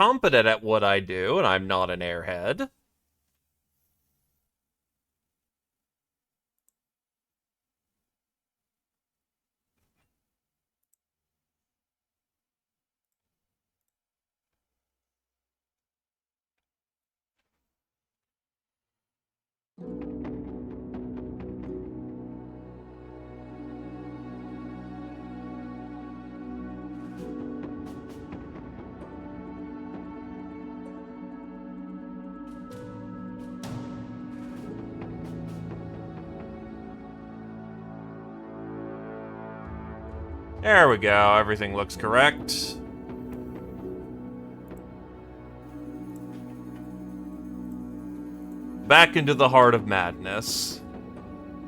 competent at what I do, and I'm not an airhead. There we go, everything looks correct. Back into the heart of madness.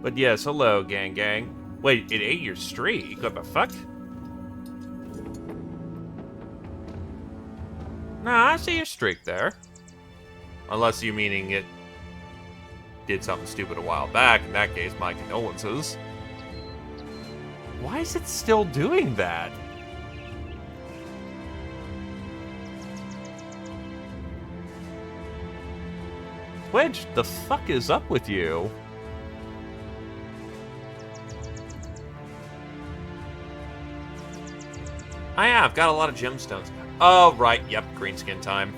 But yes, hello, gang. Wait, it ate your streak? What the fuck? Nah, I see your streak there. Unless you meaning it did something stupid a while back. In that case, my condolences. Why is it still doing that? Twitch, the fuck is up with you? Oh yeah, I've got a lot of gemstones. Oh, right, yep, greenskin time.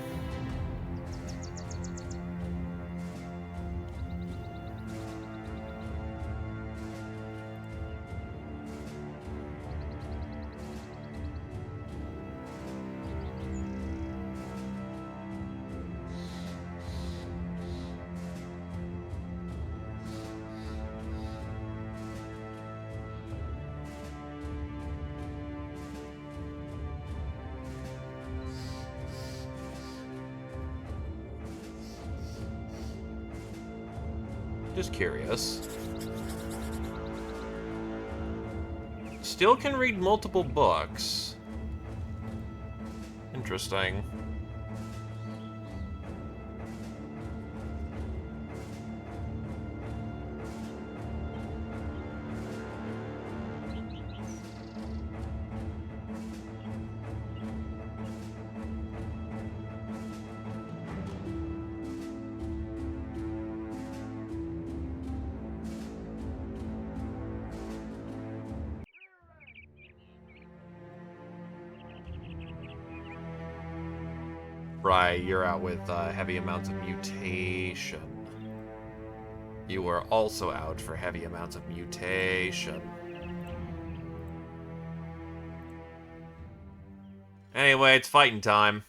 Just curious. Still can read multiple books. Interesting. Right, you're out with heavy amounts of mutation. You are also out for heavy amounts of mutation. Anyway, it's fighting time.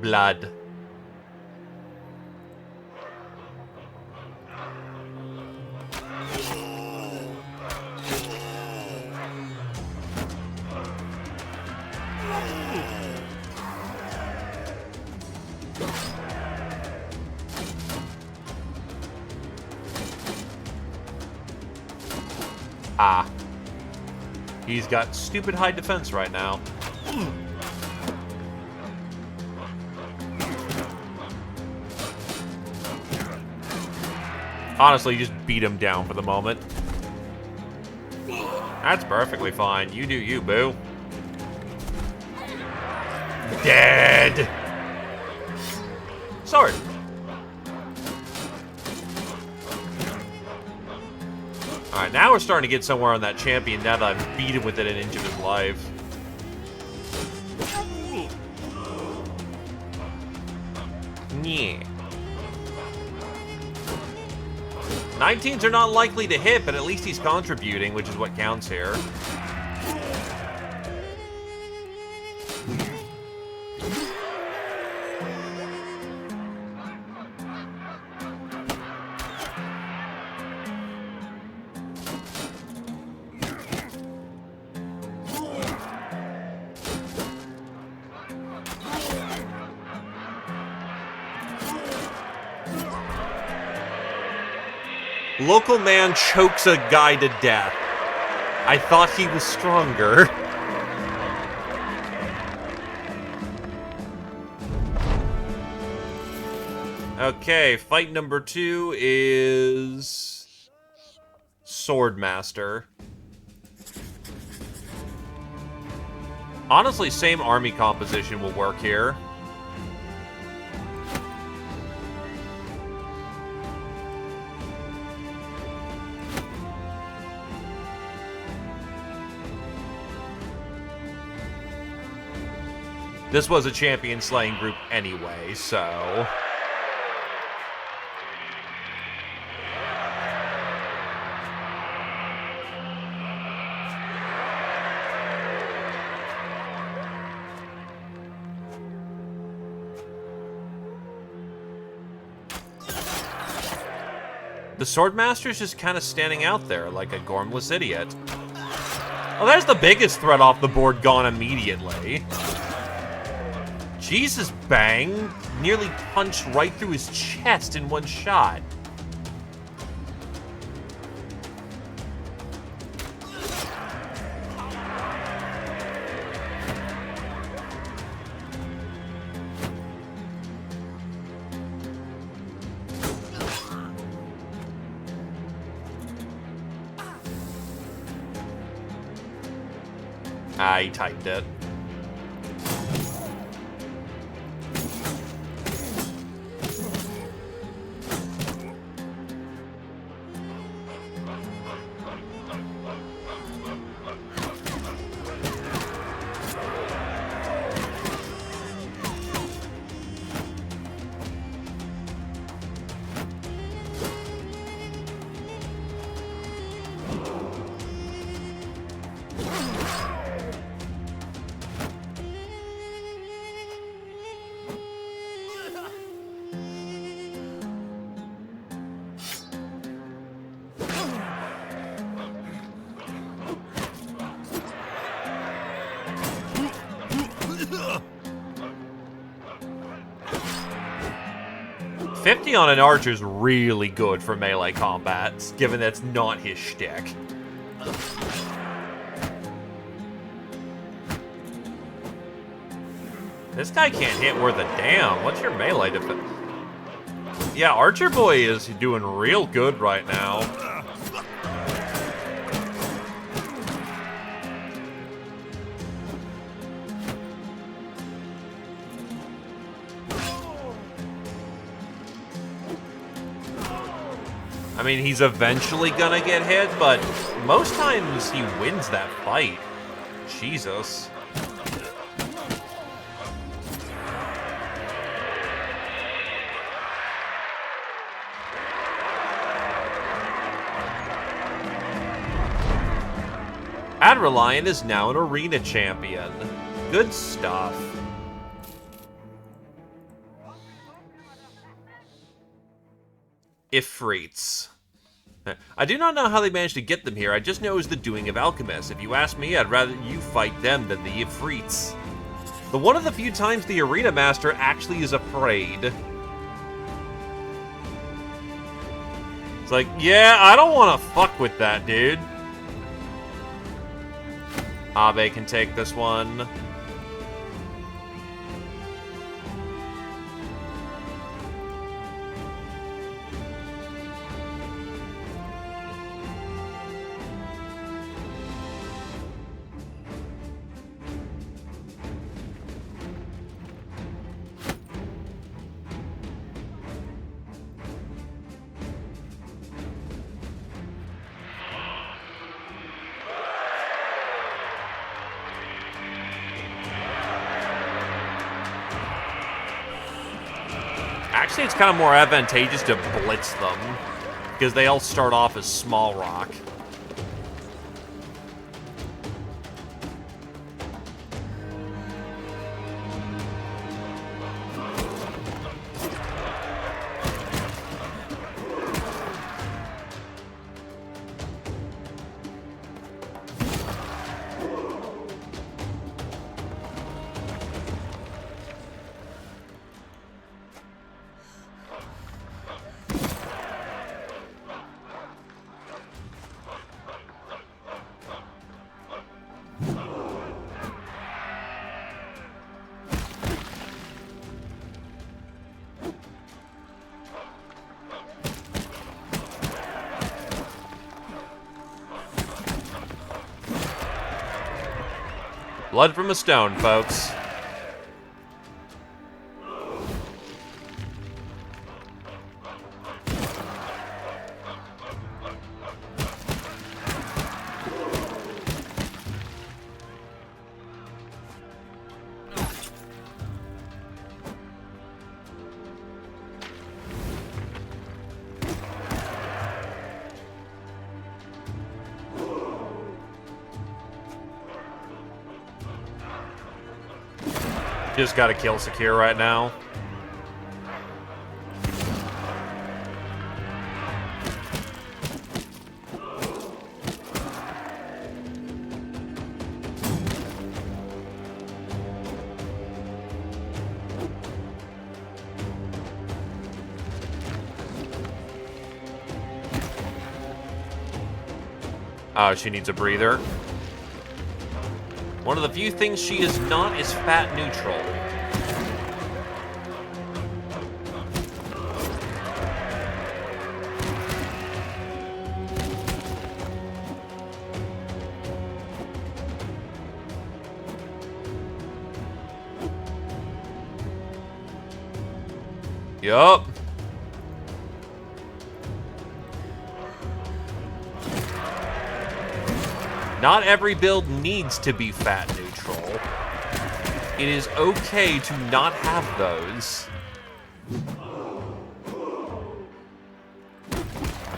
Blood. Ah. He's got stupid high defense right now. Honestly, just beat him down for the moment. That's perfectly fine. You do you, boo. Dead! Sword. Alright, now we're starting to get somewhere on that champion now that I've beat him within an inch of his life. Yeah. 19s are not likely to hit, but at least he's contributing, which is what counts here. Local man chokes a guy to death. I thought he was stronger. Okay, fight number 2 is... Swordmaster. Honestly, same army composition will work here. This was a champion slaying group anyway, so... The Swordmaster's just kind of standing out there like a gormless idiot. Oh, there's the biggest threat off the board gone immediately. Jesus, bang! Nearly punched right through his chest in one shot. He typed it. $50 on an archer is really good for melee combat, given that's not his shtick. This guy can't hit worth a damn. What's your melee defense? Yeah, Archer Boy is doing real good right now. I mean, he's eventually gonna get hit, but most times he wins that fight. Jesus. Adrelion is now an arena champion. Good stuff. Ifrits. I do not know how they managed to get them here, I just know it was the doing of alchemists. If you ask me, I'd rather you fight them than the Ifrits. The one of the few times the Arena Master actually is afraid. It's like, yeah, I don't want to fuck with that, dude. Abe can take this one. Actually, it's kind of more advantageous to blitz them, because they all start off as small rock. Blood from a stone, folks. Just gotta kill Secure right now. Oh, she needs a breather. One of the few things she is not is fat neutral. Yup. Not every build needs to be fat neutral. It is okay to not have those.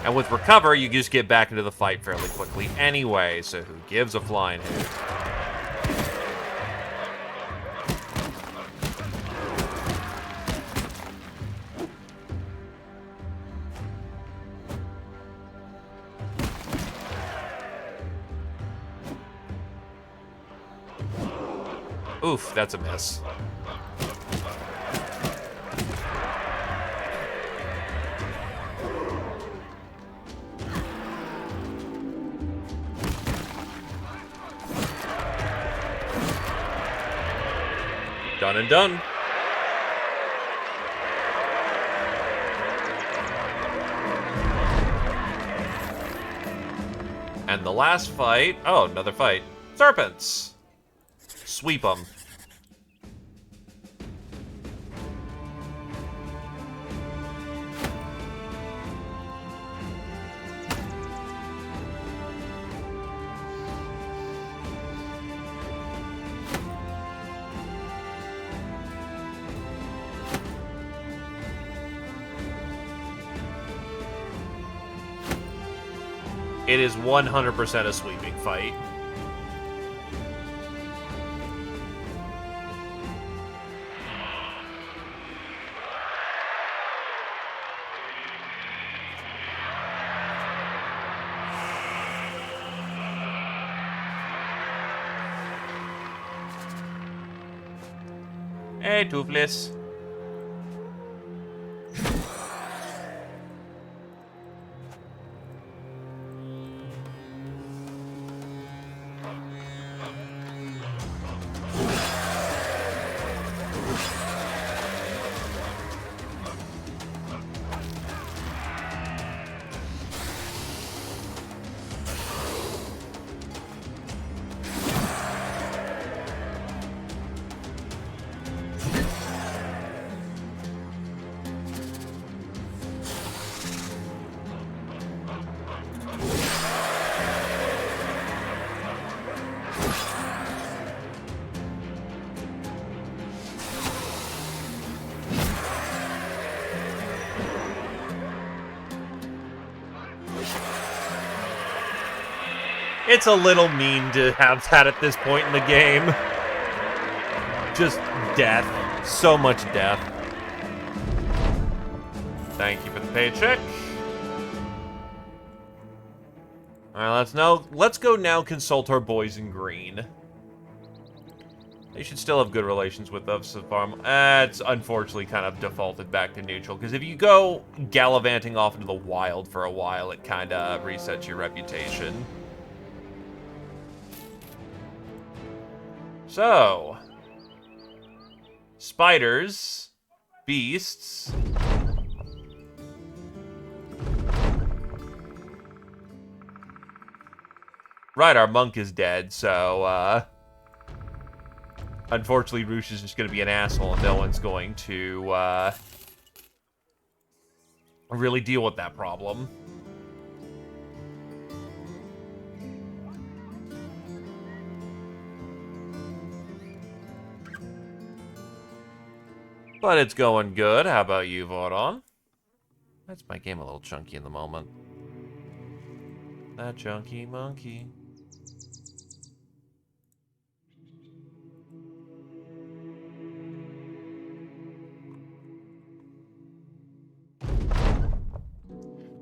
And with Recover, you just get back into the fight fairly quickly anyway, so who gives a flying hoot? Oof, that's a miss. Done and done. And the last fight... Oh, another fight. Serpents! Sweep them. It is 100% a sweeping fight. Hey, Toothless. It's a little mean to have that at this point in the game. Just death. So much death. Thank you for the paycheck. Alright, let's go now consult our boys in green. They should still have good relations with us so far. It's unfortunately kind of defaulted back to neutral, because if you go gallivanting off into the wild for a while, it kind of resets your reputation. So, spiders, beasts. Right, our monk is dead, so, Unfortunately, Roosh is just going to be an asshole, and no one's going to really deal with that problem. But it's going good. How about you, Vaudon? That's my game a little chunky in the moment. That chunky monkey.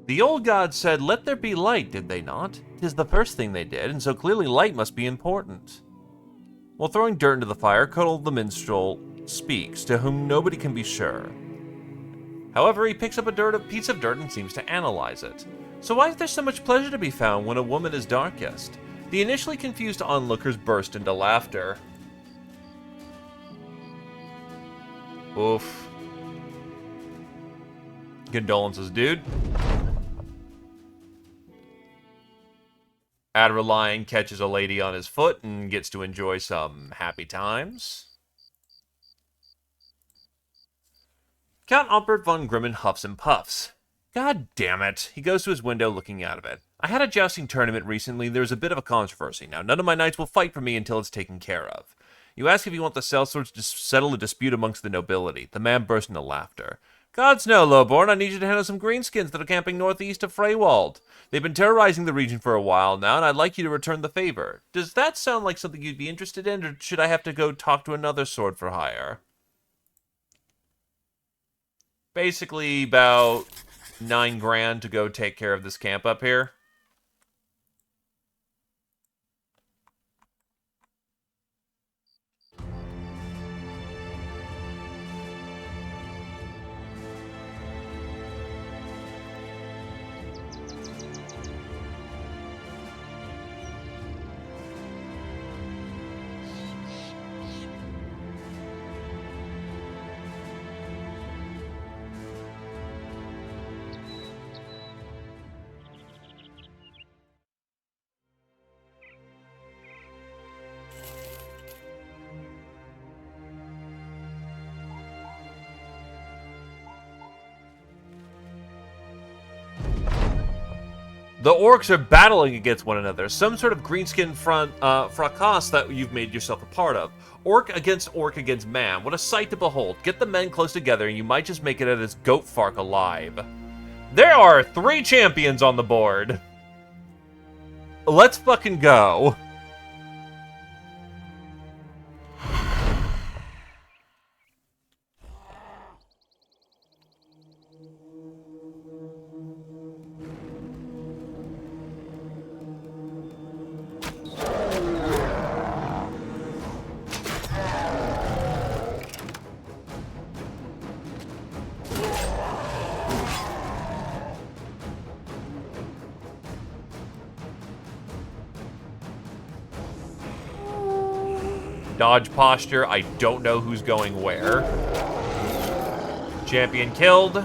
The old gods said, "Let there be light," did they not? 'Tis the first thing they did, and so clearly light must be important. While throwing dirt into the fire, Cuddle the minstrel speaks, to whom nobody can be sure. However, he picks up a piece of dirt and seems to analyze it. So why is there so much pleasure to be found when a woman is darkest? The initially confused onlookers burst into laughter. Oof. Condolences, dude. Adderlion catches a lady on his foot and gets to enjoy some happy times. Count Albert von Grimmen huffs and puffs. God damn it. He goes to his window looking out of it. I had a jousting tournament recently. There's a bit of a controversy. Now, none of my knights will fight for me until it's taken care of. You ask if you want the sellswords to settle a dispute amongst the nobility. The man burst into laughter. Gods no, Lowborn, I need you to handle some greenskins that are camping northeast of Freywald. They've been terrorizing the region for a while now, and I'd like you to return the favor. Does that sound like something you'd be interested in, or should I have to go talk to another sword for hire? Basically, about 9 grand to go take care of this camp up here. The orcs are battling against one another, some sort of greenskin fracas that you've made yourself a part of. Orc against man. What a sight to behold. Get the men close together and you might just make it out of this goat fark alive. There are 3 champions on the board. Let's fucking go. Dodge posture, I don't know who's going where. Champion killed.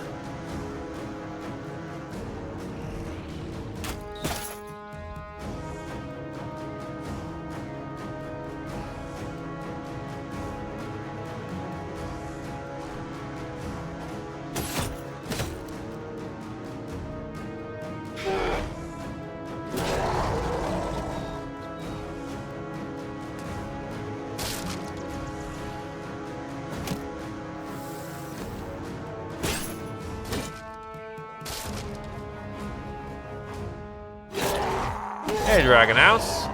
Hey, Dragon House.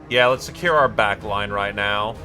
Yeah, let's secure our back line right now.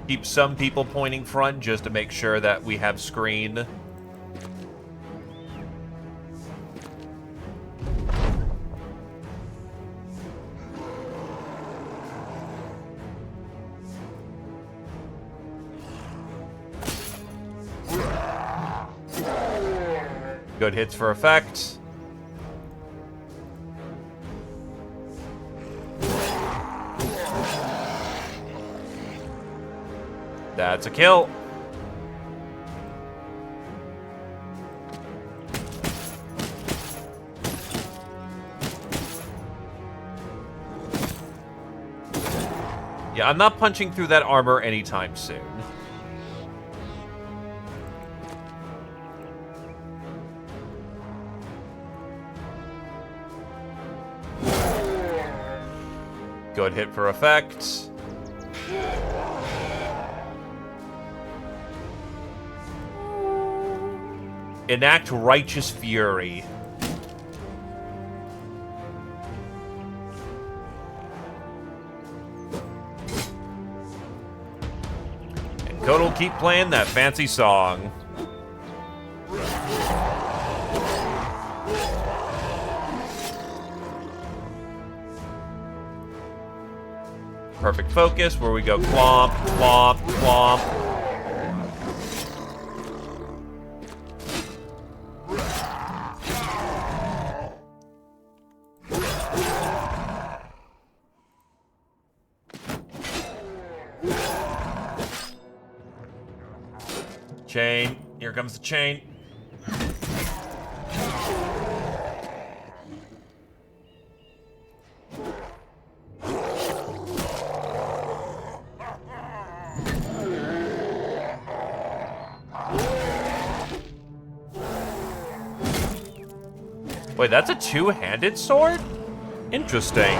Keep some people pointing front just to make sure that we have screen. Good hits for effect. That's a kill. Yeah, I'm not punching through that armor anytime soon. Good hit for effect. Enact Righteous Fury. And Code will keep playing that fancy song. Perfect focus, where we go clomp, clomp, clomp. Chain. Here comes the chain. Wait, that's a two-handed sword? Interesting.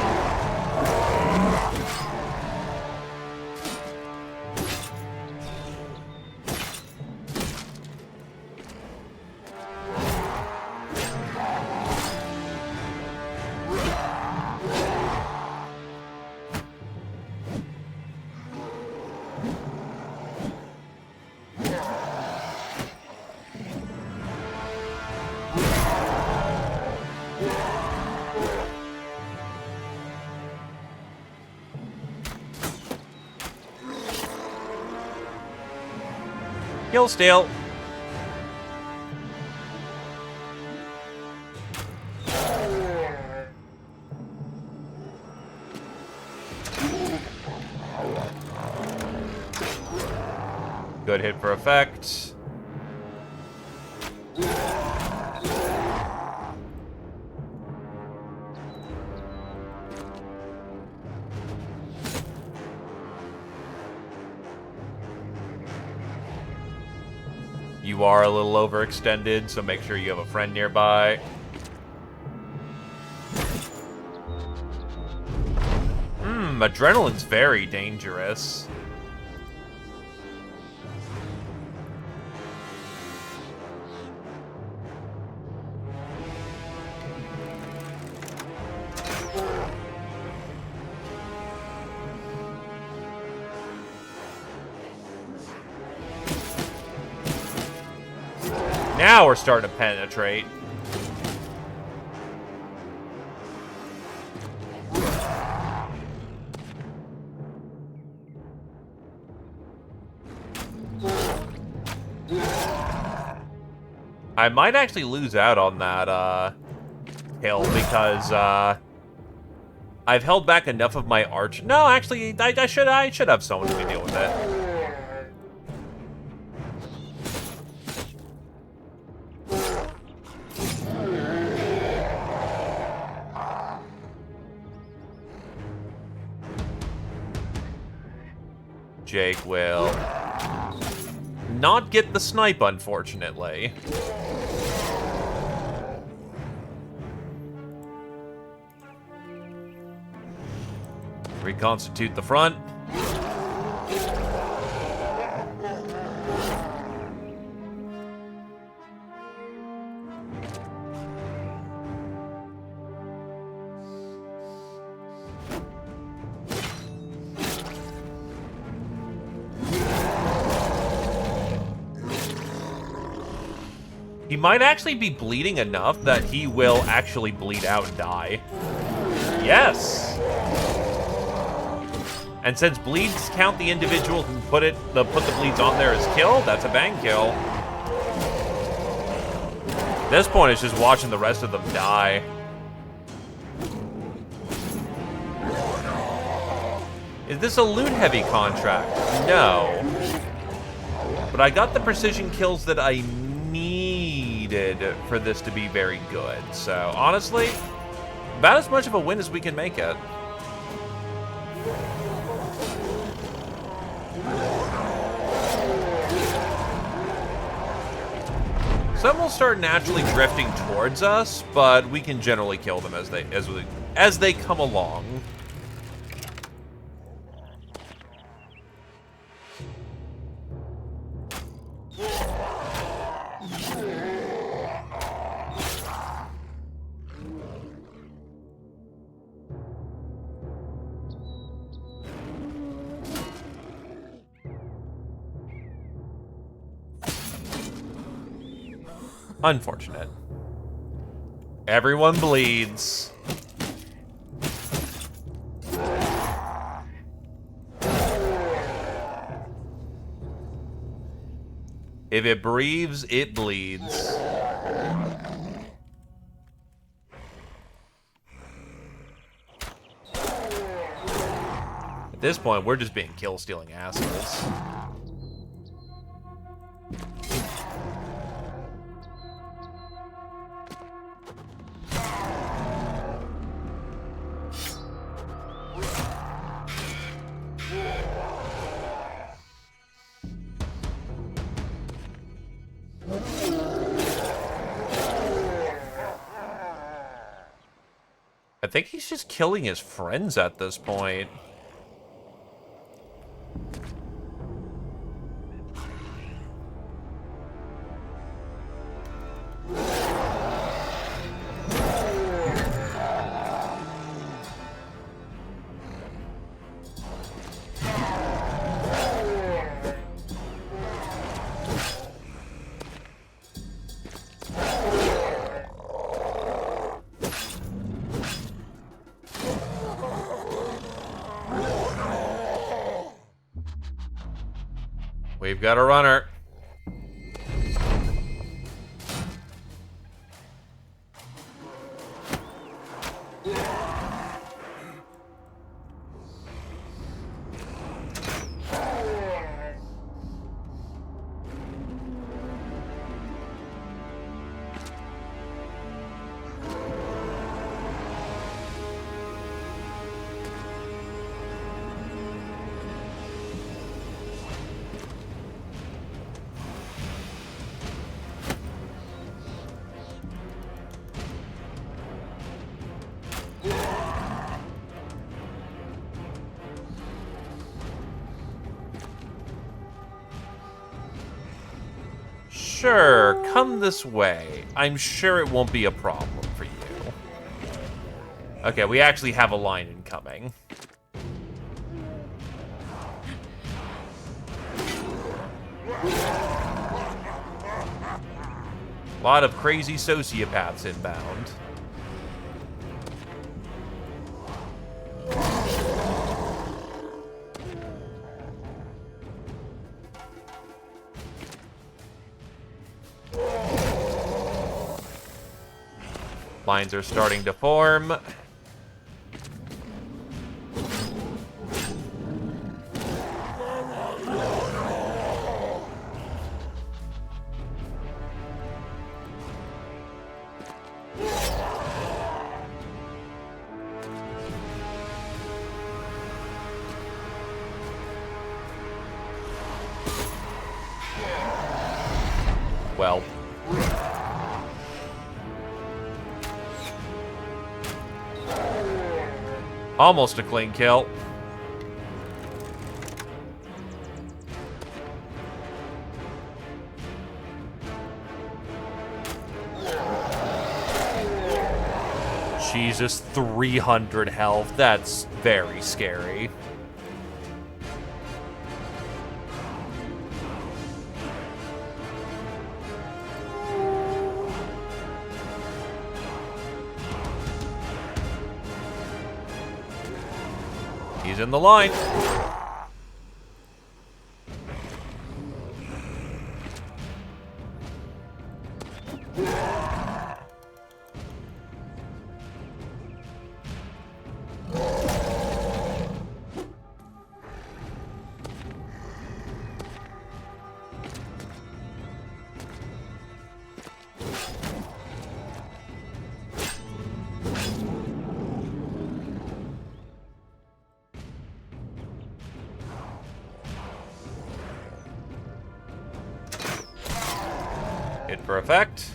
Kill steal. Good hit for effect. You are a little overextended, so make sure you have a friend nearby. Adrenaline's very dangerous. Now we're starting to penetrate. I might actually lose out on that hill because I've held back enough of my arch. No, actually, I should have someone who can deal with it. Jake will not get the snipe, unfortunately. Reconstitute the front. He might actually be bleeding enough that he will actually bleed out and die. Yes! And since bleeds count the individual who put the bleeds on there as kill, that's a bang kill. At this point, it's just watching the rest of them die. Is this a loot-heavy contract? No. But I got the precision kills that I needed for this to be very good. So, honestly, about as much of a win as we can make it. Some will start naturally drifting towards us, but we can generally kill them as they come along. Unfortunate. Everyone bleeds. If it breathes, it bleeds. At this point, we're just being kill-stealing assholes. I think he's just killing his friends at this point. We've got a runner. Sure, come this way. I'm sure it won't be a problem for you. Okay, we actually have a line incoming. A lot of crazy sociopaths inbound. Lines are starting to form. Well. Almost a clean kill. Jesus, 300 health. That's very scary. He's in the line. Hit for effect.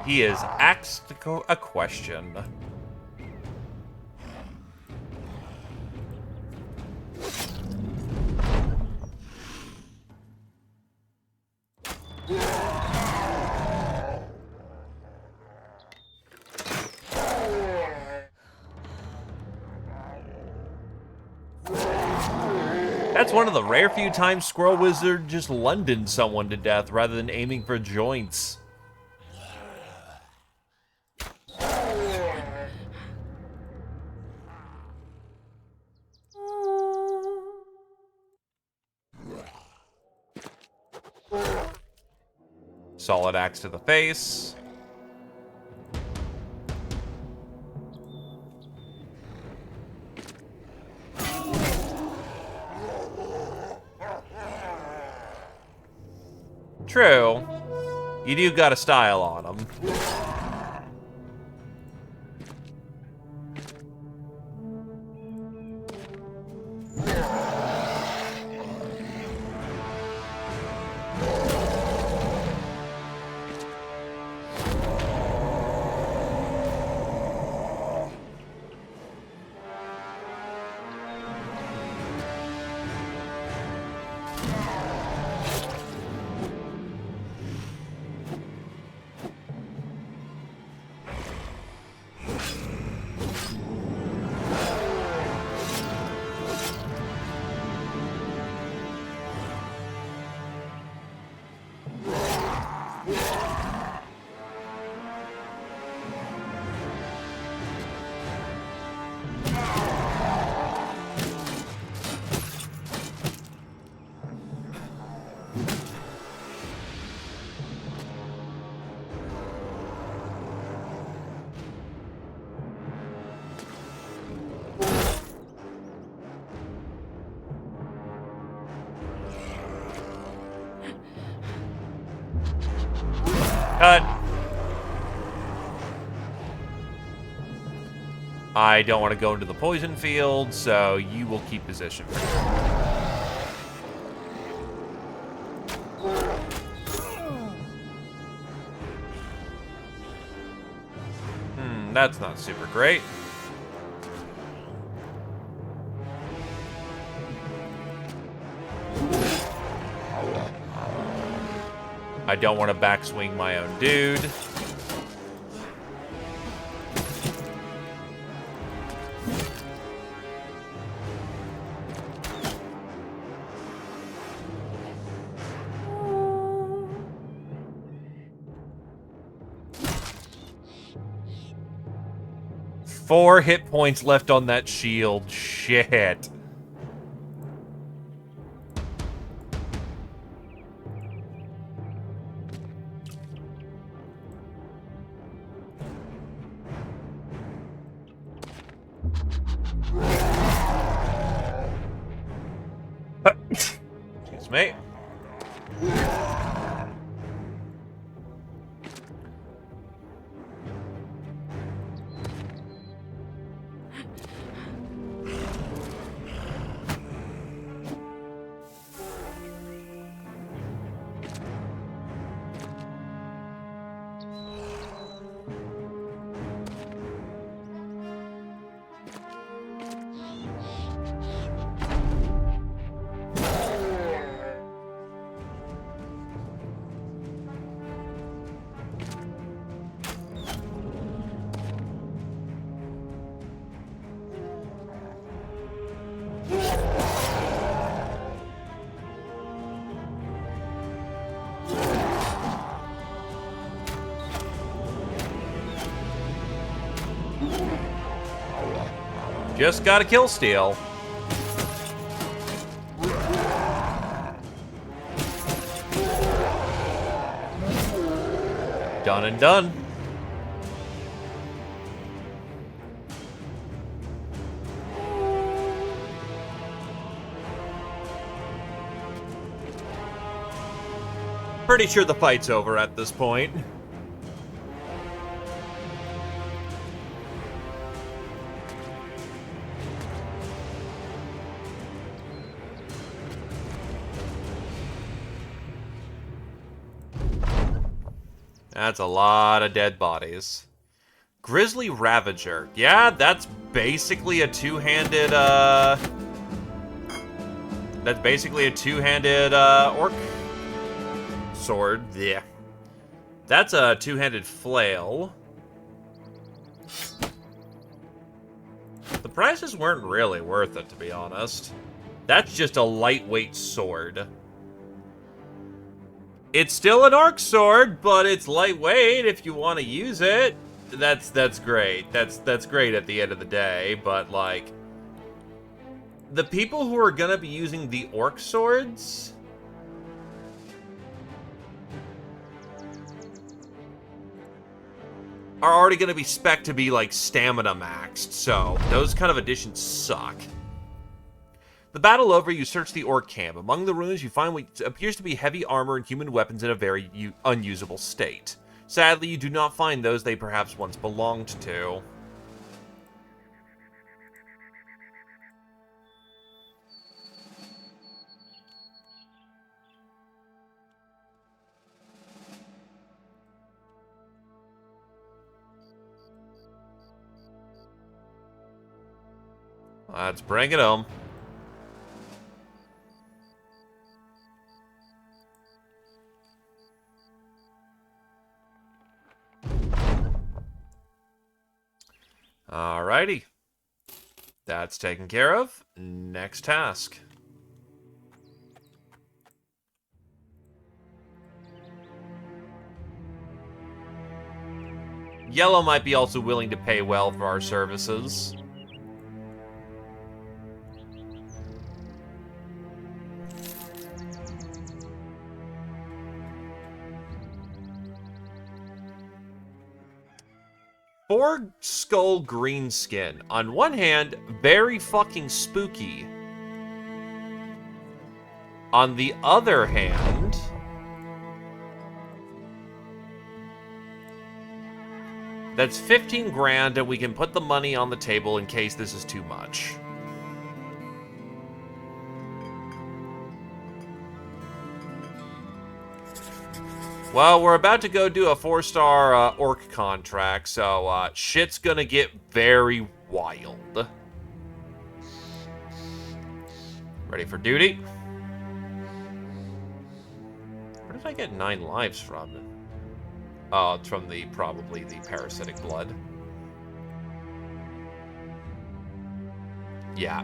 He is asked a question. That's one of the rare few times Squirrel Wizard just Londoned someone to death rather than aiming for joints. Solid axe to the face. True. You do got a style on him. Cut. I don't want to go into the poison field, so you will keep position. That's not super great. I don't want to backswing my own dude. Four hit points left on that shield. Shit. me. Just gotta kill Steel. Done and done. Pretty sure the fight's over at this point. That's a lot of dead bodies. Grizzly Ravager. Yeah, that's basically a two-handed, That's basically a two-handed, orc sword. Yeah. That's a two-handed flail. The prices weren't really worth it, to be honest. That's just a lightweight sword. It's still an orc sword, but it's lightweight if you want to use it. That's great. That's great at the end of the day, but like the people who are gonna be using the orc swords are already gonna be spec'd to be like stamina maxed, so those kind of additions suck. The battle over, you search the orc camp. Among the ruins, you find what appears to be heavy armor and human weapons in a very unusable state. Sadly, you do not find those they perhaps once belonged to. Let's bring it home. Alrighty. That's taken care of. Next task. Yellow might be also willing to pay well for our services. Four skull green skin. On one hand, very fucking spooky. On the other hand, that's 15 grand and we can put the money on the table in case this is too much. Well, we're about to go do a 4-star orc contract, so shit's gonna get very wild. Ready for duty? Where did I get 9 lives from? Oh, it's from probably the parasitic blood. Yeah.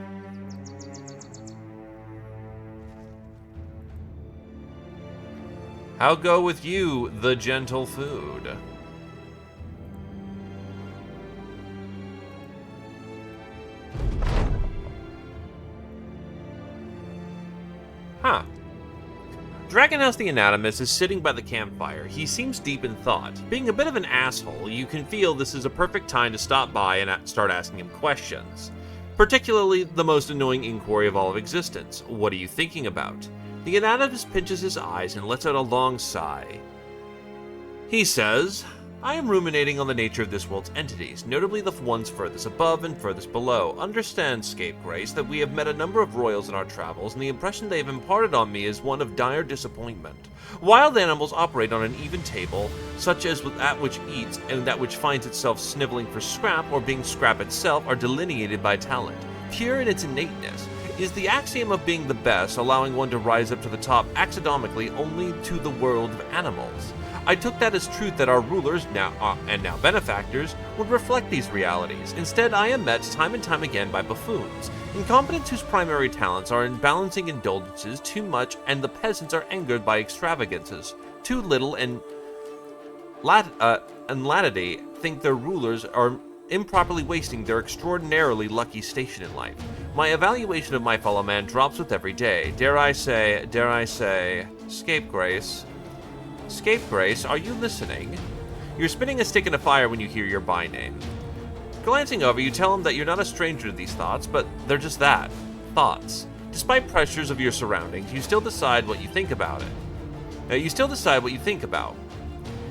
How go with you, the gentle food? Huh. Dragonhouse the Anatomist is sitting by the campfire. He seems deep in thought. Being a bit of an asshole, you can feel this is a perfect time to stop by and start asking him questions. Particularly the most annoying inquiry of all of existence. What are you thinking about? The anatomist pinches his eyes and lets out a long sigh. He says, I am ruminating on the nature of this world's entities, notably the ones furthest above and furthest below. Understand, Scapegrace, that we have met a number of royals in our travels, and the impression they have imparted on me is one of dire disappointment. Wild animals operate on an even table, such as that which eats and that which finds itself sniveling for scrap or being scrap itself are delineated by talent. Pure in its innateness, is the axiom of being the best, allowing one to rise up to the top axiomatically only to the world of animals. I took that as truth that our rulers, now benefactors, would reflect these realities. Instead, I am met time and time again by buffoons, incompetents whose primary talents are in balancing indulgences too much, and the peasants are angered by extravagances too little, and latity think their rulers are improperly wasting their extraordinarily lucky station in life. My evaluation of my fellow man drops with every day. Dare I say, Scapegrace. Scapegrace, are you listening? You're spinning a stick in a fire when you hear your by name. Glancing over, you tell him that you're not a stranger to these thoughts, but they're just that, thoughts. Despite pressures of your surroundings, you still decide what you think about it.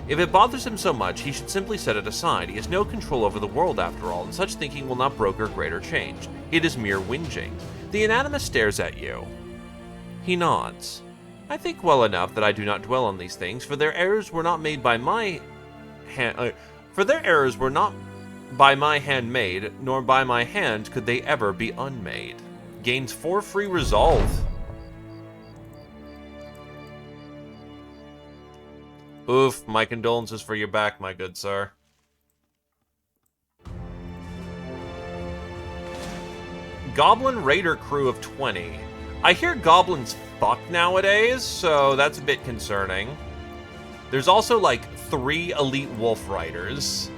If it bothers him so much, he should simply set it aside. He has no control over the world after all, and such thinking will not broker greater change. It is mere whinging. The anatomist stares at you. He nods. I think well enough that I do not dwell on these things, for their errors were not made by my hand. By my hand made, nor by my hand could they ever be unmade. Gains 4 free resolve. Oof, my condolences for your back, my good sir. Goblin Raider crew of 20. I hear goblins fuck nowadays, so that's a bit concerning. There's also like 3 elite wolf riders.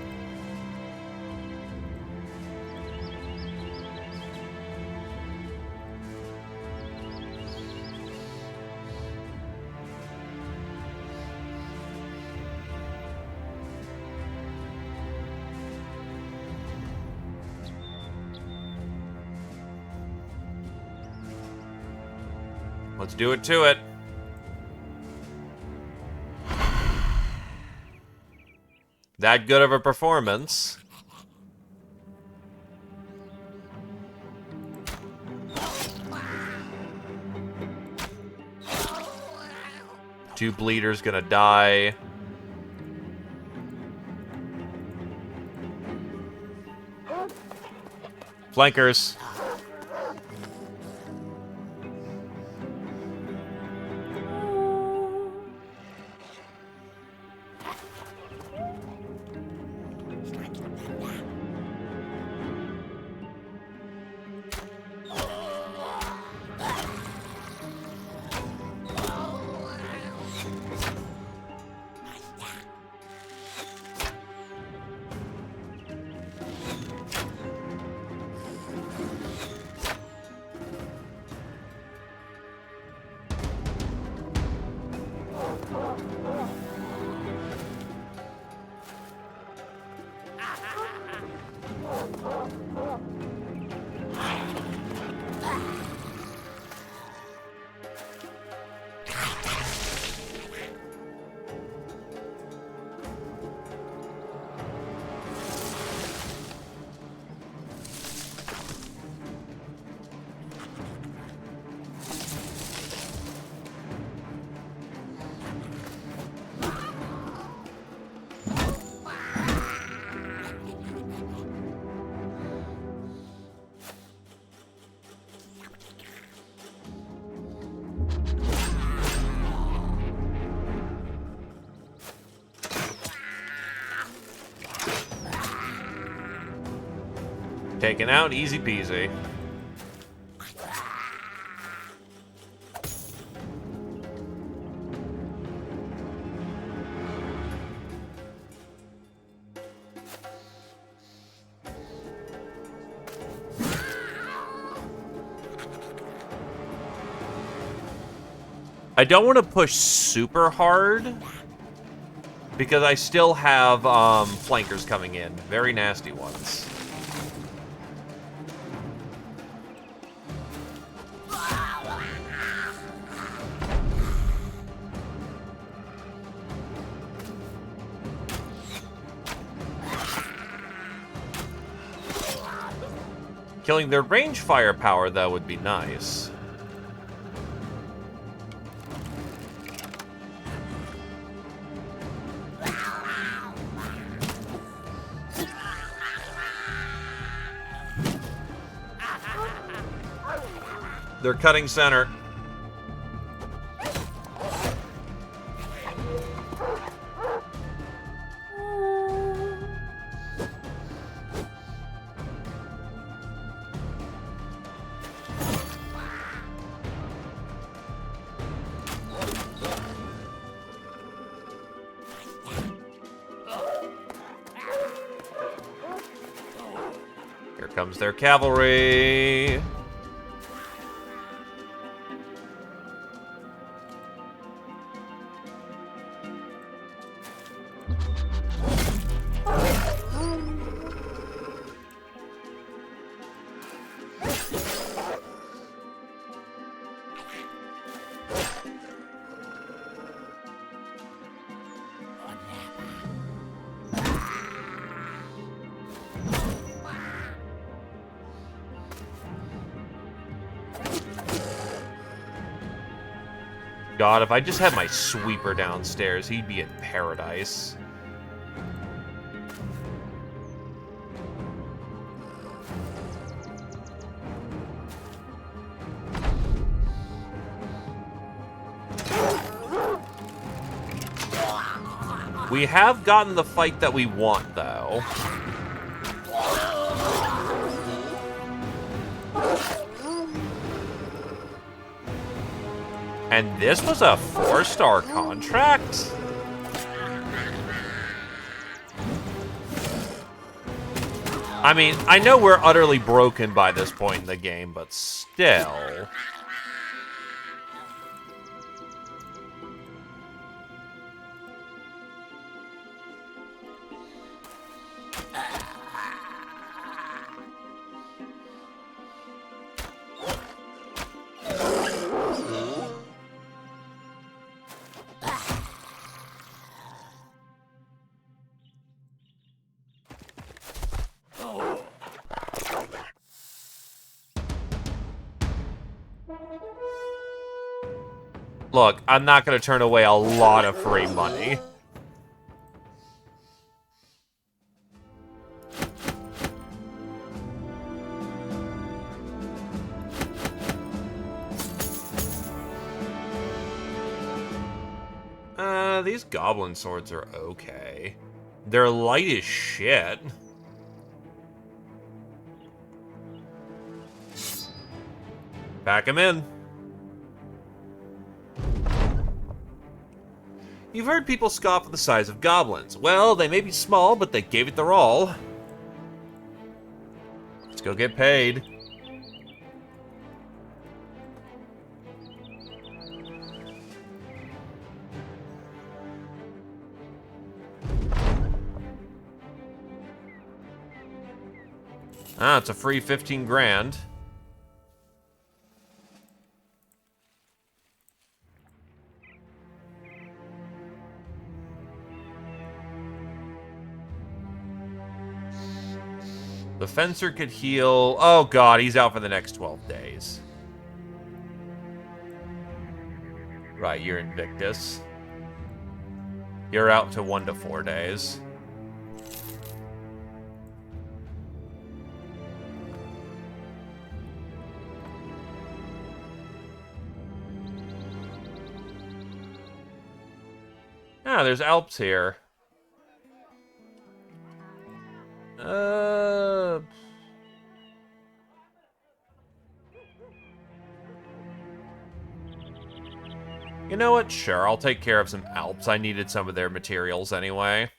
Let's do it to it. That good of a performance. Two bleeders gonna die. Flankers. Taken out, easy peasy. I don't want to push super hard because I still have flankers coming in. Very nasty ones. Killing their range firepower, though, would be nice. They're cutting center. Here comes their cavalry. God, if I just had my sweeper downstairs, he'd be in paradise. We have gotten the fight that we want, though. And this was a 4-star contract? I mean, I know we're utterly broken by this point in the game, but still. Look, I'm not going to turn away a lot of free money. These goblin swords are okay. They're light as shit. Pack them in. You've heard people scoff at the size of goblins. Well, they may be small, but they gave it their all. Let's go get paid. Ah, it's a free 15 grand. The fencer could heal. Oh god, he's out for the next 12 days. Right, you're Invictus. You're out to 1 to 4 days. Ah, there's Alps here. You know what? Sure, I'll take care of some Alps. I needed some of their materials anyway.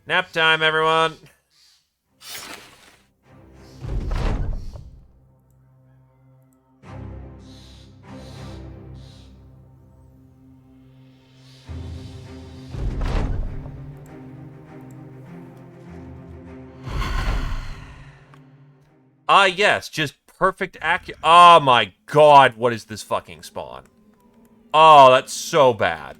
Nap time, everyone! Ah, yes, just perfect accurate. Oh my god, what is this fucking spawn? Oh, that's so bad.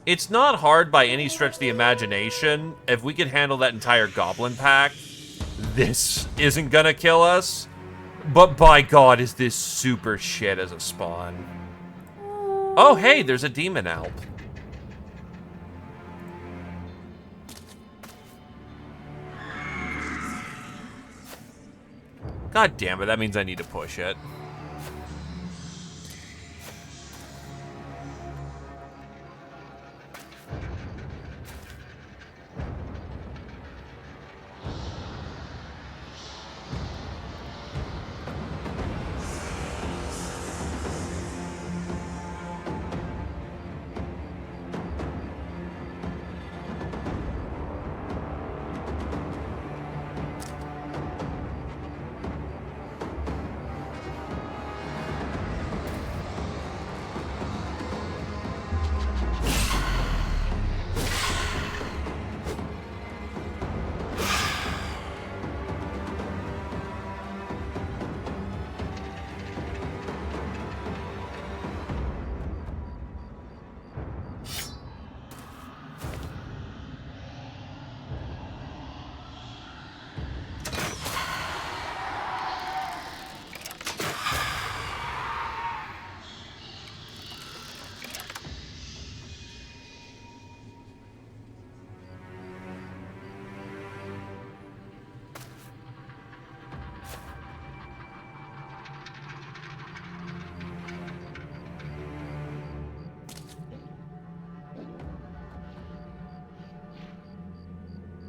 It's not hard by any stretch of the imagination. If we could handle that entire goblin pack, this isn't gonna kill us. But by God, is this super shit as a spawn. Oh, hey, there's a demon alp. God damn it, that means I need to push it.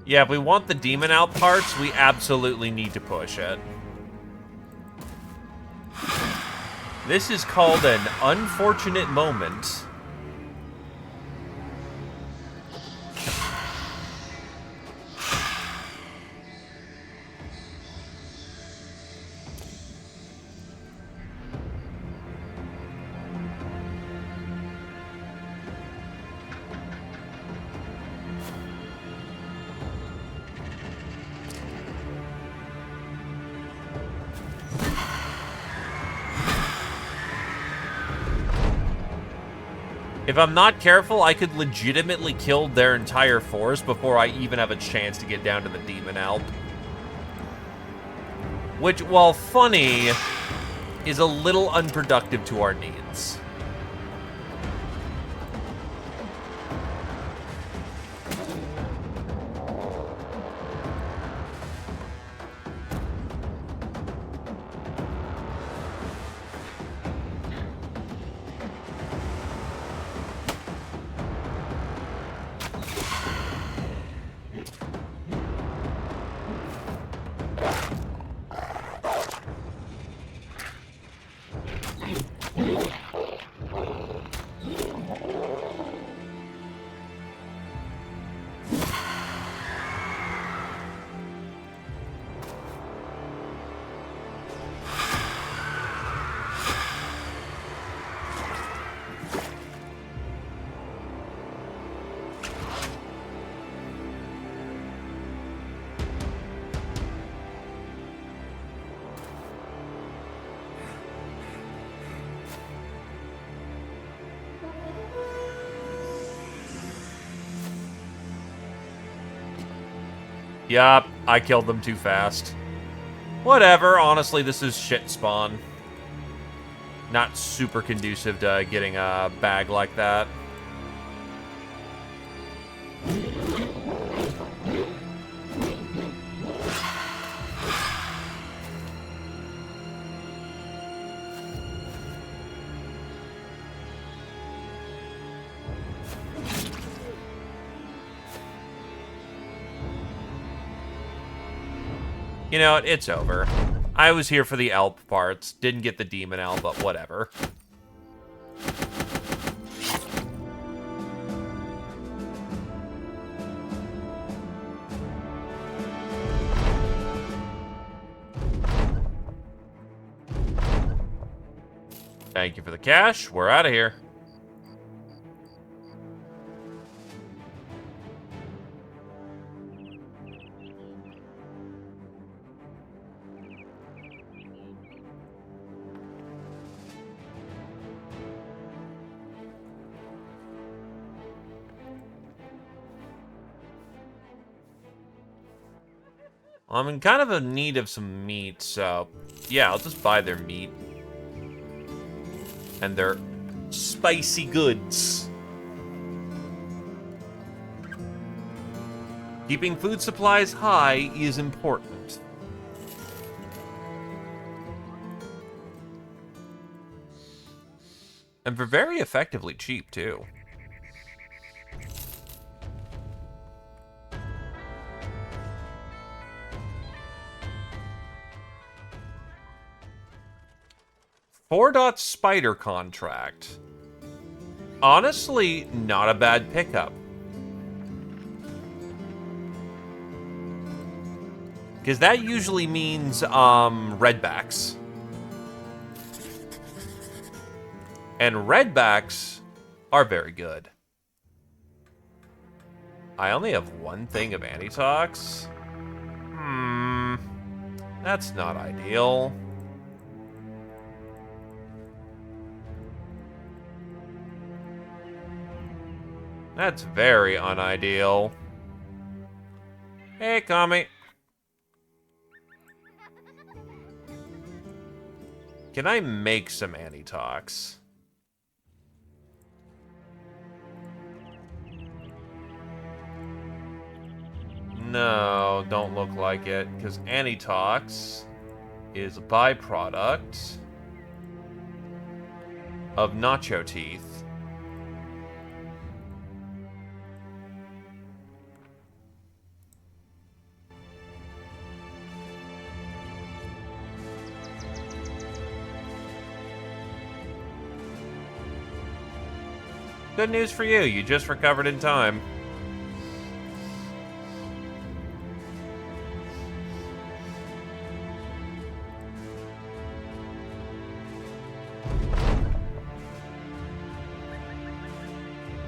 Yeah, if we want the demon out parts, we absolutely need to push it. This is called an unfortunate moment. If I'm not careful, I could legitimately kill their entire force before I even have a chance to get down to the Demon Alp. Which, while funny, is a little unproductive to our needs. Yup, I killed them too fast. Whatever, honestly, this is shit spawn. Not super conducive to getting a bag like that. You know, it's over. I was here for the Alp parts. Didn't get the Demon Alp, but whatever. Thank you for the cash. We're out of here. I'm in kind of a need of some meat, so yeah, I'll just buy their meat. And their spicy goods. Keeping food supplies high is important. And for very effectively cheap, too. Four-dot spider contract. Honestly, not a bad pickup. Because that usually means, redbacks. And redbacks are very good. I only have one thing of antitox. That's not ideal. That's very unideal. Hey, Kami. Can I make some antitox? No, don't look like it, because antitox is a byproduct of nacho teeth. Good news for you, you just recovered in time.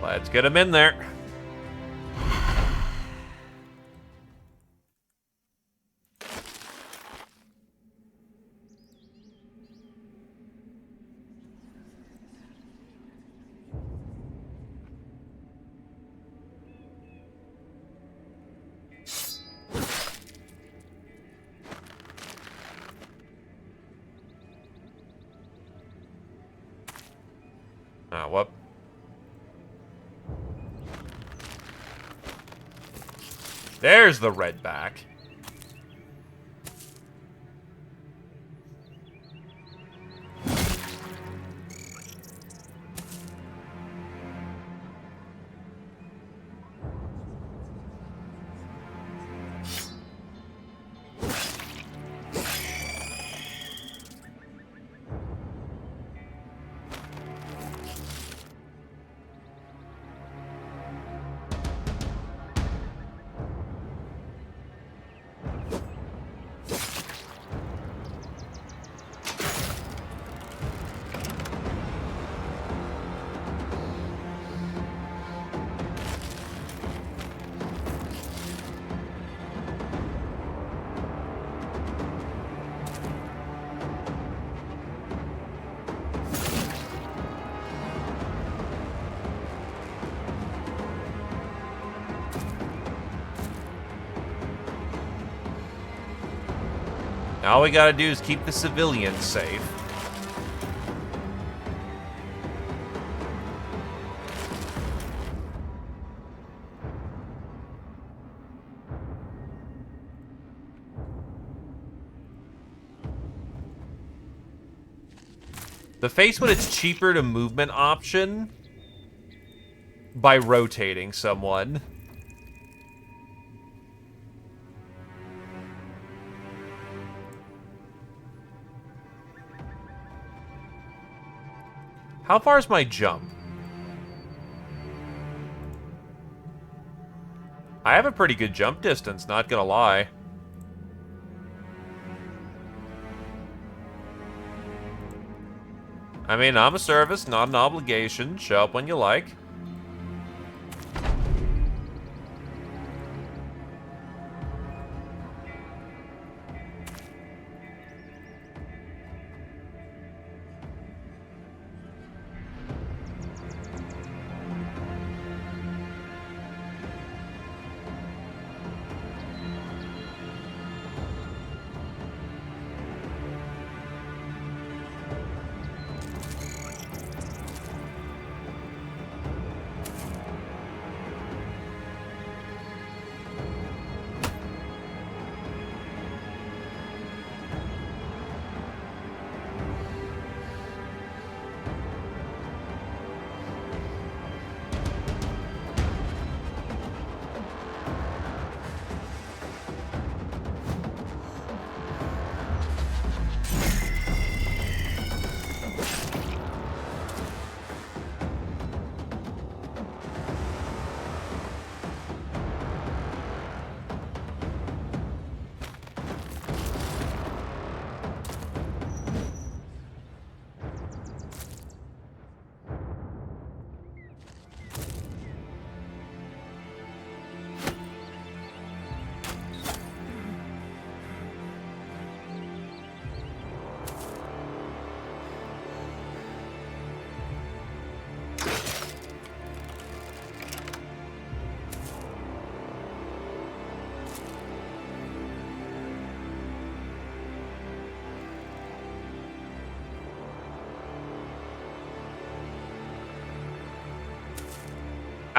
Let's get him in there. Ah, whoop. There's the redback. All we gotta do is keep the civilians safe. The face when it's cheaper to movement option by rotating someone. How far is my jump? I have a pretty good jump distance, not gonna lie. I mean, I'm a service, not an obligation. Show up when you like.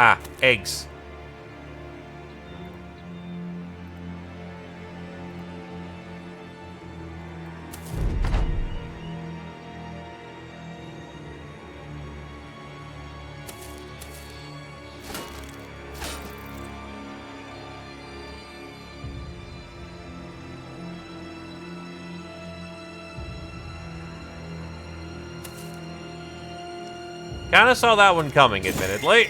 Ah, eggs. Kinda saw that one coming, admittedly.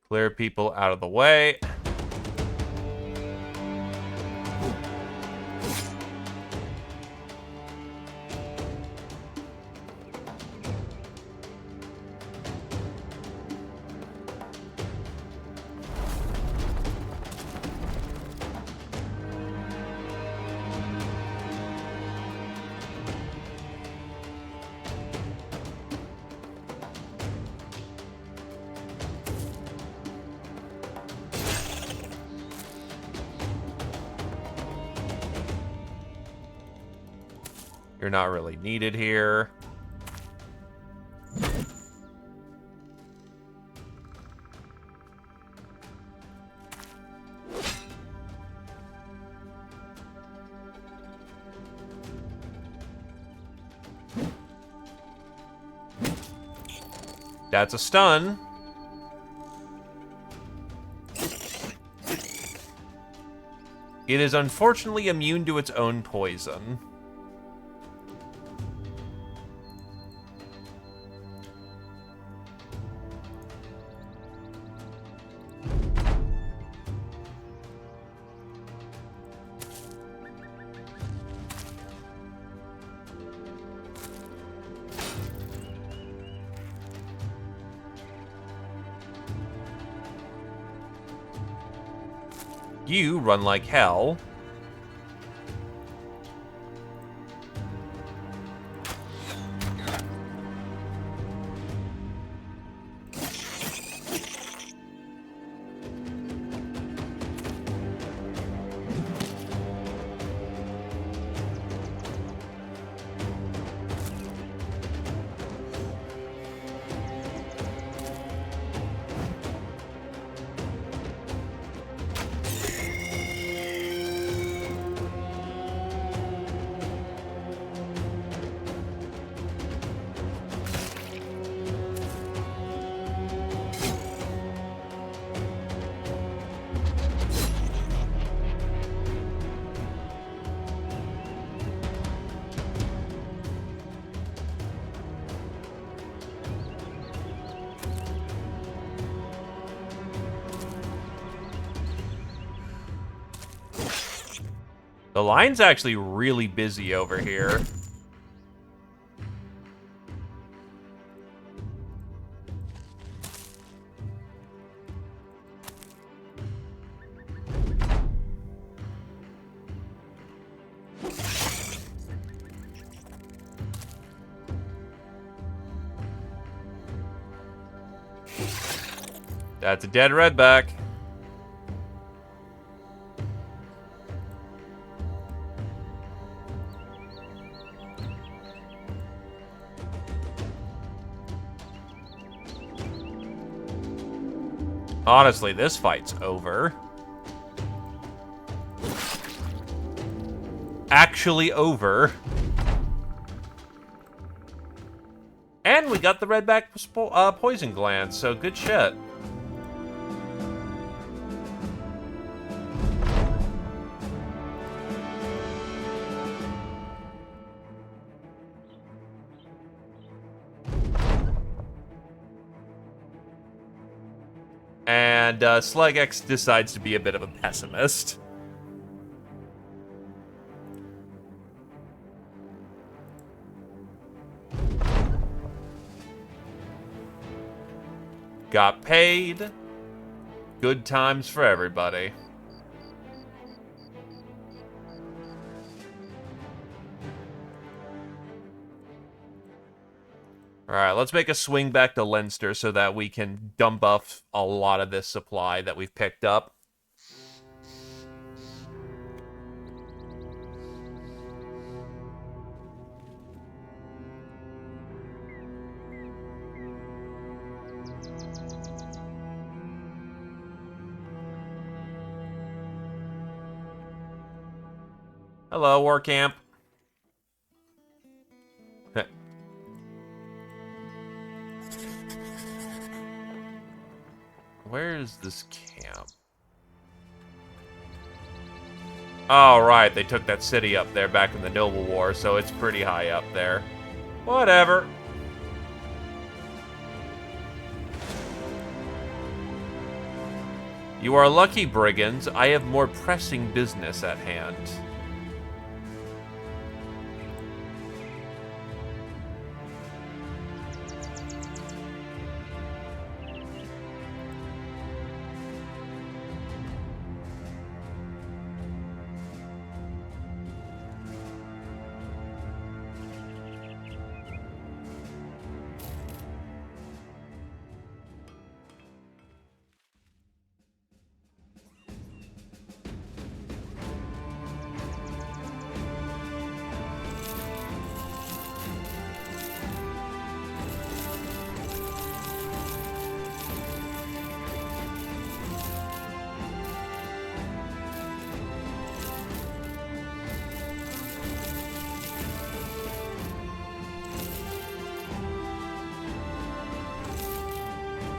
Clear people out of the way. You're not really needed here. That's a stun. It is unfortunately immune to its own poison. You run like hell. The line's actually really busy over here. That's a dead redback. Honestly, this fight's over. Actually over. And we got the redback poison gland, so good shit. And Slugex decides to be a bit of a pessimist. Got paid. Good times for everybody. Alright, let's make a swing back to Leinster so that we can dump off a lot of this supply that we've picked up. Hello, war camp. Where is this camp? Oh, right. They took that city up there back in the Noble War, so it's pretty high up there. Whatever. You are lucky, brigands. I have more pressing business at hand.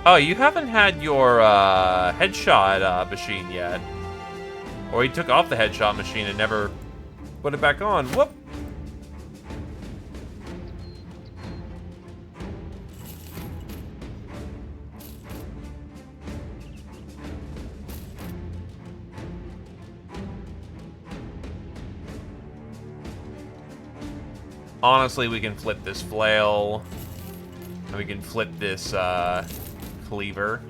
Oh, you haven't had your headshot machine yet. Or he took off the headshot machine and never put it back on. Whoop! Honestly, we can flip this flail. And we can flip this cleaver.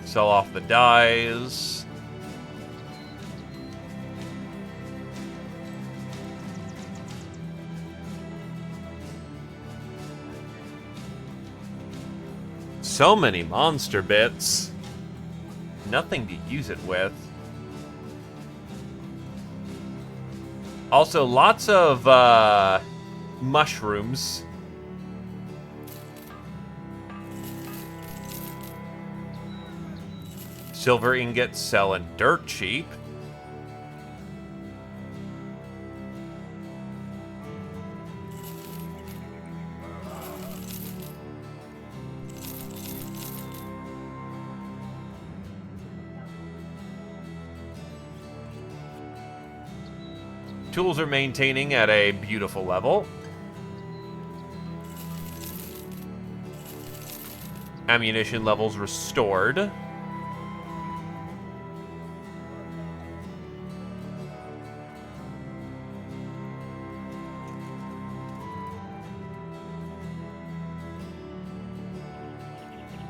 Sell off the dies. So many monster bits. Nothing to use it with. Also, lots of mushrooms. Silver ingots selling dirt cheap. Tools are maintaining at a beautiful level. Ammunition levels restored.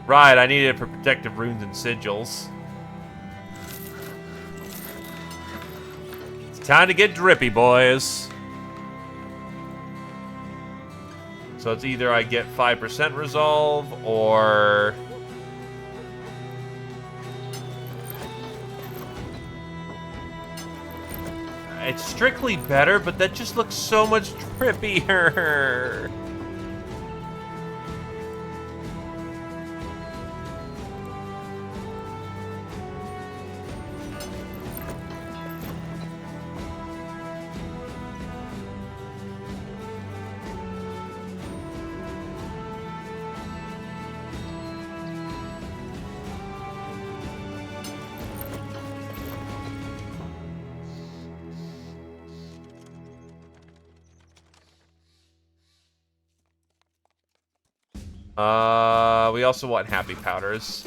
Right, I need it for protective runes and sigils. It's time to get drippy, boys. So it's either I get 5% resolve, or... It's strictly better, but that just looks so much drippier. We also want happy powders.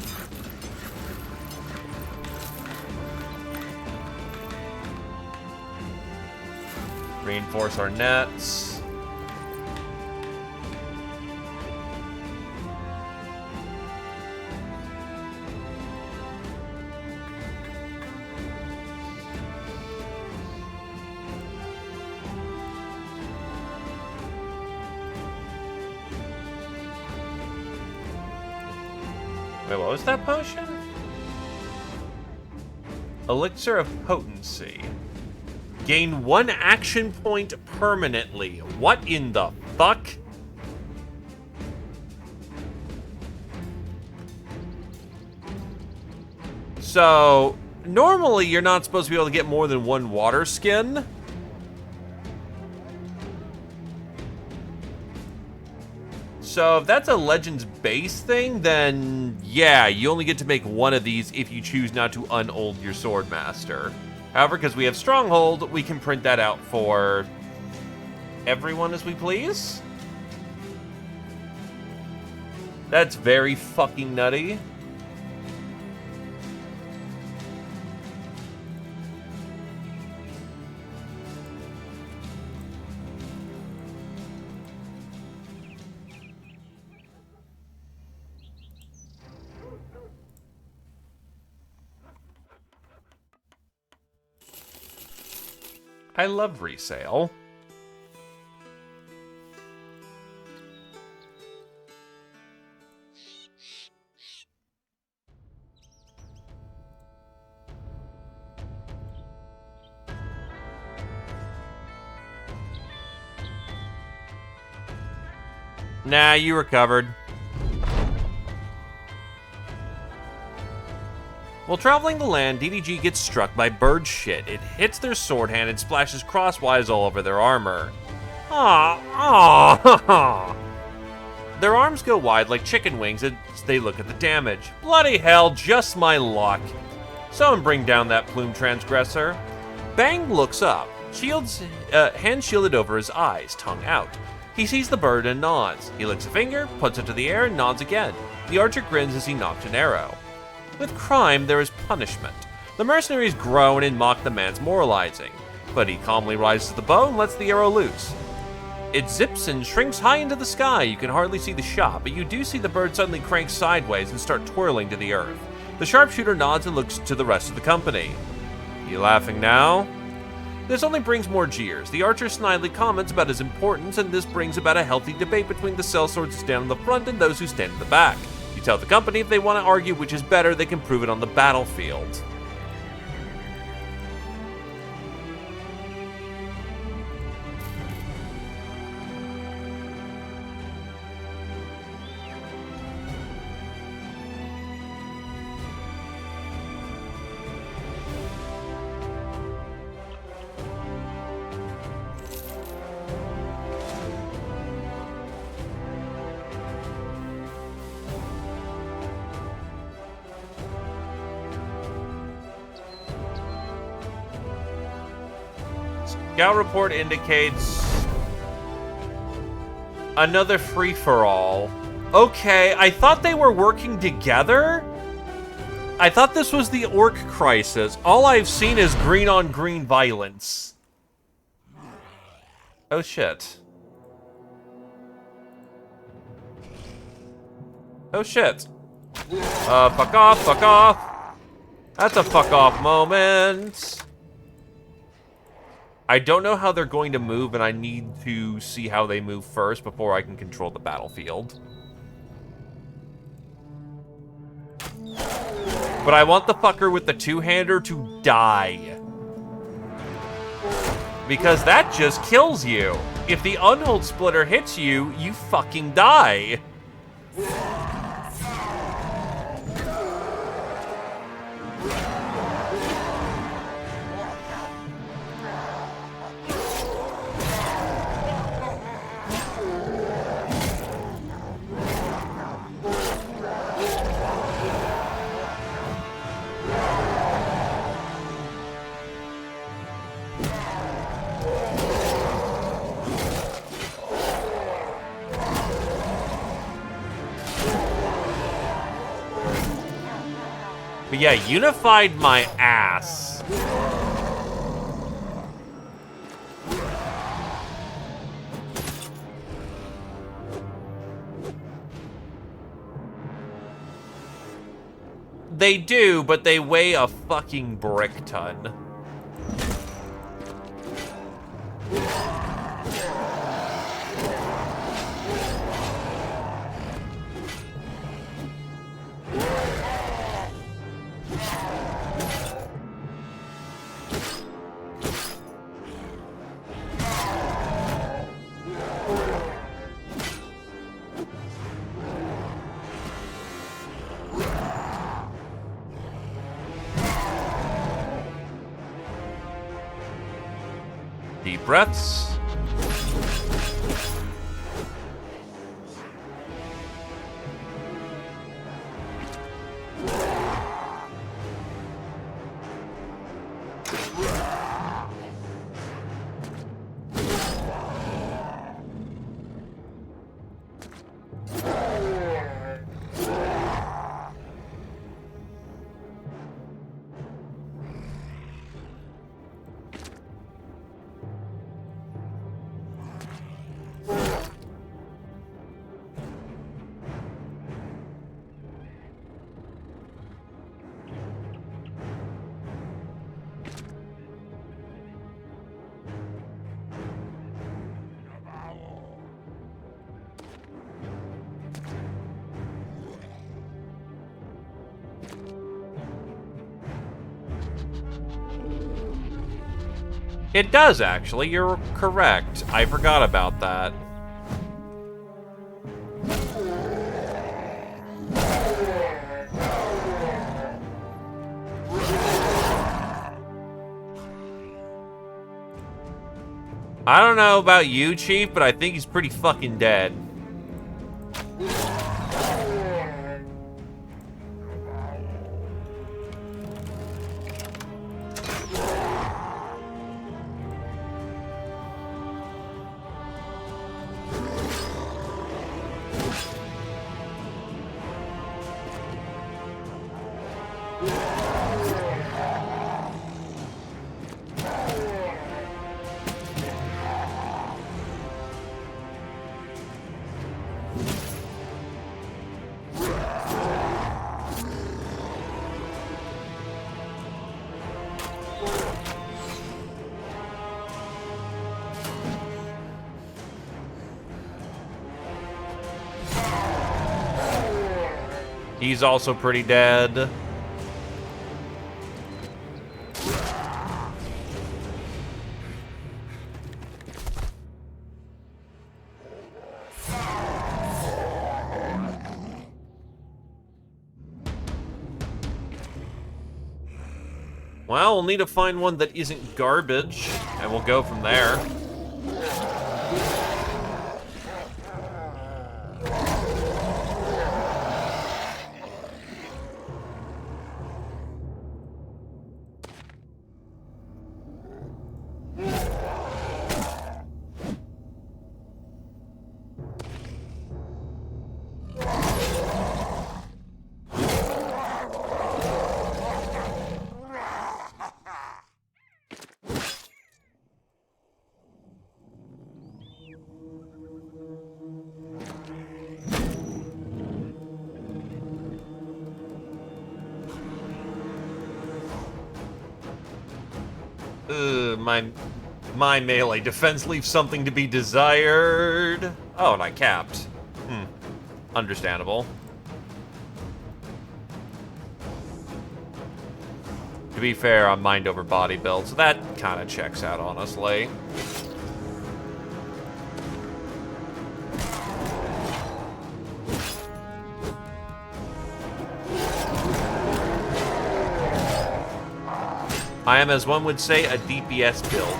Reinforce our nets. Wait, what was that potion? Elixir of Potency. Gain 1 action point permanently. What in the fuck? So, normally you're not supposed to be able to get more than 1 water skin. So if that's a Legends base thing, then yeah, you only get to make 1 of these if you choose not to unold your Swordmaster. However, because we have Stronghold, we can print that out for everyone as we please. That's very fucking nutty. I love resale. Nah, you recovered. While traveling the land, DDG gets struck by bird shit. It hits their sword hand and splashes crosswise all over their armor. Their arms go wide like chicken wings as they look at the damage. Bloody hell, just my luck. Someone bring down that plume transgressor. Bang looks up, hand shielded over his eyes, tongue out. He sees the bird and nods. He licks a finger, puts it to the air, and nods again. The archer grins as he nocks an arrow. With crime, there is punishment. The mercenaries groan and mock the man's moralizing, but he calmly rises to the bow and lets the arrow loose. It zips and shrinks high into the sky. You can hardly see the shot, but you do see the bird suddenly crank sideways and start twirling to the earth. The sharpshooter nods and looks to the rest of the company. You laughing now? This only brings more jeers. The archer snidely comments about his importance, and this brings about a healthy debate between the sellswords who stand in the front and those who stand in the back. You tell the company if they want to argue which is better, they can prove it on the battlefield. Scout report indicates another free-for-all. Okay, I thought they were working together? I thought this was the orc crisis. All I've seen is green-on-green violence. Oh, shit. Oh, shit. Fuck off, fuck off. That's a fuck off moment. I don't know how they're going to move, and I need to see how they move first before I can control the battlefield. But I want the fucker with the two-hander to die. Because that just kills you. If the unhold splitter hits you, you fucking die. But yeah, unified my ass. They do, but they weigh a fucking brick ton. deep breaths. It does, actually. You're correct. I forgot about that. I don't know about you, Chief, but I think he's pretty fucking dead. He's also pretty dead. Well, we'll need to find one that isn't garbage, and we'll go from there. My melee defense leaves something to be desired. Oh, and I capped. Understandable. To be fair, I'm mind over body build, so that kind of checks out, honestly. I am, as one would say, a DPS build.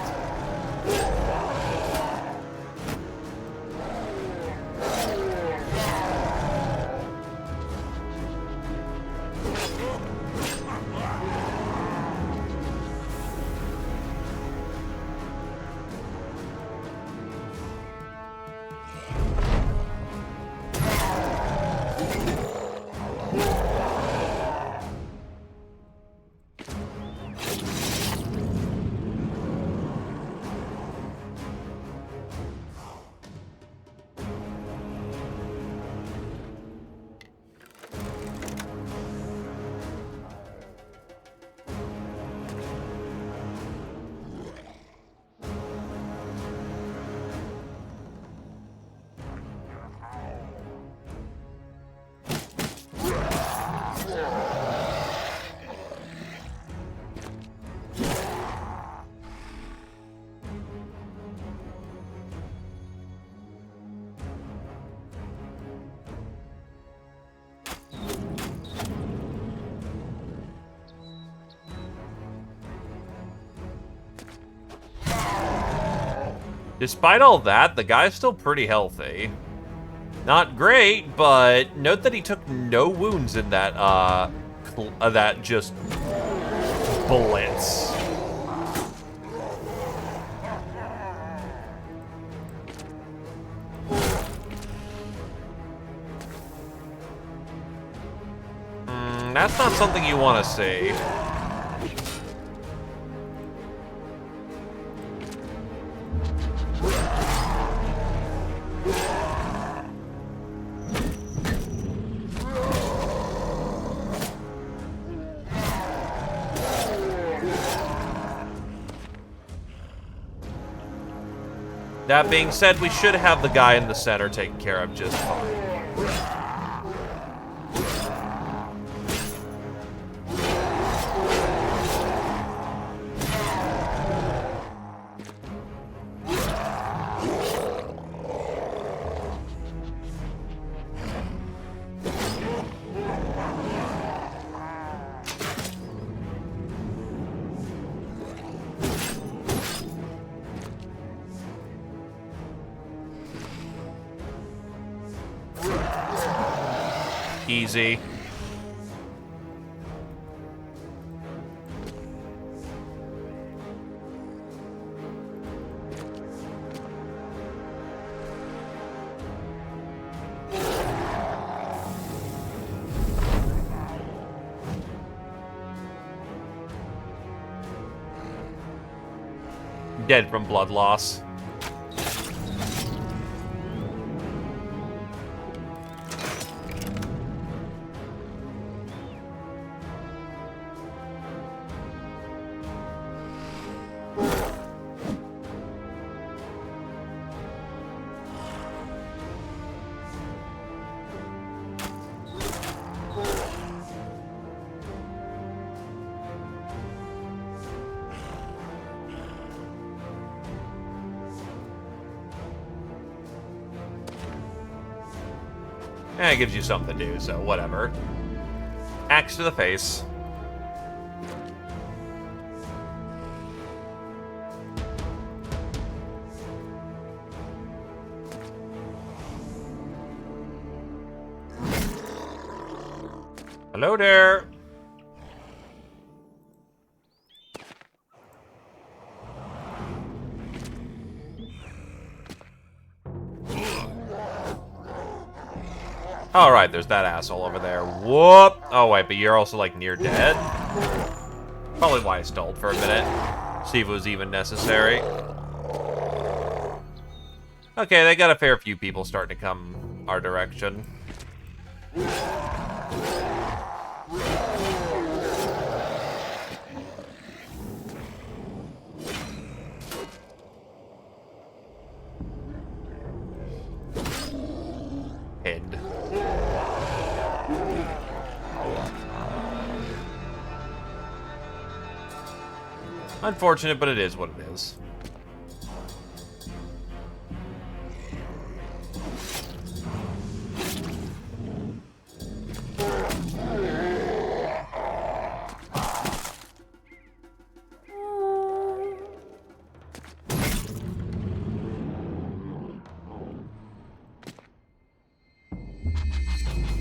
Despite all that, the guy's still pretty healthy. Not great, but note that he took no wounds in that, that just blitz. That's not something you want to see. That being said, we should have the guy in the center taken care of just fine. Easy. Dead from blood loss. It gives you something to do, so whatever. Axe to the face. Hello there. Alright, there's that asshole over there. Whoop! Oh, wait, but you're also, like, near dead? Probably why I stalled for a minute. See if it was even necessary. Okay, they got a fair few people starting to come our direction. Head. Unfortunate, but it is what it is.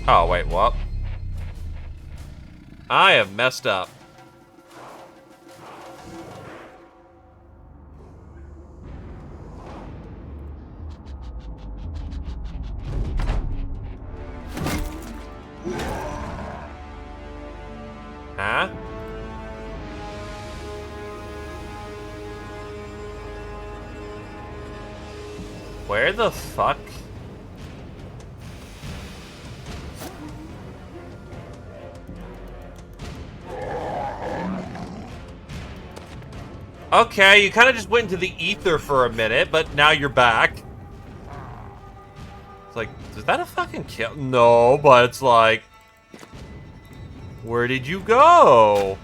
Oh, wait, what? I have messed up. Huh? Where the fuck? Okay, you kind of just went into the ether for a minute, but now you're back. It's like, is that a fucking kill? No, but it's like... Where did you go?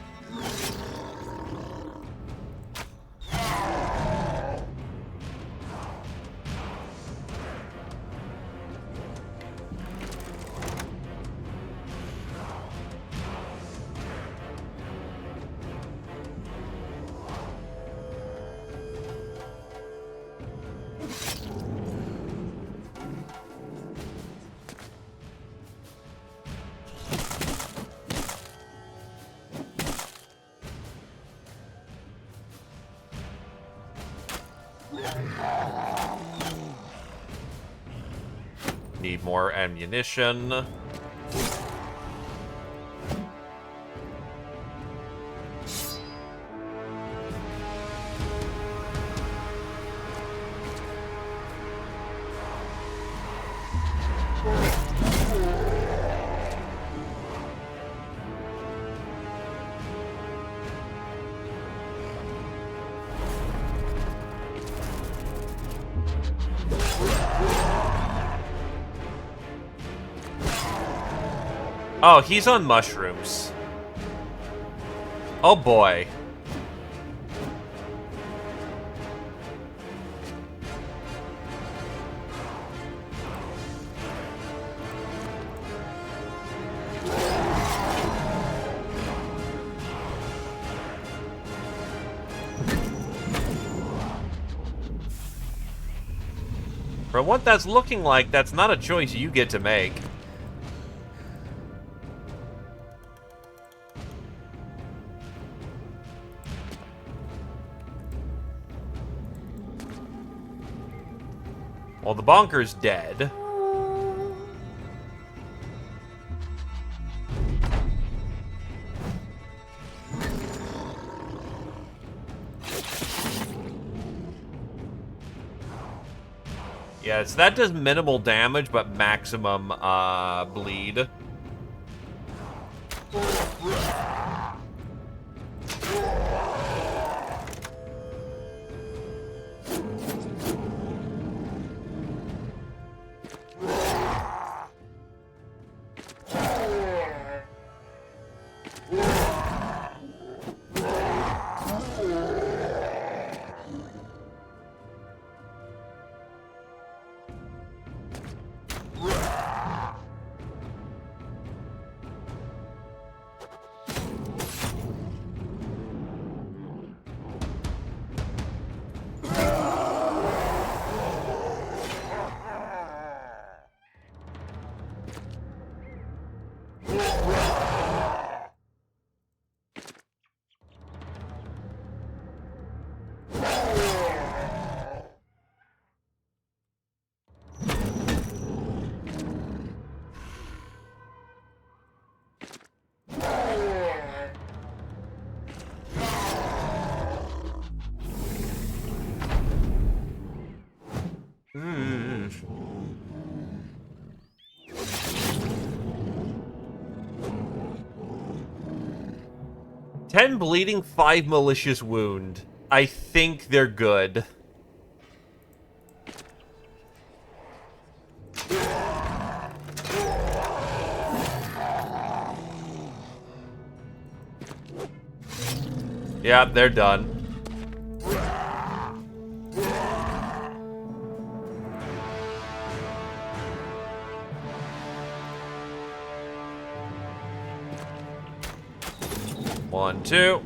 Need more ammunition. Oh, he's on mushrooms. Oh boy. From what that's looking like, that's not a choice you get to make. Well, the bonker's dead. Yeah, so that does minimal damage, but maximum, bleed. Hmm. 10 bleeding, 5 malicious wound. I think they're good. Yeah, they're done. One, two.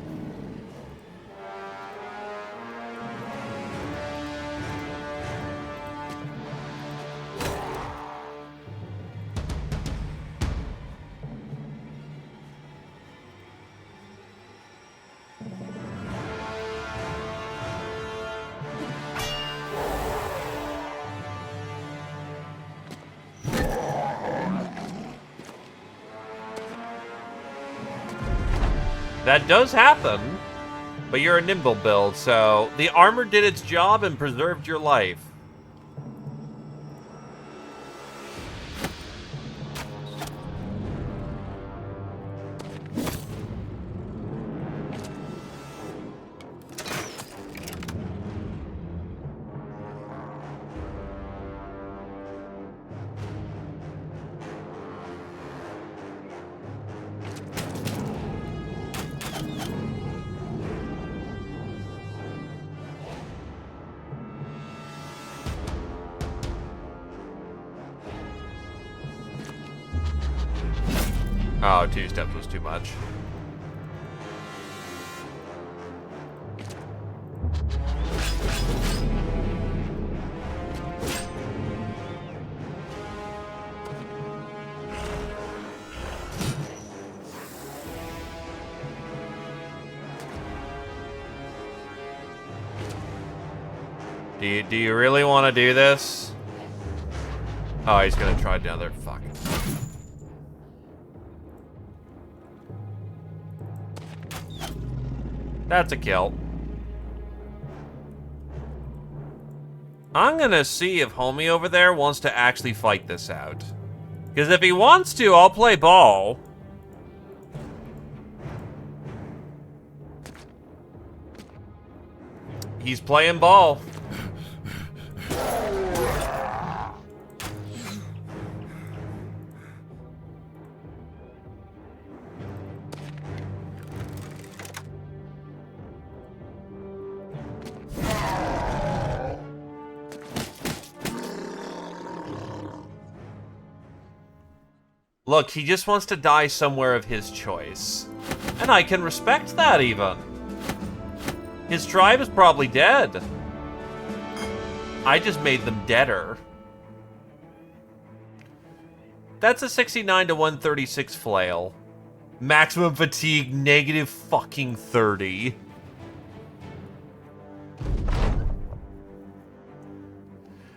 That does happen, but you're a nimble build, so the armor did its job and preserved your life. Oh, 2 steps was too much. Do you really want to do this? Oh, he's gonna try down there. Fuck. That's a kill. I'm gonna see if homie over there wants to actually fight this out. Because if he wants to, I'll play ball. He's playing ball. Look, he just wants to die somewhere of his choice. And I can respect that, even. His tribe is probably dead. I just made them deader. That's a 69 to 136 flail. Maximum fatigue, negative fucking 30.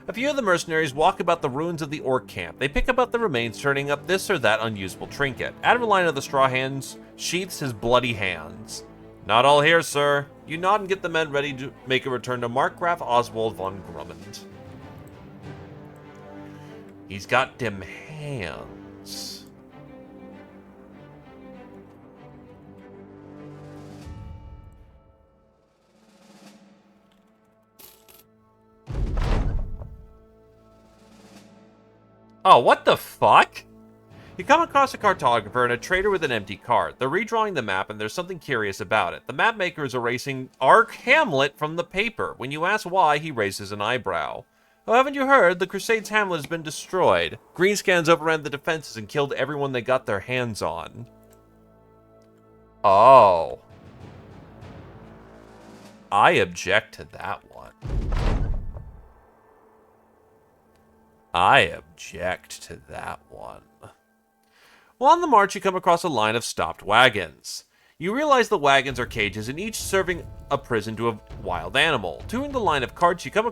A few of the mercenaries walk about the ruins of the orc camp. They pick about the remains, turning up this or that unusable trinket. Adverline of the Straw Hands sheaths his bloody hands. Not all here, sir. You nod and get the men ready to make a return to Markgraf Oswald von Grummond. He's got them hands. Oh, what the fuck? You come across a cartographer and a trader with an empty cart. They're redrawing the map, and there's something curious about it. The map maker is erasing Ark Hamlet from the paper. When you ask why, he raises an eyebrow. Oh, haven't you heard? The Crusades' Hamlet has been destroyed. Greenscans overran the defenses and killed everyone they got their hands on. Oh. I object to that one. I object to that one. While on the march, you come across a line of stopped wagons. You realize the wagons are cages, and each serving a prison to a wild animal. Touring the line of carts, you come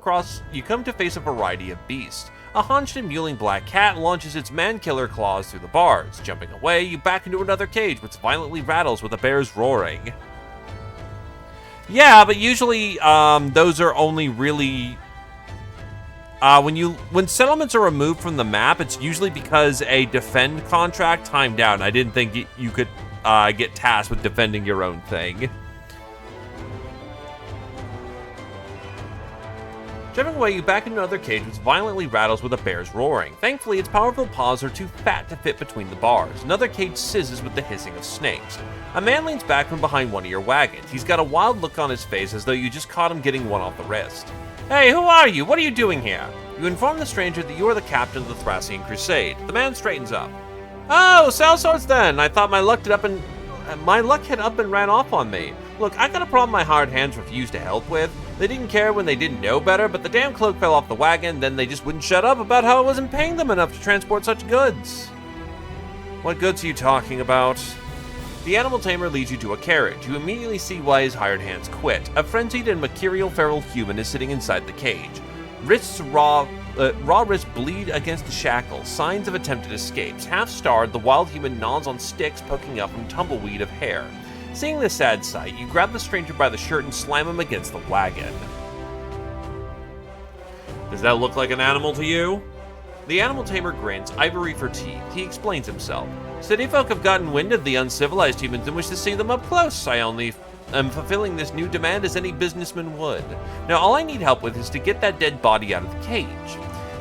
to face a variety of beasts. A hunched and mewling black cat launches its man-killer claws through the bars. Jumping away, you back into another cage, which violently rattles with a bear's roaring. Yeah, but usually, those are only really... when settlements are removed from the map, it's usually because a defend contract timed out. And I didn't think you could get tasked with defending your own thing. Jumping away, you back into another cage which violently rattles with a bear's roaring. Thankfully, its powerful paws are too fat to fit between the bars. Another cage sizzes with the hissing of snakes. A man leans back from behind one of your wagons. He's got a wild look on his face as though you just caught him getting one off the wrist. Hey, who are you? What are you doing here? You inform the stranger that you are the captain of the Thracian Crusade. The man straightens up. Oh, sellswords then. I thought my luck had up and ran off on me. Look, I got a problem my hard hands refused to help with. They didn't care when they didn't know better, but the damn cloak fell off the wagon, then they just wouldn't shut up about how I wasn't paying them enough to transport such goods. What goods are you talking about? The animal tamer leads you to a carriage. You immediately see why his hired hands quit. A frenzied and mercurial feral human is sitting inside the cage. Raw wrists bleed against the shackles, signs of attempted escapes. Half-starved, the wild human gnaws on sticks poking up from tumbleweed of hair. Seeing this sad sight, you grab the stranger by the shirt and slam him against the wagon. Does that look like an animal to you? The animal tamer grins, ivory for teeth. He explains himself. City folk have gotten wind of the uncivilized humans and wish to see them up close. I only am fulfilling this new demand as any businessman would. Now all I need help with is to get that dead body out of the cage.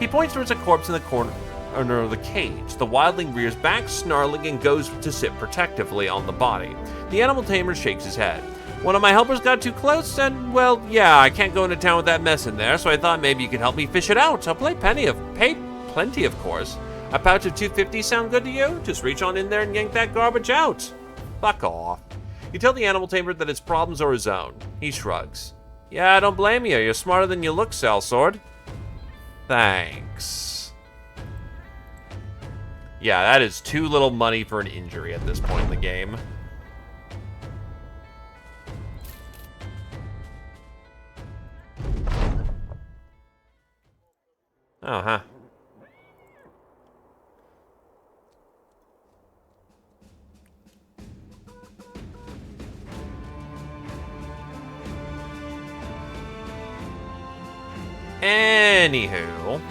He points towards a corpse in the corner of the cage. The wildling rears back, snarling, and goes to sit protectively on the body. The animal tamer shakes his head. One of my helpers got too close, and, well, yeah, I can't go into town with that mess in there, so I thought maybe you could help me fish it out. I'll pay plenty, of course. A pouch of 250 sound good to you? Just reach on in there and yank that garbage out. Fuck off. You tell the animal tamer that his problems are his own. He shrugs. Yeah, I don't blame you. You're smarter than you look, sellsword. Thanks. Yeah, that is too little money for an injury at this point in the game. Oh, huh. Anywho.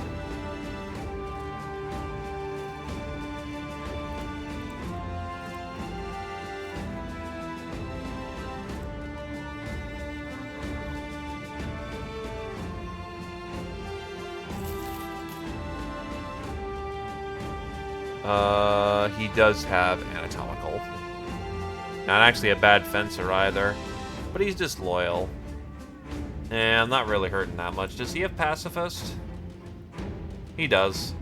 He does have anatomical. Not actually a bad fencer either, but he's disloyal. And I'm not really hurting that much. Does he have pacifist? He does.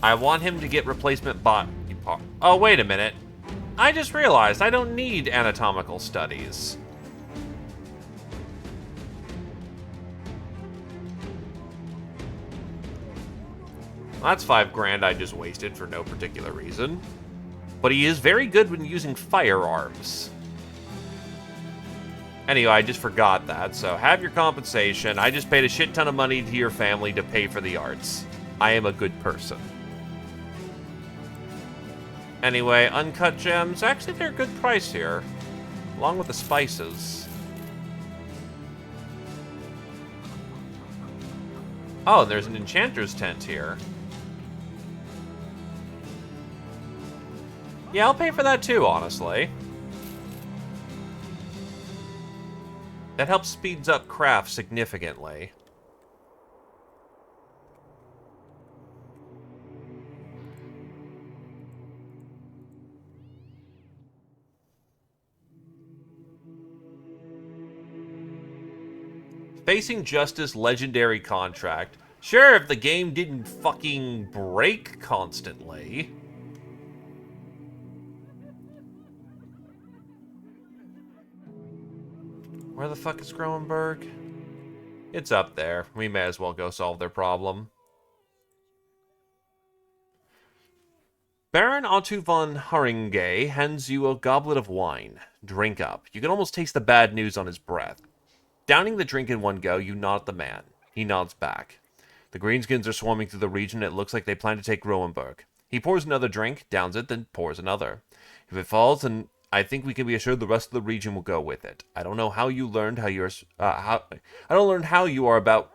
I want him to get replacement bot. Oh, wait a minute. I just realized I don't need anatomical studies. That's $5 I just wasted for no particular reason. But he is very good when using firearms. Anyway, I just forgot that, so have your compensation. I just paid a shit ton of money to your family to pay for the arts. I am a good person. Anyway, uncut gems. Actually, they're a good price here. Along with the spices. Oh, there's an enchanter's tent here. Yeah, I'll pay for that too, honestly. That helps speeds up craft significantly. Facing Justice Legendary Contract. Sure, if the game didn't fucking break constantly. Where the fuck is Groenberg? It's up there. We may as well go solve their problem. Baron Otto von Haringe hands you a goblet of wine. Drink up. You can almost taste the bad news on his breath. Downing the drink in one go, you nod at the man. He nods back. The greenskins are swarming through the region. It looks like they plan to take Groenberg. He pours another drink, downs it, then pours another. If it falls, then I think we can be assured the rest of the region will go with it. I don't know how you learned how you're. I don't learn how you are about.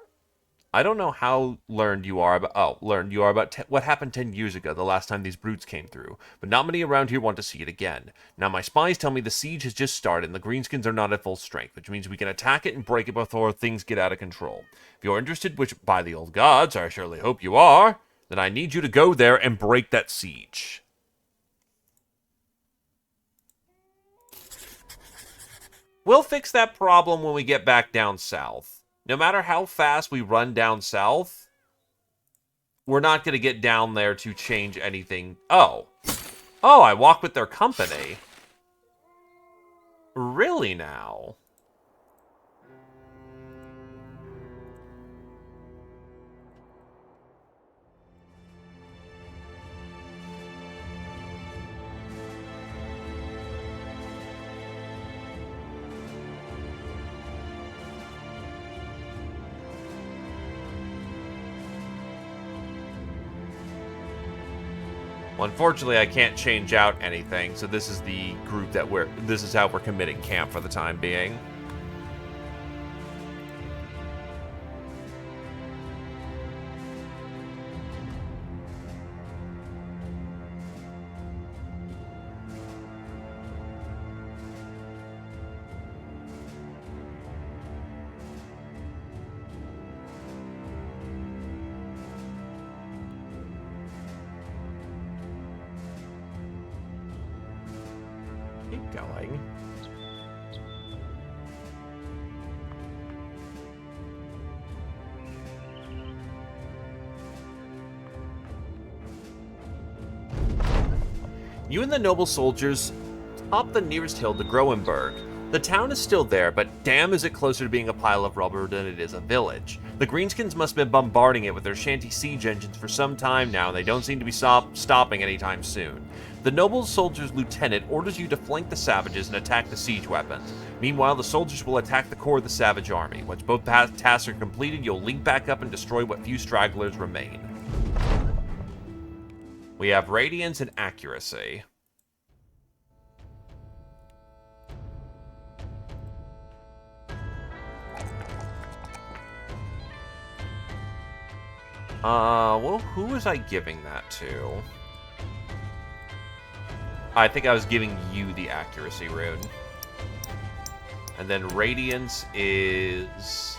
I don't know how learned you are about. Oh, learned you are about what happened 10 years ago, the last time these brutes came through. But not many around here want to see it again. Now my spies tell me the siege has just started, and the greenskins are not at full strength, which means we can attack it and break it before things get out of control. If you're interested, which by the old gods, I surely hope you are, then I need you to go there and break that siege. We'll fix that problem when we get back down south. No matter how fast we run down south, we're not going to get down there to change anything. Oh. Oh, I walk with their company. Really now? Well, unfortunately, I can't change out anything, so this is the group that this is how we're committing camp for the time being. Going. You and the noble soldiers top the nearest hill to Groenberg. The town is still there, but damn is it closer to being a pile of rubber than it is a village. The greenskins must have been bombarding it with their shanty siege engines for some time now, and they don't seem to be stopping anytime soon. The noble soldier's lieutenant orders you to flank the savages and attack the siege weapons. Meanwhile, the soldiers will attack the core of the savage army. Once both tasks are completed, you'll link back up and destroy what few stragglers remain. We have radiance and accuracy. Well, who was I giving that to? I think I was giving you the accuracy rune. And then Radiance is...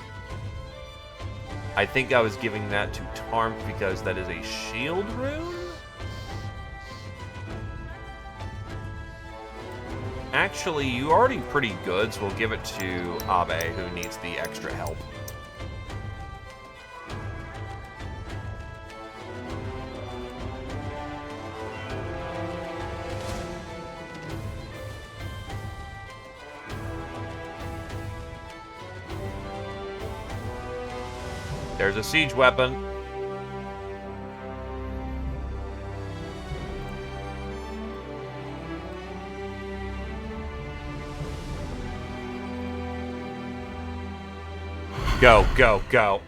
I think I was giving that to Tarm because that is a shield rune? Actually, you're already pretty good, so we'll give it to Abe, who needs the extra help. There's a siege weapon. Go, go, go.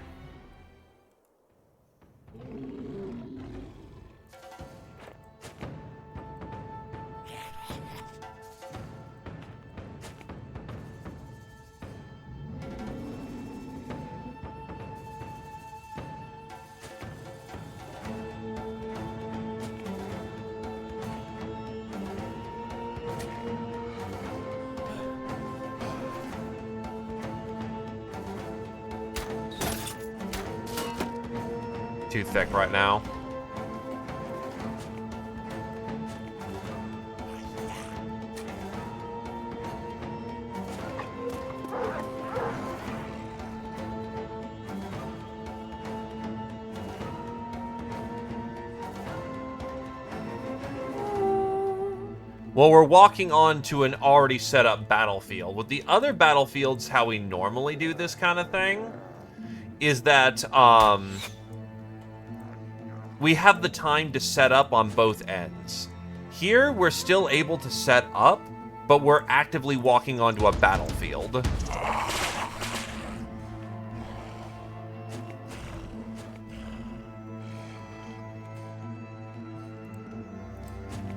Too thick right now. Well, we're walking on to an already set up battlefield. With the other battlefields, how we normally do this kind of thing is that, we have the time to set up on both ends. Here, we're still able to set up, but we're actively walking onto a battlefield.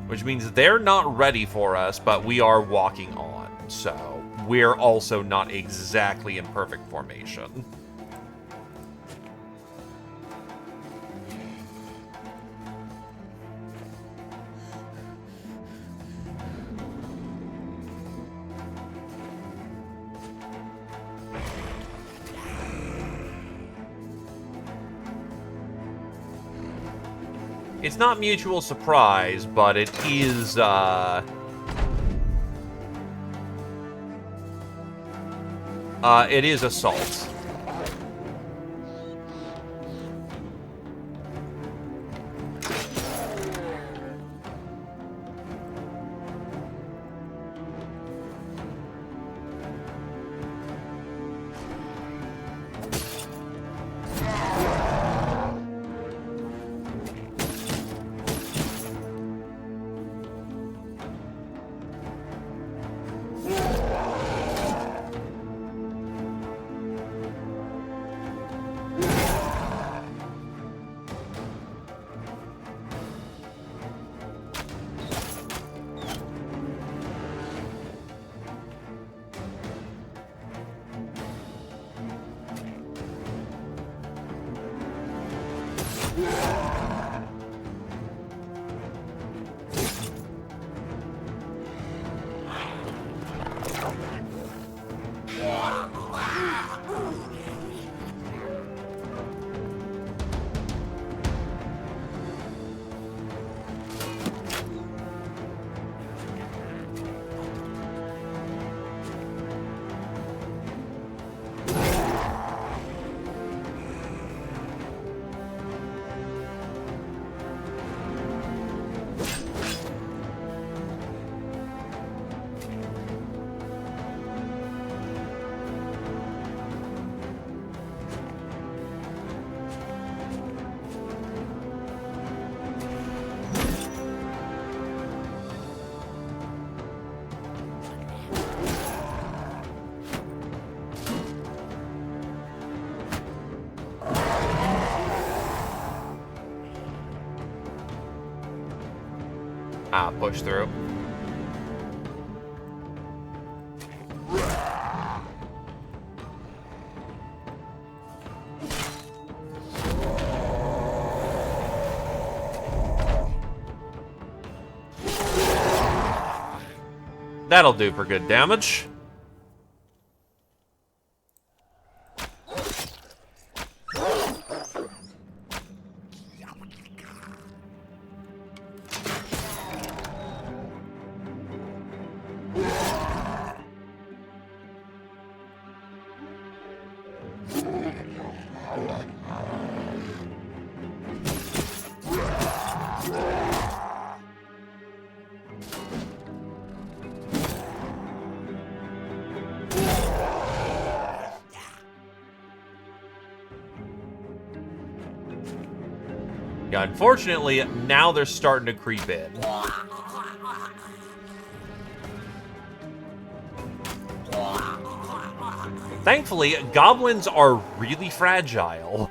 Which means they're not ready for us, but we are walking on. So, we're also not exactly in perfect formation. It's not mutual surprise, but it is, it is assault. Push through. That'll do for good damage. Yeah, unfortunately, now they're starting to creep in. Thankfully, goblins are really fragile.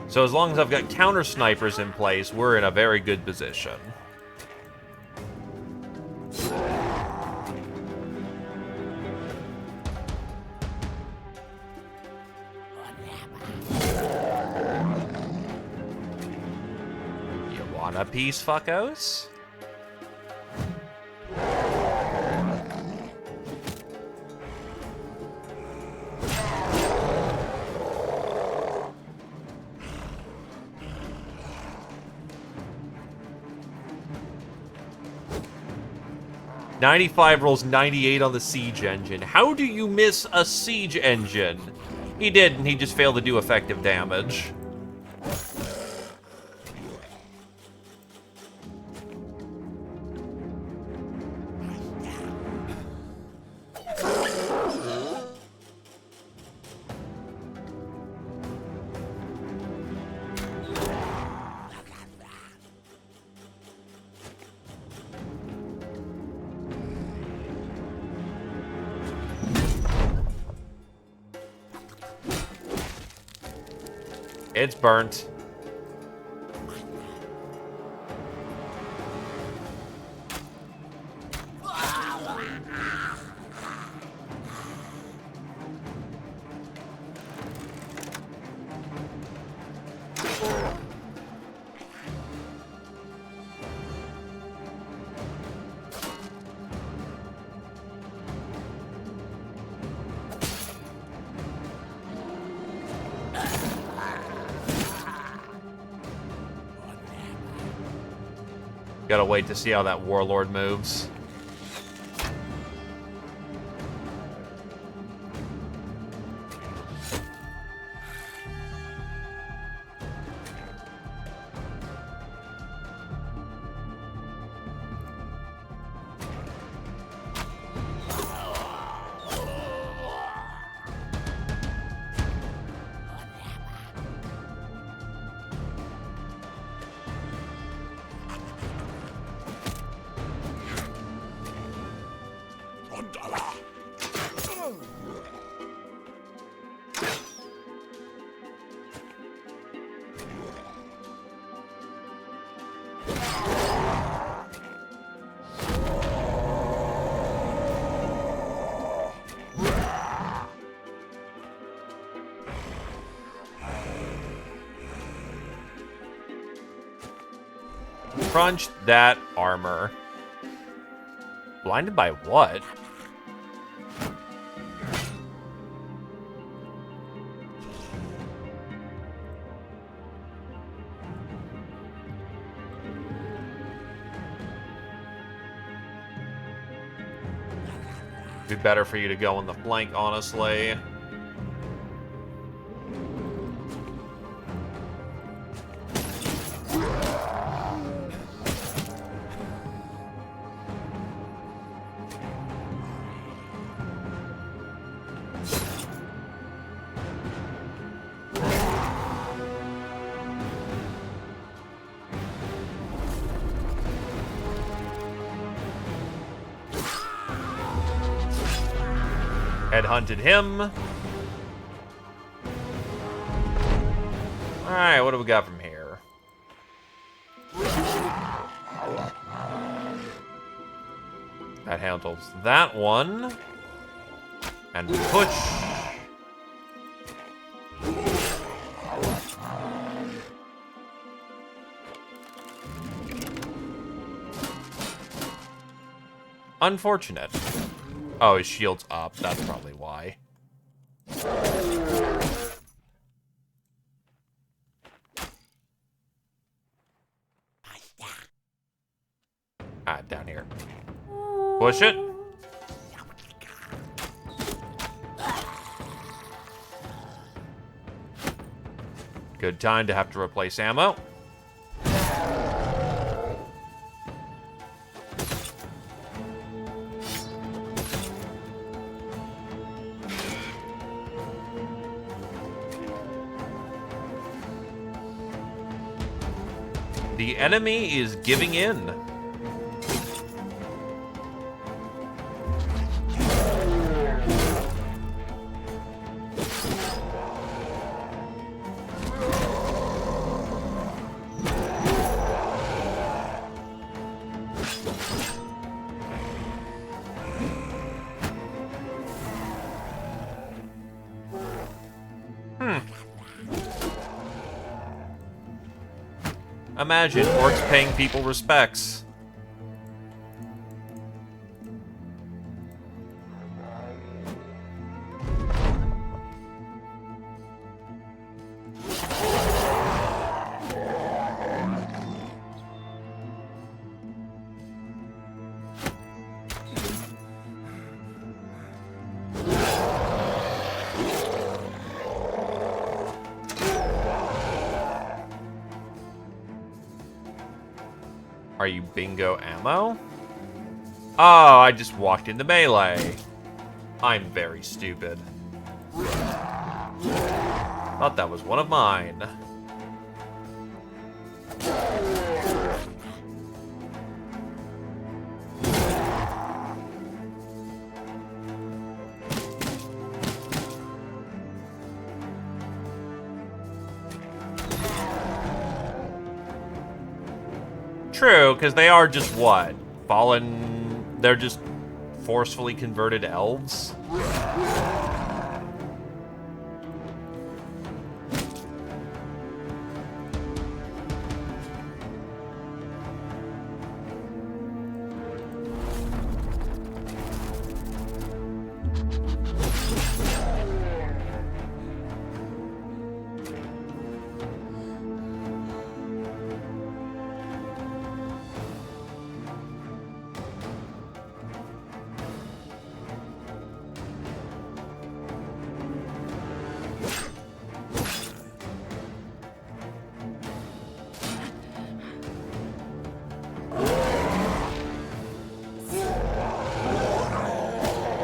So as long as I've got counter snipers in place, we're in a very good position. You want a piece, fuckos? "95 rolls 98 on the siege engine. How do you miss a siege engine?" He didn't, he just failed to do effective damage. It's burnt. Gotta wait to see how that warlord moves. Crunch that armor. Blinded by what? Be better for you to go on the flank, honestly. Headhunted him. Alright, what do we got from here? That handles that one. And push. Unfortunate. Oh, his shield's up. That's probably why. Ah, down here. Push it. Good time to have to replace ammo. The enemy is giving in. Imagine orcs paying people respects. Are you bingo ammo? Oh, I just walked into melee. I'm very stupid. Thought that was one of mine. True, because they are just what? Fallen... They're just forcefully converted elves?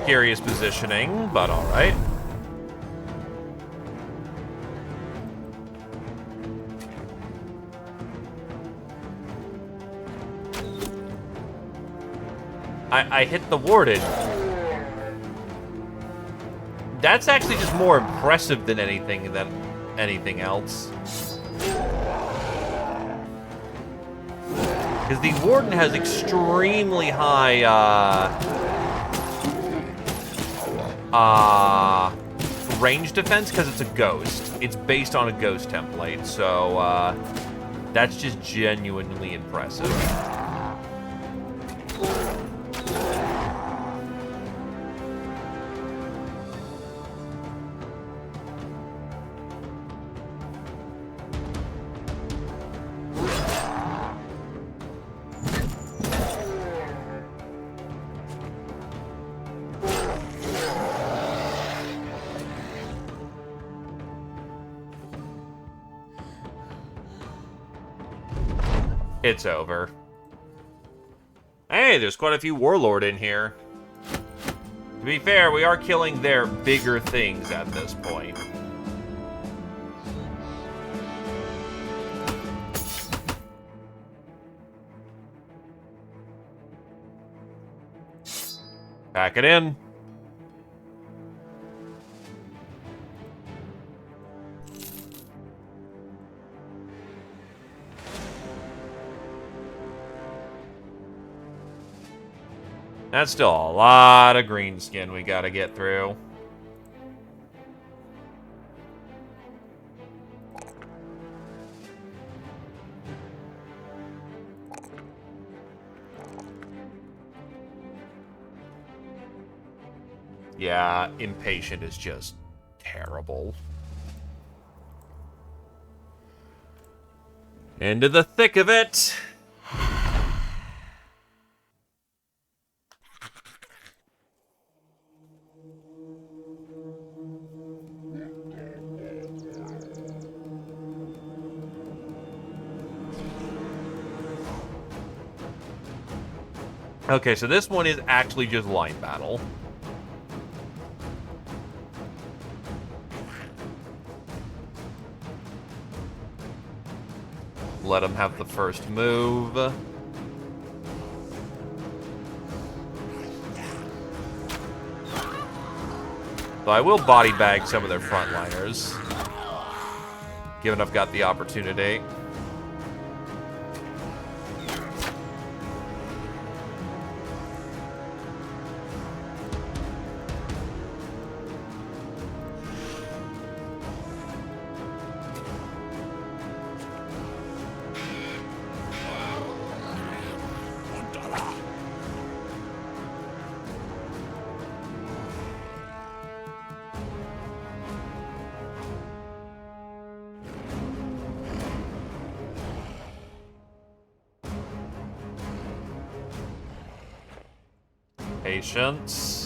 Curious positioning, but alright. I hit the warden. That's actually just more impressive than anything else. Because the warden has extremely high, range defense because it's a ghost. It's based on a ghost template, so that's just genuinely impressive. It's over. Hey, there's quite a few warlord in here. To be fair, we are killing their bigger things at this point. Pack it in. That's still a lot of green skin we gotta get through. Yeah, impatient is just terrible. Into the thick of it. Okay, so this one is actually just line battle. Let him have the first move. So I will body bag some of their frontliners, given I've got the opportunity. Patience.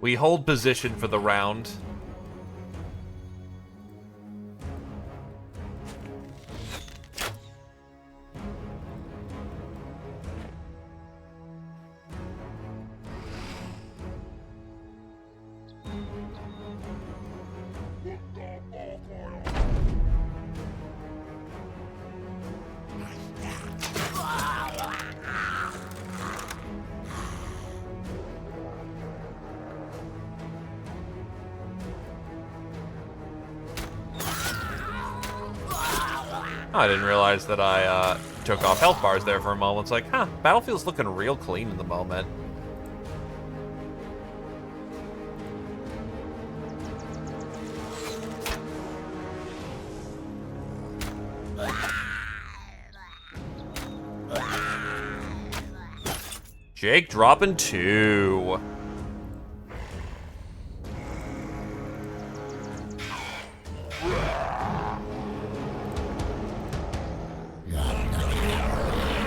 We hold position for the round. I didn't realize that I took off health bars there for a moment. It's like, huh, Battlefield's looking real clean in the moment. Jake dropping 2.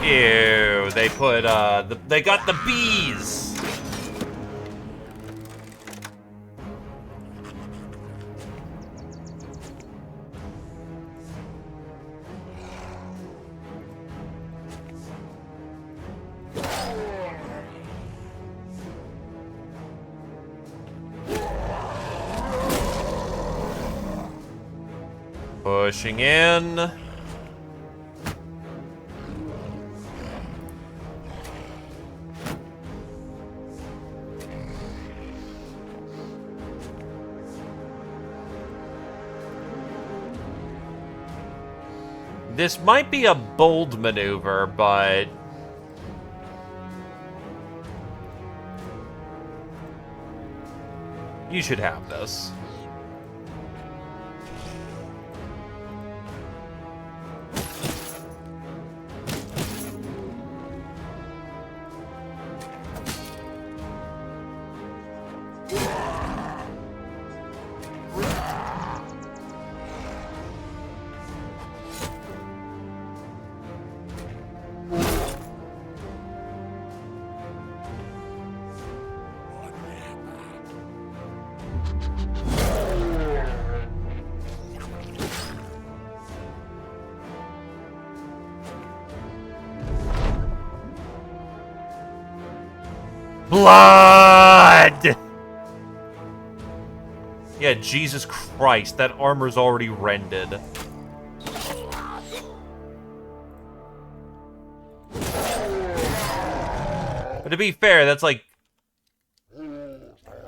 Ew, they put, they got the bees! Pushing in. This might be a bold maneuver, but you should have this. Blood! Yeah, Jesus Christ, that armor's already rended. But to be fair, that's like...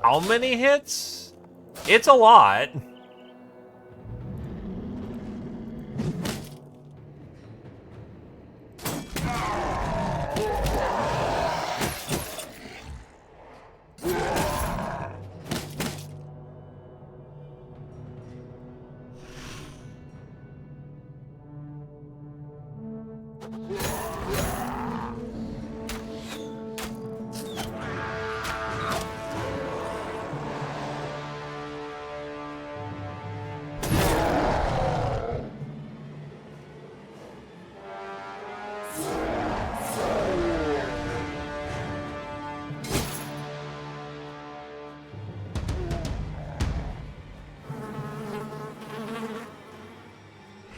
how many hits? It's a lot.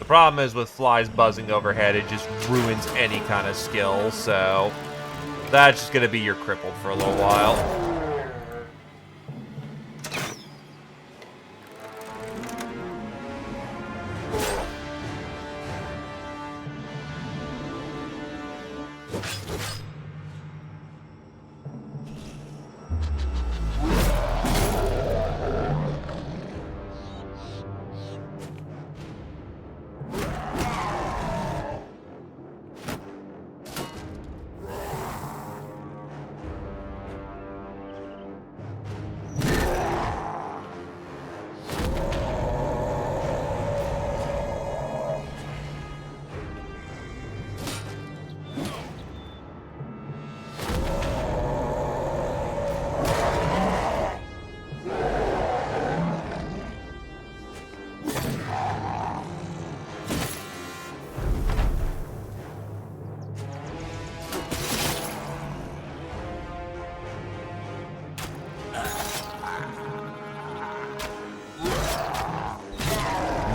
problem is with flies buzzing overhead, it just ruins any kind of skill, so that's just going to be your crippled for a little while.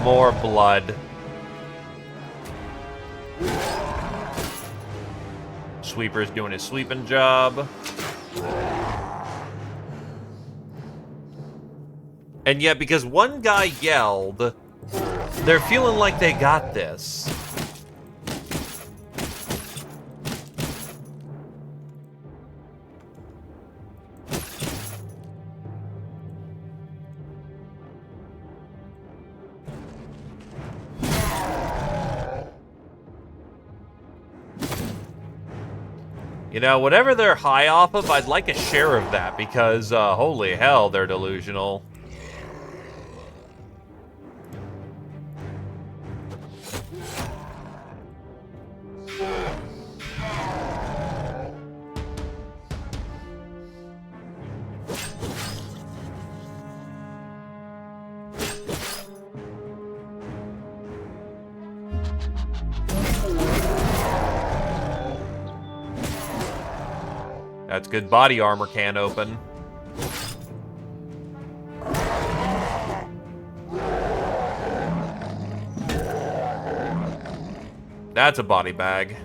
More blood. Sweeper's doing his sweeping job. And yet, because one guy yelled, they're feeling like they got this. You know, whatever they're high off of, I'd like a share of that, because, holy hell, they're delusional. That's good body armor can open. That's a body bag.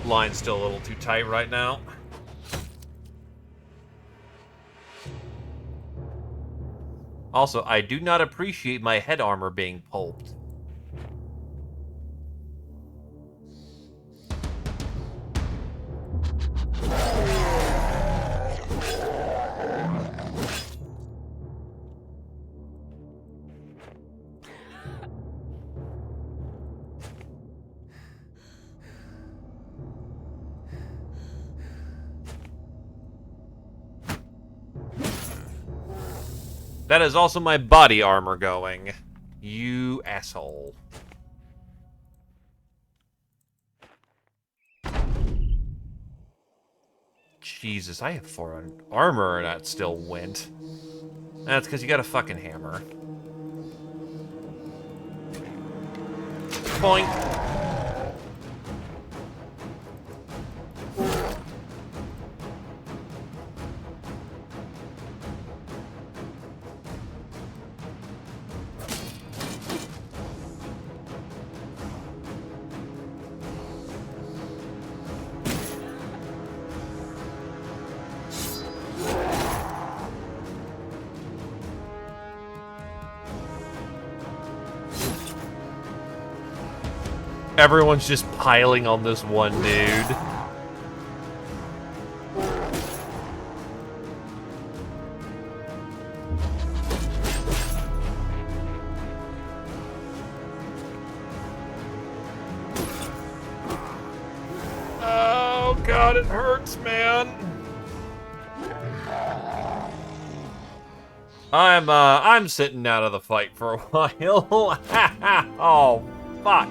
Line's still a little too tight right now. Also, I do not appreciate my head armor being pulped. That is also my body armor going. You asshole. Jesus, I have 4 armor and that still went. That's because you got a fucking hammer. Boink. Everyone's just piling on this one dude. God, it hurts, man. I'm sitting out of the fight for a while. Oh, fuck.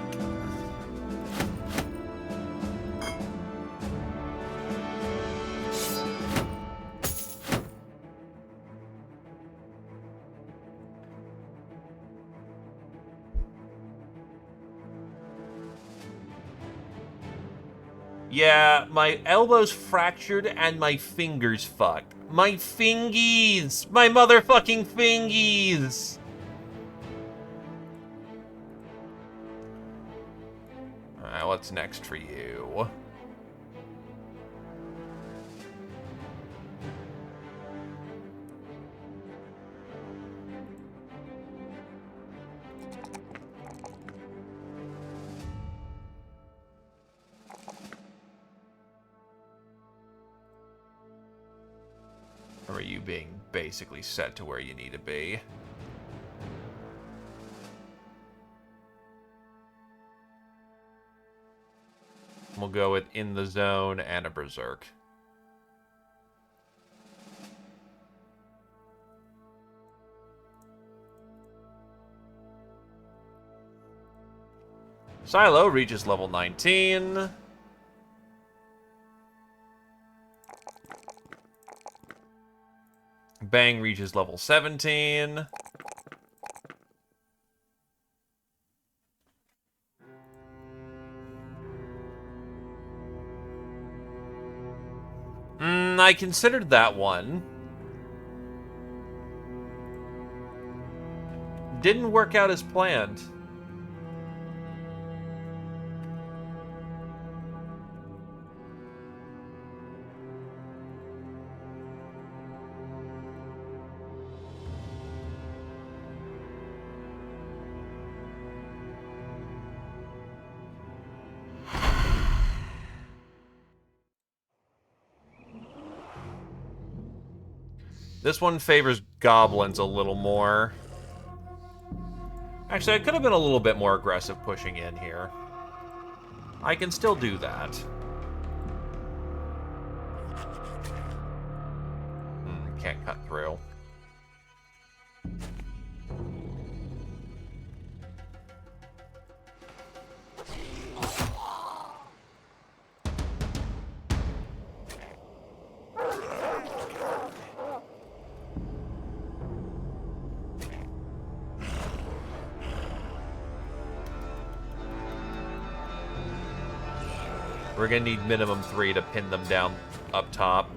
Yeah, my elbow's fractured and my finger's fucked. My fingies! My motherfucking fingies! Alright, what's next for you? Or are you being basically set to where you need to be? We'll go with in the zone and a berserk. Silo reaches level 19. Bang reaches level 17. I considered that one. Didn't work out as planned. This one favors goblins a little more. Actually, I could have been a little bit more aggressive pushing in here. I can still do that. Can't cut through. We're gonna need minimum 3 to pin them down up top.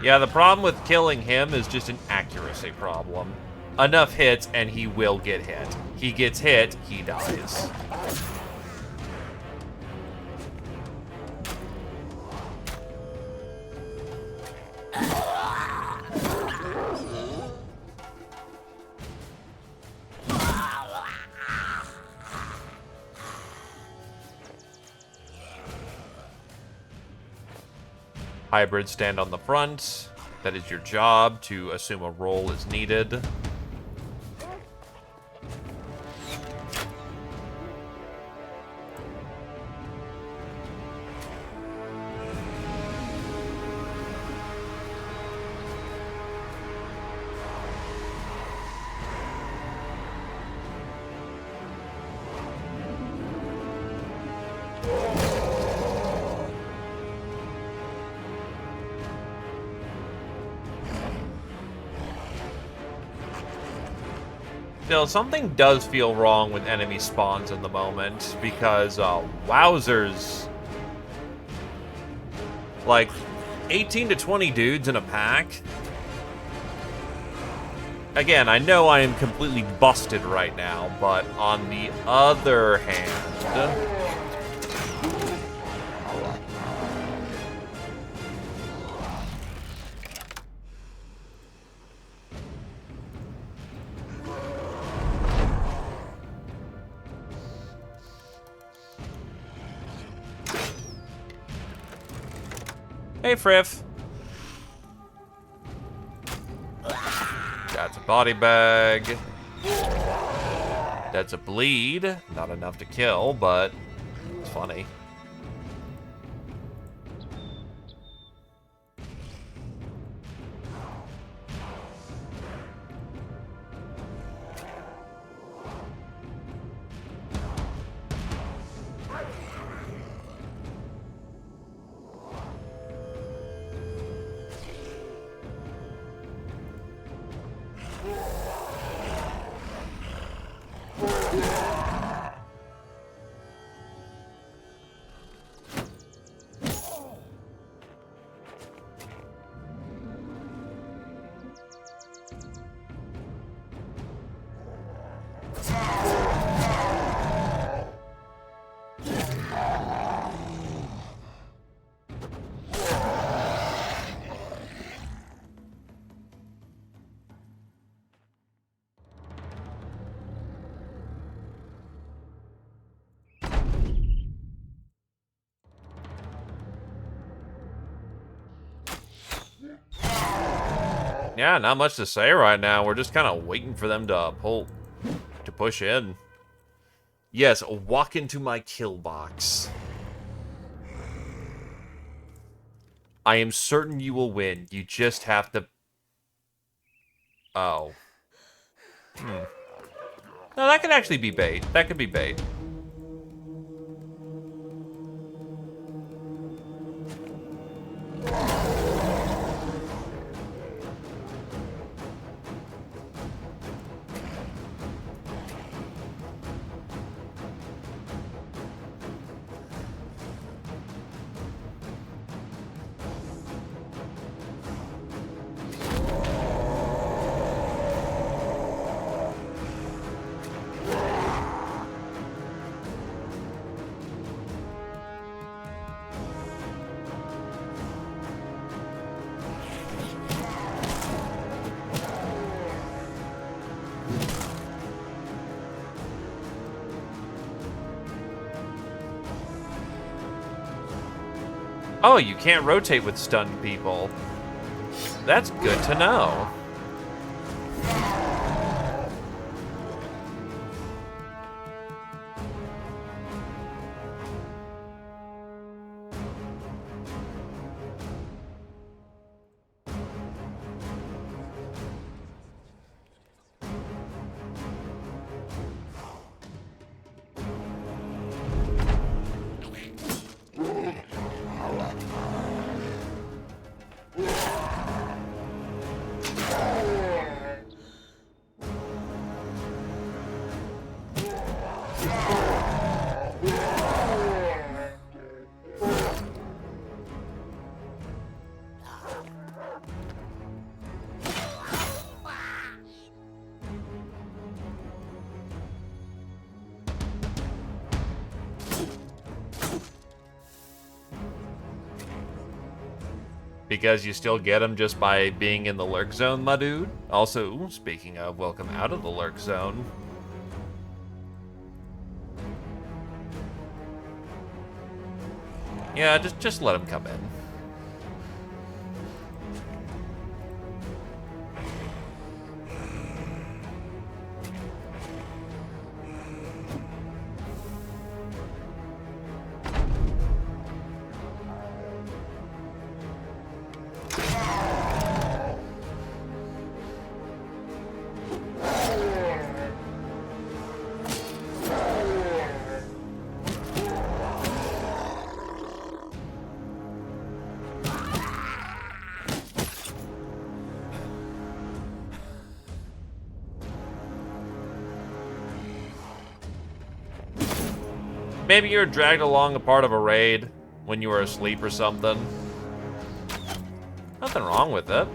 Yeah, the problem with killing him is just an accuracy problem. Enough hits, and he will get hit. He gets hit, he dies. Hybrids stand on the front. That is your job, to assume a role is needed. Still, something does feel wrong with enemy spawns in the moment, because, wowzers. Like, 18 to 20 dudes in a pack? Again, I know I am completely busted right now, but on the other hand... Hey, Friff. That's a body bag. That's a bleed. Not enough to kill, but it's funny. Yeah, not much to say right now. We're just kind of waiting for them to push in. Yes, walk into my kill box. I am certain you will win. You just have to... Oh. No, that could actually be bait. That could be bait. Oh, you can't rotate with stunned people. That's good to know. Because you still get them just by being in the lurk zone, my dude. Also, speaking of, welcome out of the lurk zone. Yeah, just let him come in. Maybe you're dragged along a part of a raid when you were asleep or something. Nothing wrong with it.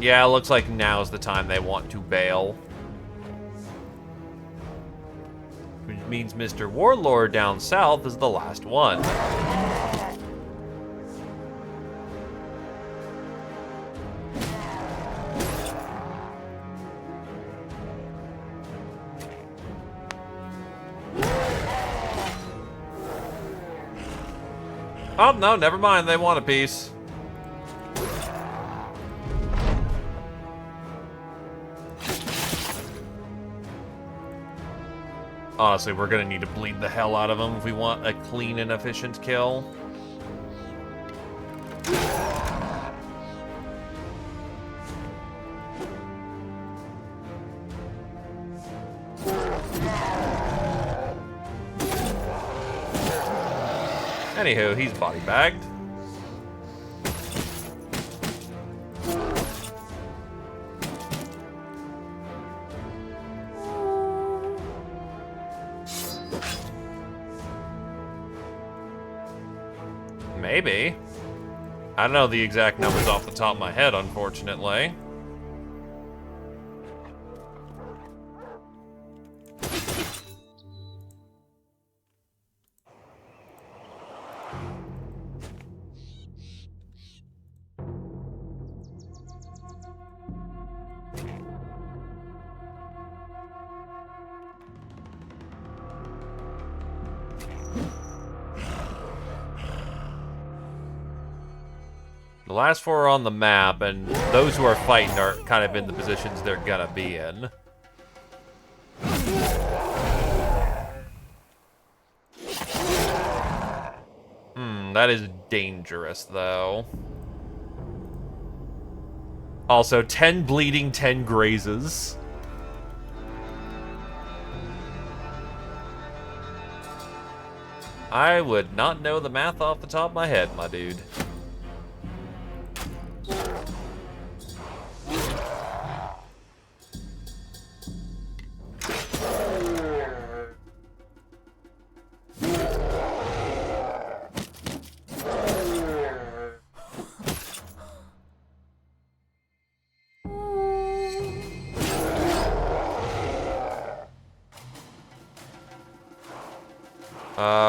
Yeah, it looks like now's the time they want to bail. Which means Mr. Warlord down south is the last one. Oh, no, never mind. They want a piece. Honestly, we're gonna need to bleed the hell out of them if we want a clean and efficient kill. Anywho, he's body bagged. Maybe. I don't know the exact numbers off the top of my head, unfortunately. The last four are on the map, and those who are fighting are kind of in the positions they're gonna be in. That is dangerous, though. Also, 10 bleeding, 10 grazes. I would not know the math off the top of my head, my dude.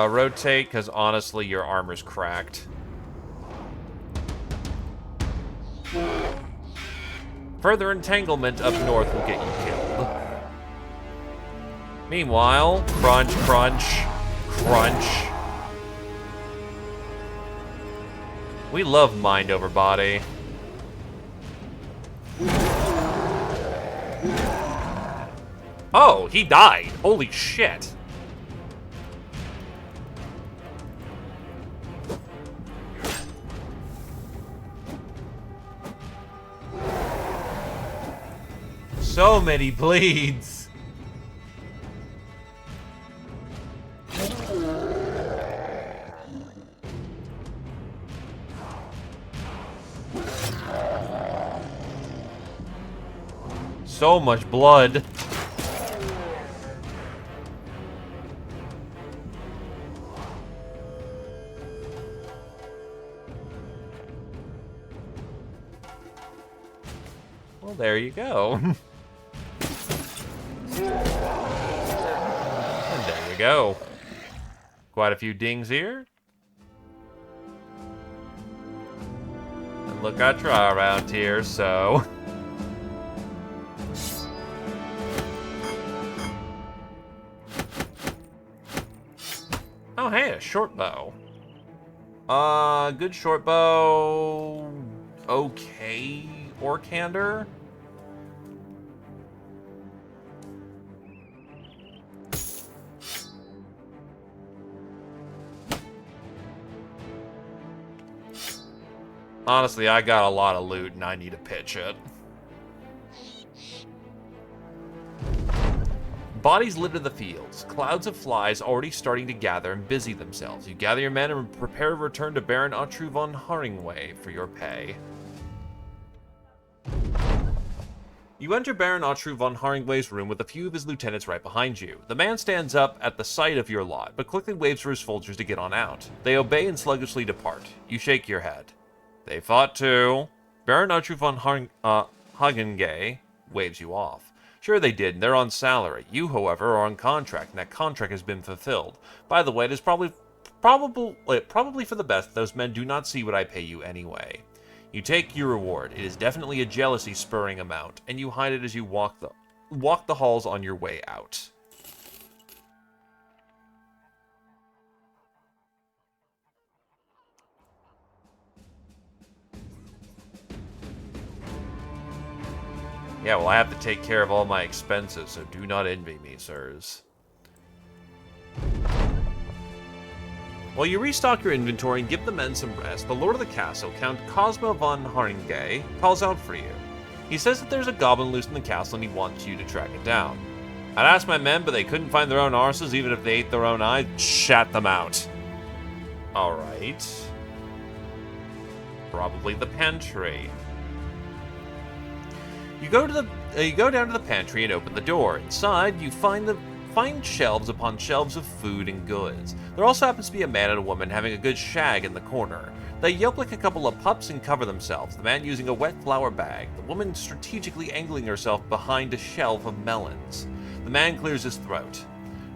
Rotate, because honestly, your armor's cracked. Further entanglement up north will get you killed. Meanwhile, crunch, crunch, crunch. We love mind over body. Oh, he died. Holy shit. So many bleeds. So much blood. Well, there you go. And there we go. Quite a few dings here. And look, I try around here, so... Oh, hey, a short bow. Good short bow... Okay, Orkander? Honestly, I got a lot of loot and I need to pitch it. Bodies litter the fields. Clouds of flies already starting to gather and busy themselves. You gather your men and prepare to return to Baron Otru von Haringway for your pay. You enter Baron Otru von Haringway's room with a few of his lieutenants right behind you. The man stands up at the sight of your lot, but quickly waves for his soldiers to get on out. They obey and sluggishly depart. You shake your head. They fought too. Baron Otru von Haringway waves you off. Sure they did, and they're on salary. You, however, are on contract, and that contract has been fulfilled. By the way, it is probably for the best that those men do not see what I pay you anyway. You take your reward. It is definitely a jealousy-spurring amount, and you hide it as you walk the halls on your way out. Yeah, well, I have to take care of all my expenses, so do not envy me, sirs. While you restock your inventory and give the men some rest, the lord of the castle, Count Cosmo von Haringway, calls out for you. He says that there's a goblin loose in the castle and he wants you to track it down. I'd ask my men, but they couldn't find their own arses even if they ate their own eyes. Shat them out. Alright. Probably the pantry. You go down to the pantry and open the door. Inside, you find shelves upon shelves of food and goods. There also happens to be a man and a woman having a good shag in the corner. They yelp like a couple of pups and cover themselves, the man using a wet flour bag, the woman strategically angling herself behind a shelf of melons. The man clears his throat.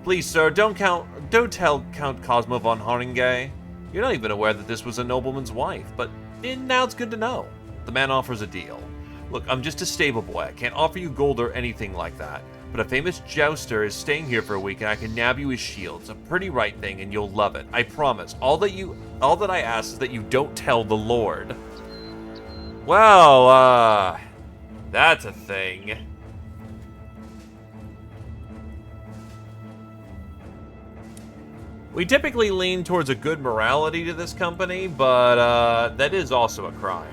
Please, sir, don't tell Count Cosmo von Haringway. You're not even aware that this was a nobleman's wife, but now it's good to know. The man offers a deal. Look, I'm just a stable boy. I can't offer you gold or anything like that. But a famous jouster is staying here for a week and I can nab you his shield. It's a pretty right thing and you'll love it. I promise. All that I ask is that you don't tell the Lord. Well, that's a thing. We typically lean towards a good morality to this company, but that is also a crime.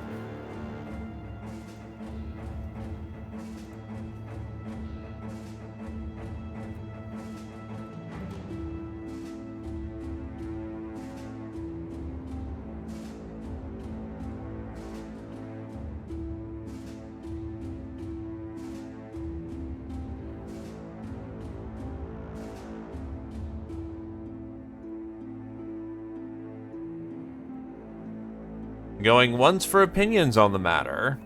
Going once for opinions on the matter.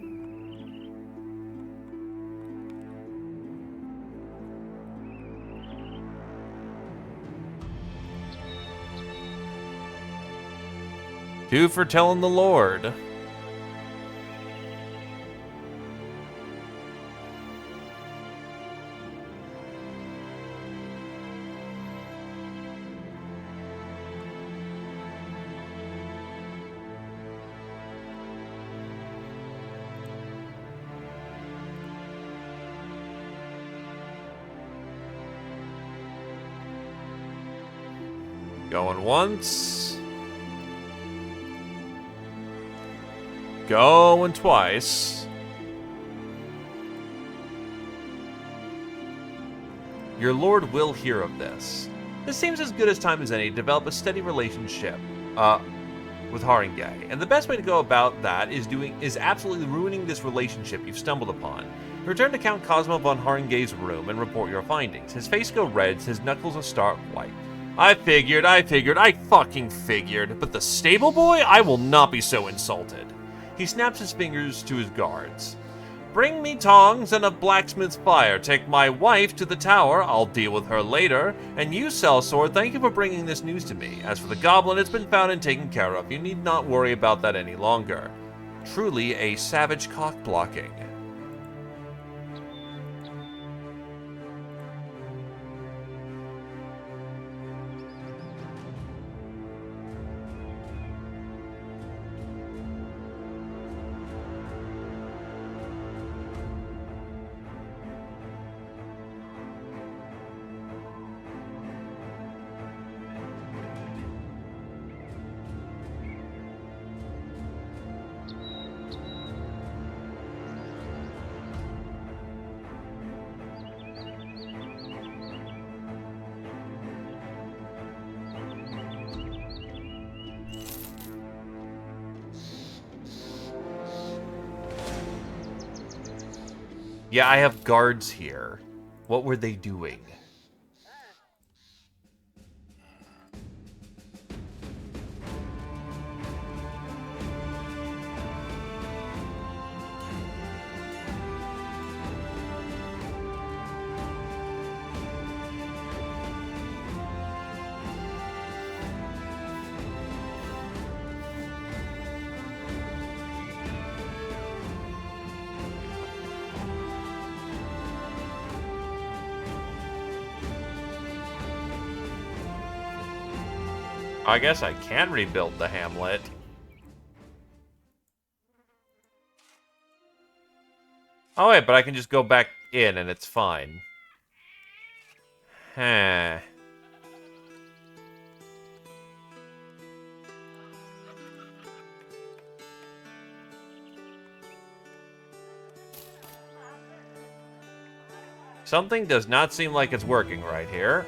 Two for telling the Lord. Going once. Going twice. Your lord will hear of this. This seems as good a time as any to develop a steady relationship with Haringway, and the best way to go about that is absolutely ruining this relationship you've stumbled upon. Return to Count Cosmo von Haringway's room and report your findings. His face goes red, his knuckles are stark white. I fucking figured. But the stable boy? I will not be so insulted. He snaps his fingers to his guards. Bring me tongs and a blacksmith's fire. Take my wife to the tower. I'll deal with her later. And you, sellsword, thank you for bringing this news to me. As for the goblin, it's been found and taken care of. You need not worry about that any longer. Truly a savage cock-blocking. Yeah, I have guards here. What were they doing? I guess I can rebuild the hamlet. Oh wait, but I can just go back in and it's fine. Huh. Something does not seem like it's working right here.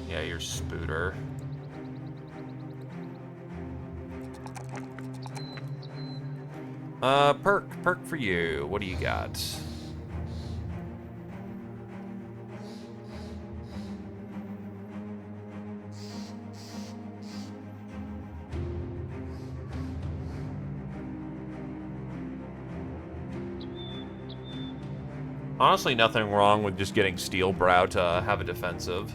Yeah, you're Spooter. Perk for you. What do you got? Honestly, nothing wrong with just getting Steel Brow to have a defensive.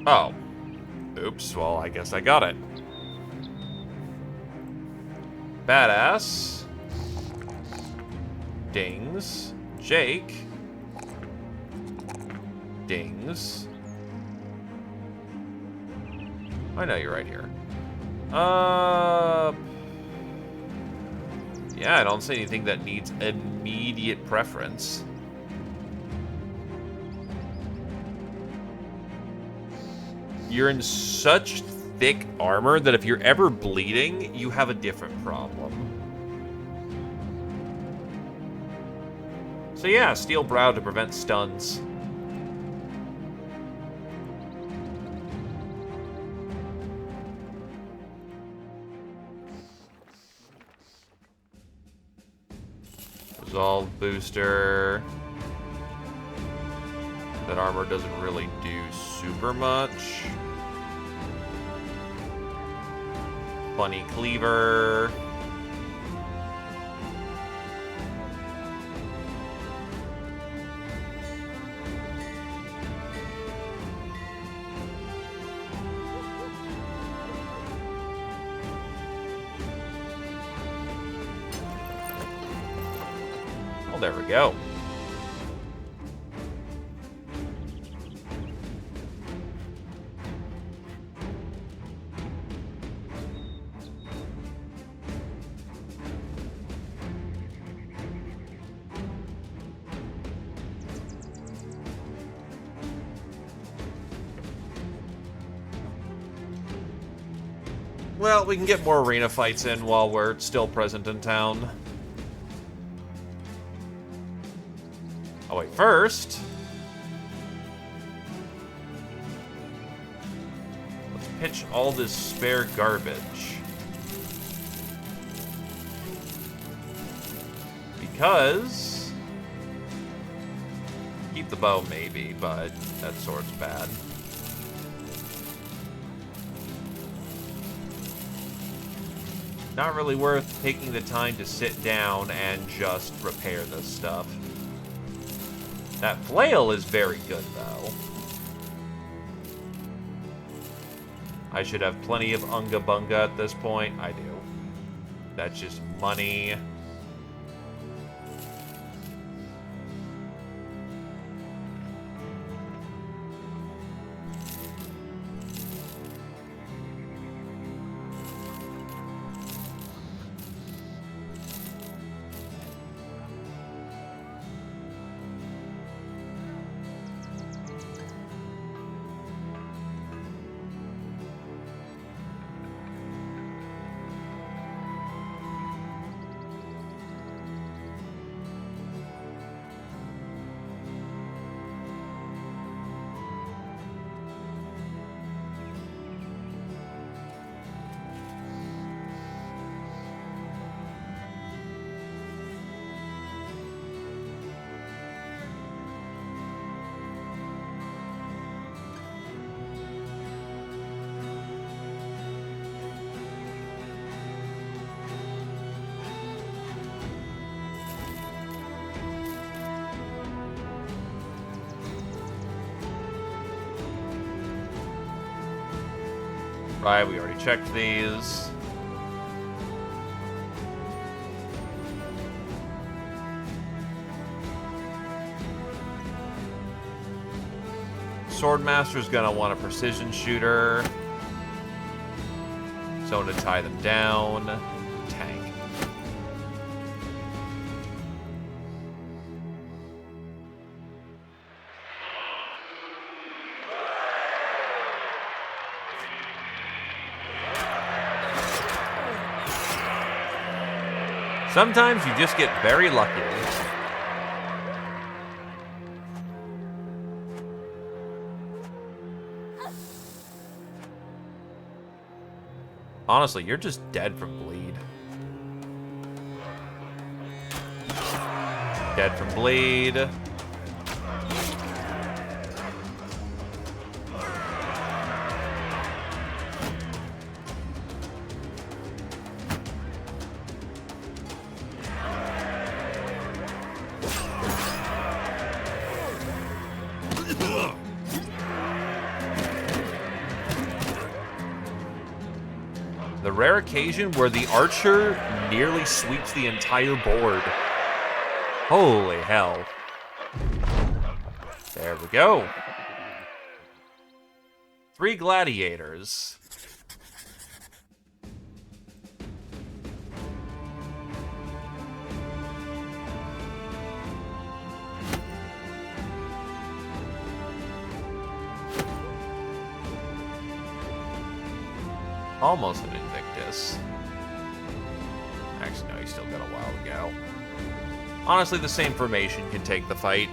Oh. Oops, well, I guess I got it. Badass. Dings. Jake. Dings. I know you're right here. Yeah, I don't see anything that needs immediate preference. You're in such thick armor that if you're ever bleeding, you have a different problem. So yeah, Steel Brow to prevent stuns. Resolve booster. That armor doesn't really do super much. Bunny Cleaver. Oh, there we go. Well, we can get more arena fights in while we're still present in town. Oh wait, first... let's pitch all this spare garbage. Because... keep the bow maybe, but that sword's bad. Not really worth taking the time to sit down and just repair this stuff. That flail is very good, though. I should have plenty of Unga Bunga at this point. I do. That's just money. Right, we already checked these. Swordmaster's gonna want a precision shooter. Someone to tie them down. Tank. Sometimes you just get very lucky. Honestly, you're just dead from bleed. Dead from bleed. The rare occasion where the archer nearly sweeps the entire board. Holy hell. There we go. 3 gladiators. Almost an Invictus. Actually, no, he's still got a while to go. Honestly, the same formation can take the fight.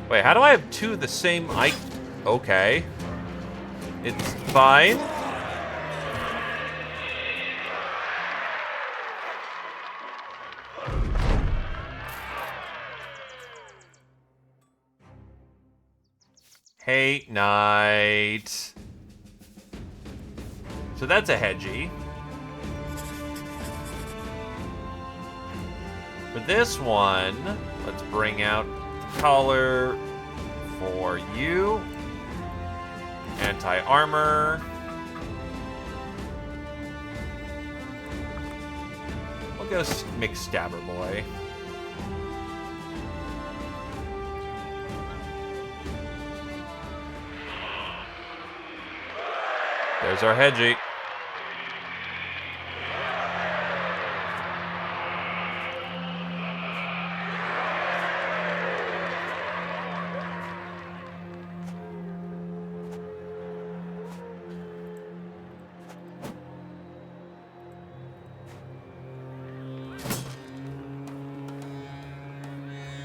Wait, how do I have 2 of the same Okay. It's fine. Hate Knight. So that's a hedgy. For this one, let's bring out collar for you. Anti-armor. We'll go mix Stabber Boy. There's our hedgy.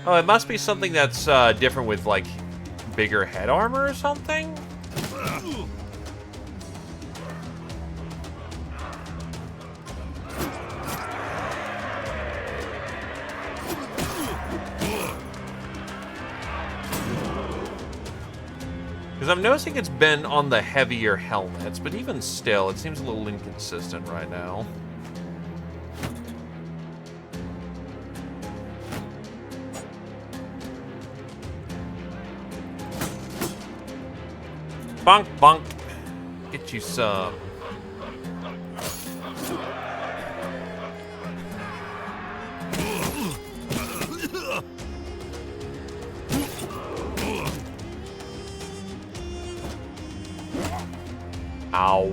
Oh, it must be something that's different with, like, bigger head armor or something? Because I'm noticing it's been on the heavier helmets, but even still, it seems a little inconsistent right now. Bonk, bonk. Get you some. Ow.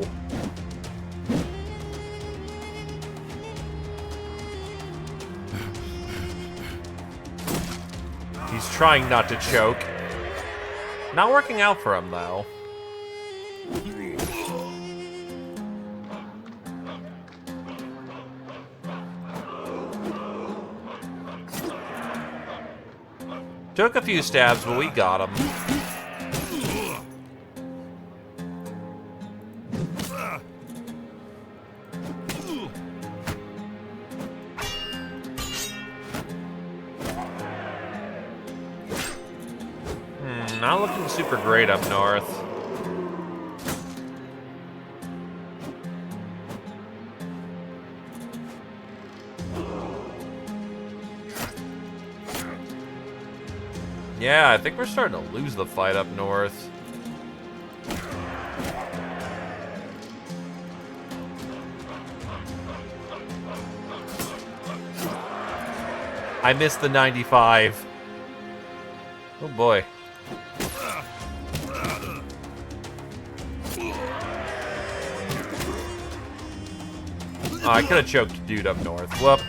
trying not to choke. Not working out for him, though. Took a few stabs, but we got him. Not looking super great up north. Yeah, I think we're starting to lose the fight up north. I missed the 95. Oh boy. Oh, I could have choked dude up north. Whoop.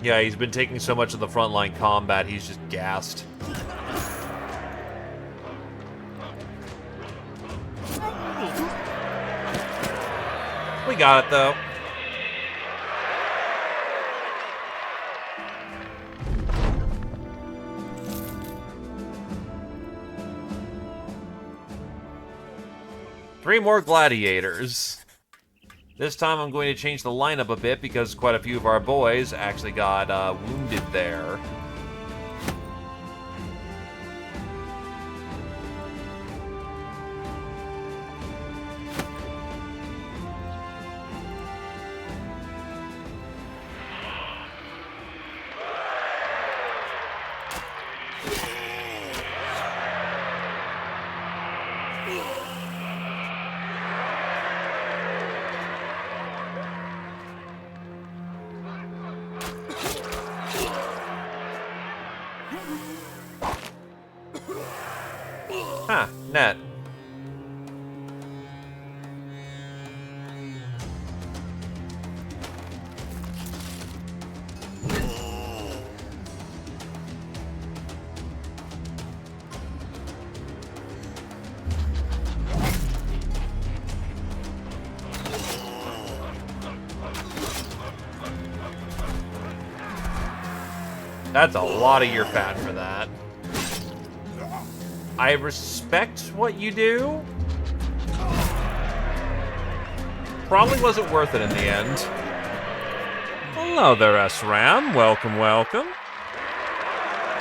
Yeah, he's been taking so much of the frontline combat, he's just gassed. We got it, though. Three more gladiators. This time I'm going to change the lineup a bit because quite a few of our boys actually got wounded there. Huh, net. That's a lot of your fat for that. I respect what you do. Probably wasn't worth it in the end. Hello there, SRAM. Welcome, welcome.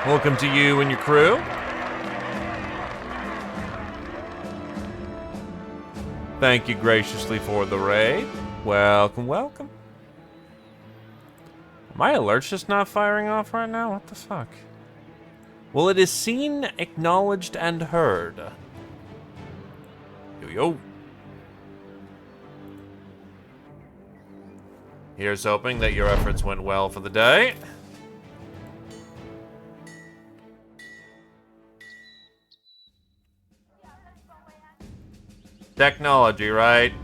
Welcome to you and your crew. Thank you graciously for the raid. Welcome, welcome. My alert's just not firing off right now? What the fuck? Well, it is seen, acknowledged, and heard. Yo. Here's hoping that your efforts went well for the day. Technology, right?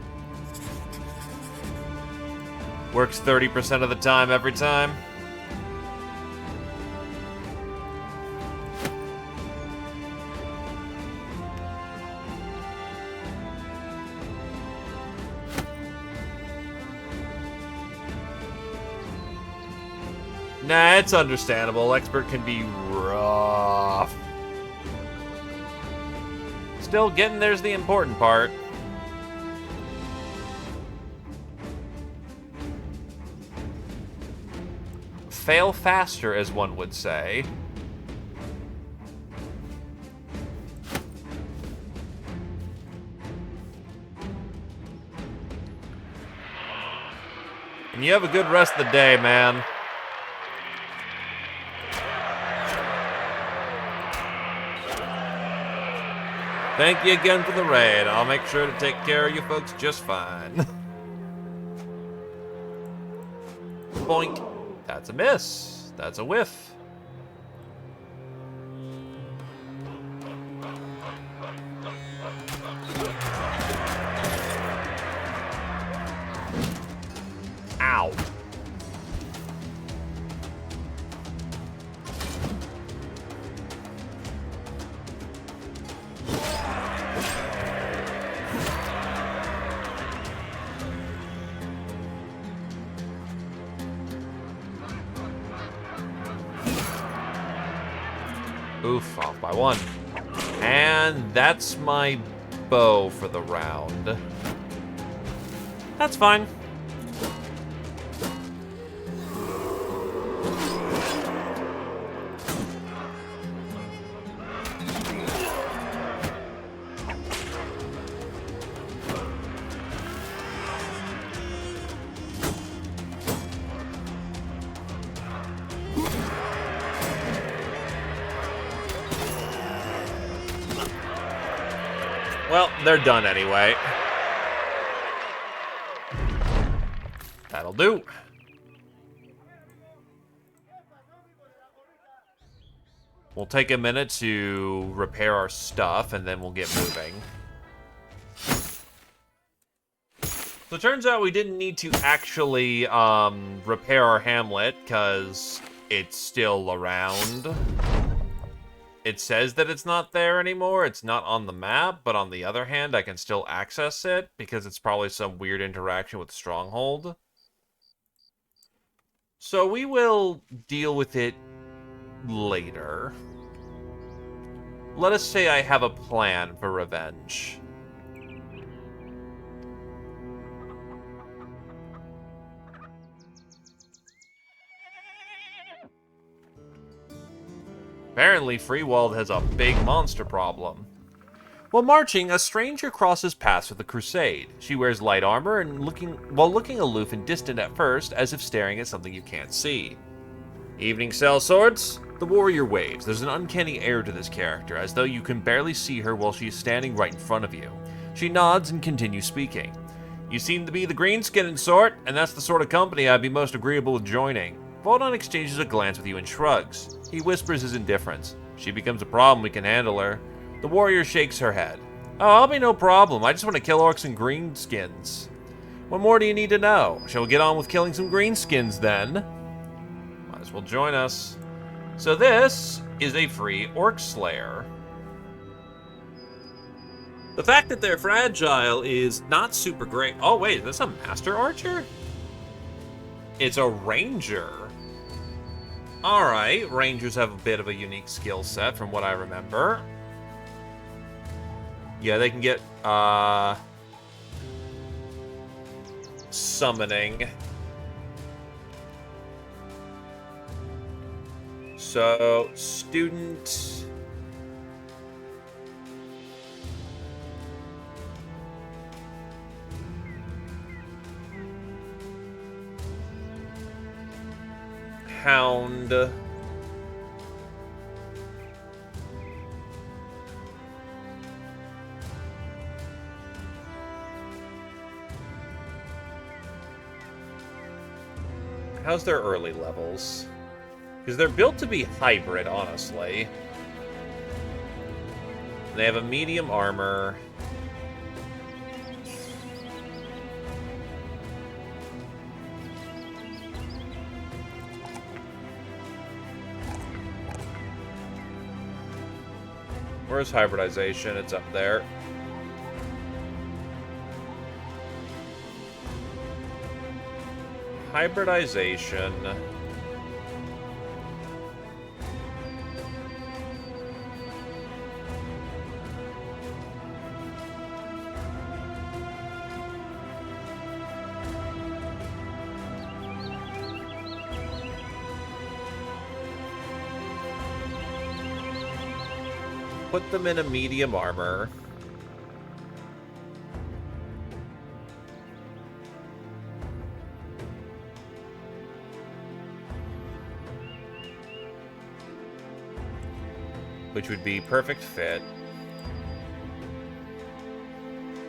Works 30% of the time every time. Nah, it's understandable. Expert can be rough. Still, getting there's the important part. Fail faster, as one would say. And you have a good rest of the day, man. Thank you again for the raid. I'll make sure to take care of you folks just fine. Boink. That's a miss. That's a whiff. Ow. Oof, off by one. And that's my bow for the round. That's fine. Well, they're done anyway. That'll do. We'll take a minute to repair our stuff, and then we'll get moving. So it turns out we didn't need to actually repair our hamlet, because it's still around. It says that it's not there anymore. It's not on the map, but on the other hand, I can still access it because it's probably some weird interaction with Stronghold. So we will deal with it later. Let us say I have a plan for revenge. Apparently, Freewald has a big monster problem. While marching, a stranger crosses paths with the Crusade. She wears light armor and while looking aloof and distant at first, as if staring at something you can't see. Evening sellswords? The warrior waves. There's an uncanny air to this character, as though you can barely see her while she is standing right in front of you. She nods and continues speaking. You seem to be the green-skinned sort, and that's the sort of company I'd be most agreeable with joining. Voldon exchanges a glance with you and shrugs. He whispers his indifference. She becomes a problem, we can handle her. The warrior shakes her head. Oh, I'll be no problem. I just want to kill orcs and greenskins. What more do you need to know? Shall we get on with killing some greenskins then? Might as well join us. So this is a free orc slayer. The fact that they're fragile is not super great. Oh wait, is this a master archer? It's a ranger. Alright, rangers have a bit of a unique skill set from what I remember. Yeah, they can get, summoning. So, student... Hound. How's their early levels? Because they're built to be hybrid, honestly. They have a medium armor. Where's hybridization? It's up there. Hybridization. Put them in a medium armor. Which would be perfect fit.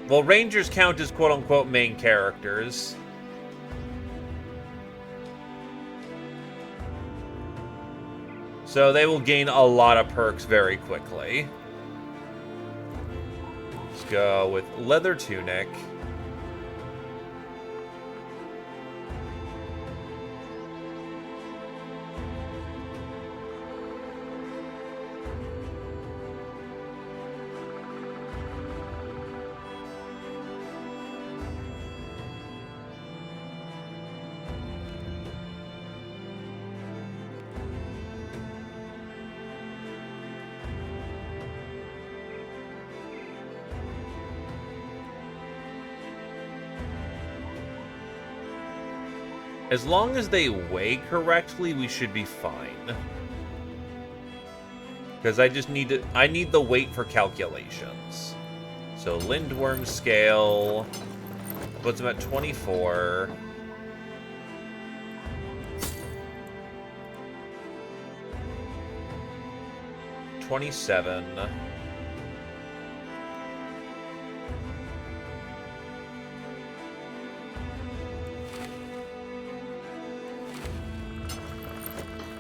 Well, Rangers count as quote-unquote main characters. So they will gain a lot of perks very quickly. Let's go with Leather Tunic. As long as they weigh correctly, we should be fine. Because I need the weight for calculations. So Lindworm scale puts them at 24. $27.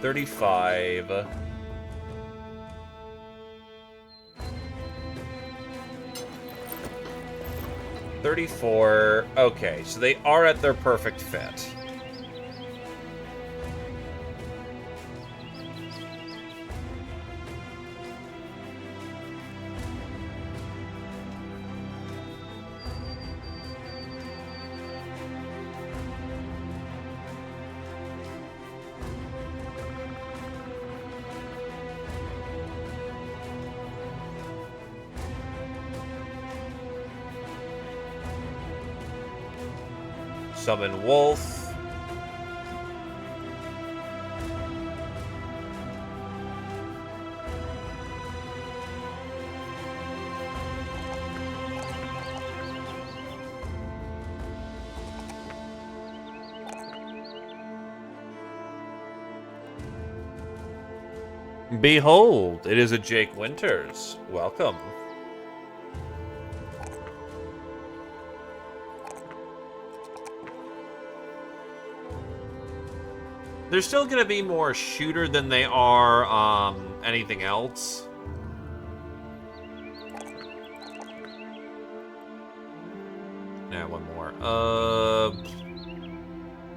$35. $34. Okay, so they are at their perfect fit. Summon Wolf. Behold, it is a Jake Winters. Welcome. They're still going to be more shooter than they are anything else. Yeah, one more.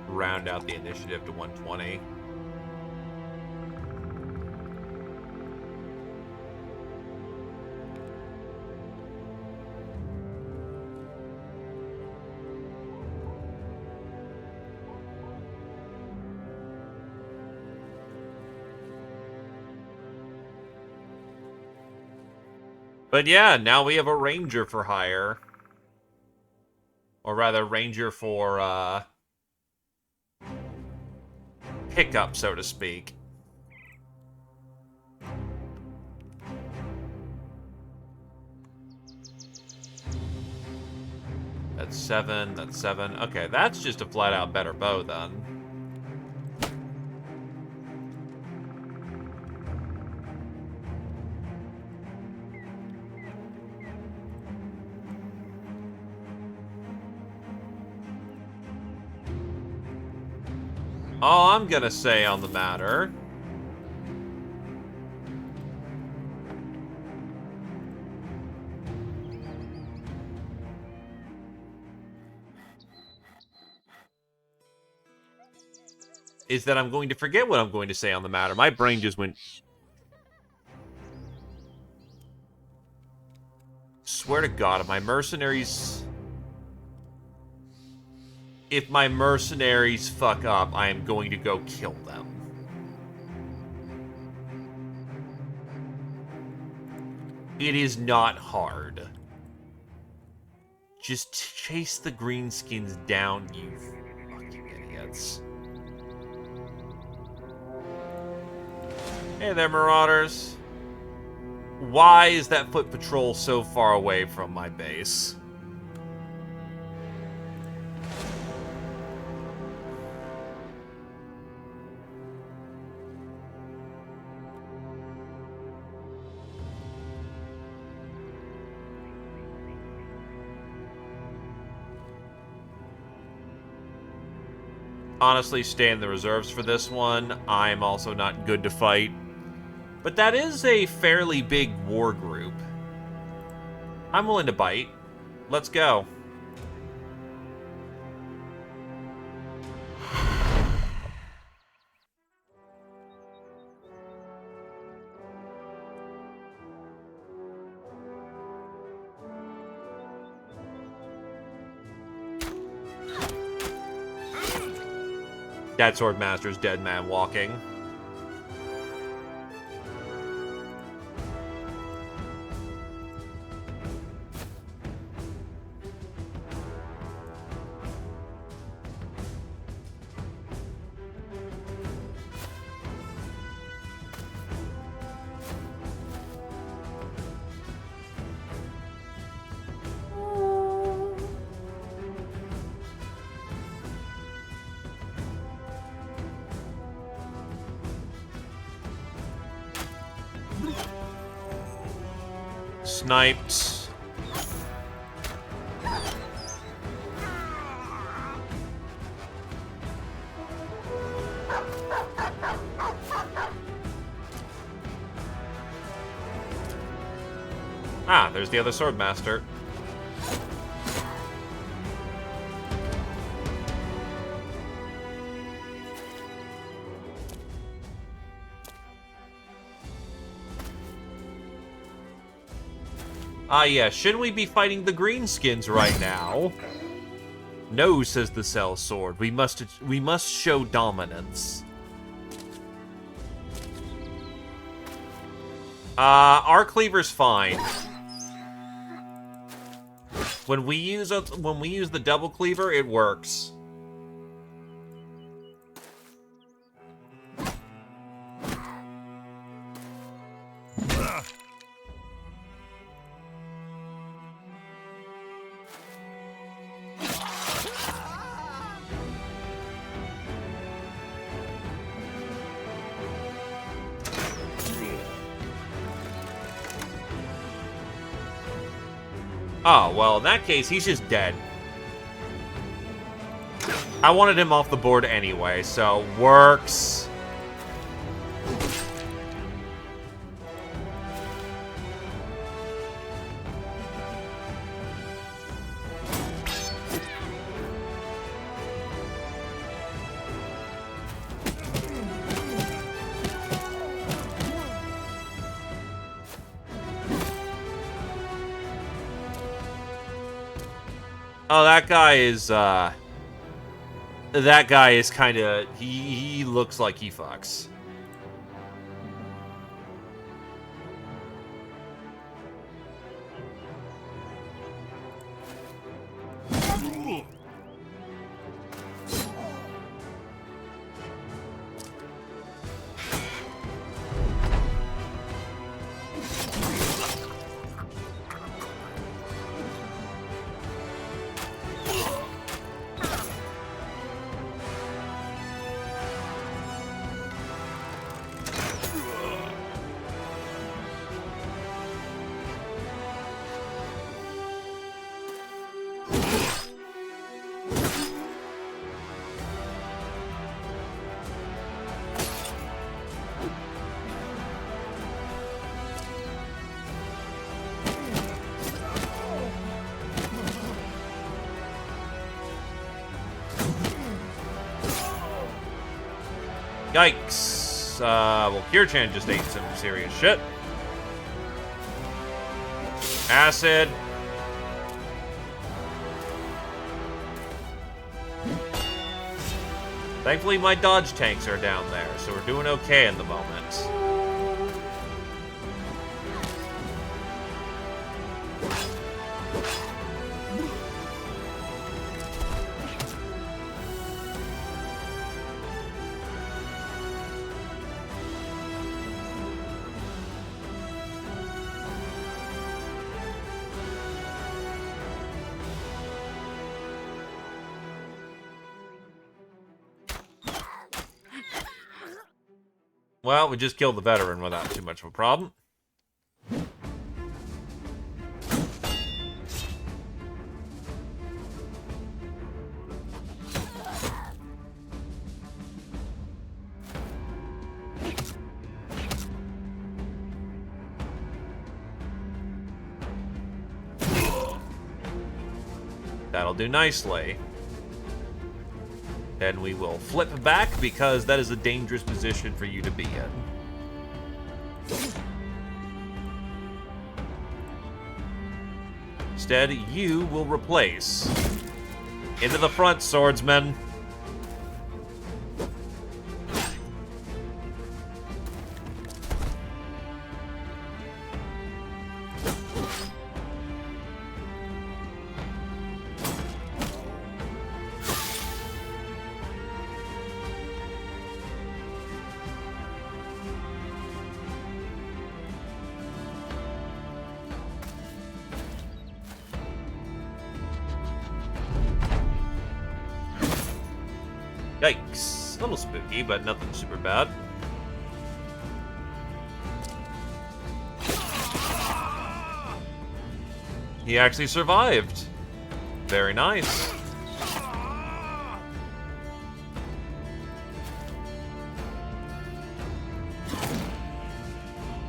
Round out the initiative to 120. But yeah, now we have a Ranger for hire. Or rather, Ranger for, pickup, so to speak. That's 7, that's 7. Okay, that's just a flat-out better bow, then. All I'm gonna say on the matter is that I'm going to forget what I'm going to say on the matter. My brain just went... Swear to God, if my mercenaries... If my mercenaries fuck up, I am going to go kill them. It is not hard. Just chase the greenskins down, you fucking idiots. Hey there, Marauders. Why is that foot patrol so far away from my base? honestly stay in the reserves for this one. I'm also not good to fight. But that is a fairly big war group. I'm willing to bite. Let's go. That Swordmaster's dead man walking. Sniped. Ah, there's the other Swordmaster. Ah, yeah, shouldn't we be fighting the Greenskins right now? No, says the Cell Sword. We must show dominance. Our cleaver's fine. When we use the double cleaver, it works. Oh, well, in that case, he's just dead. I wanted him off the board anyway, so works. Oh, that guy is kind of, he looks like he fucks. Yikes. Well, Kirchan just ate some serious shit. Acid. Thankfully, my dodge tanks are down there, so we're doing okay in the moment. Well, we just killed the veteran without too much of a problem. That'll do nicely. Then we will flip back, because that is a dangerous position for you to be in. Instead, you will replace. Into the front, swordsman. Yikes. A little spooky, but nothing super bad. He actually survived. Very nice.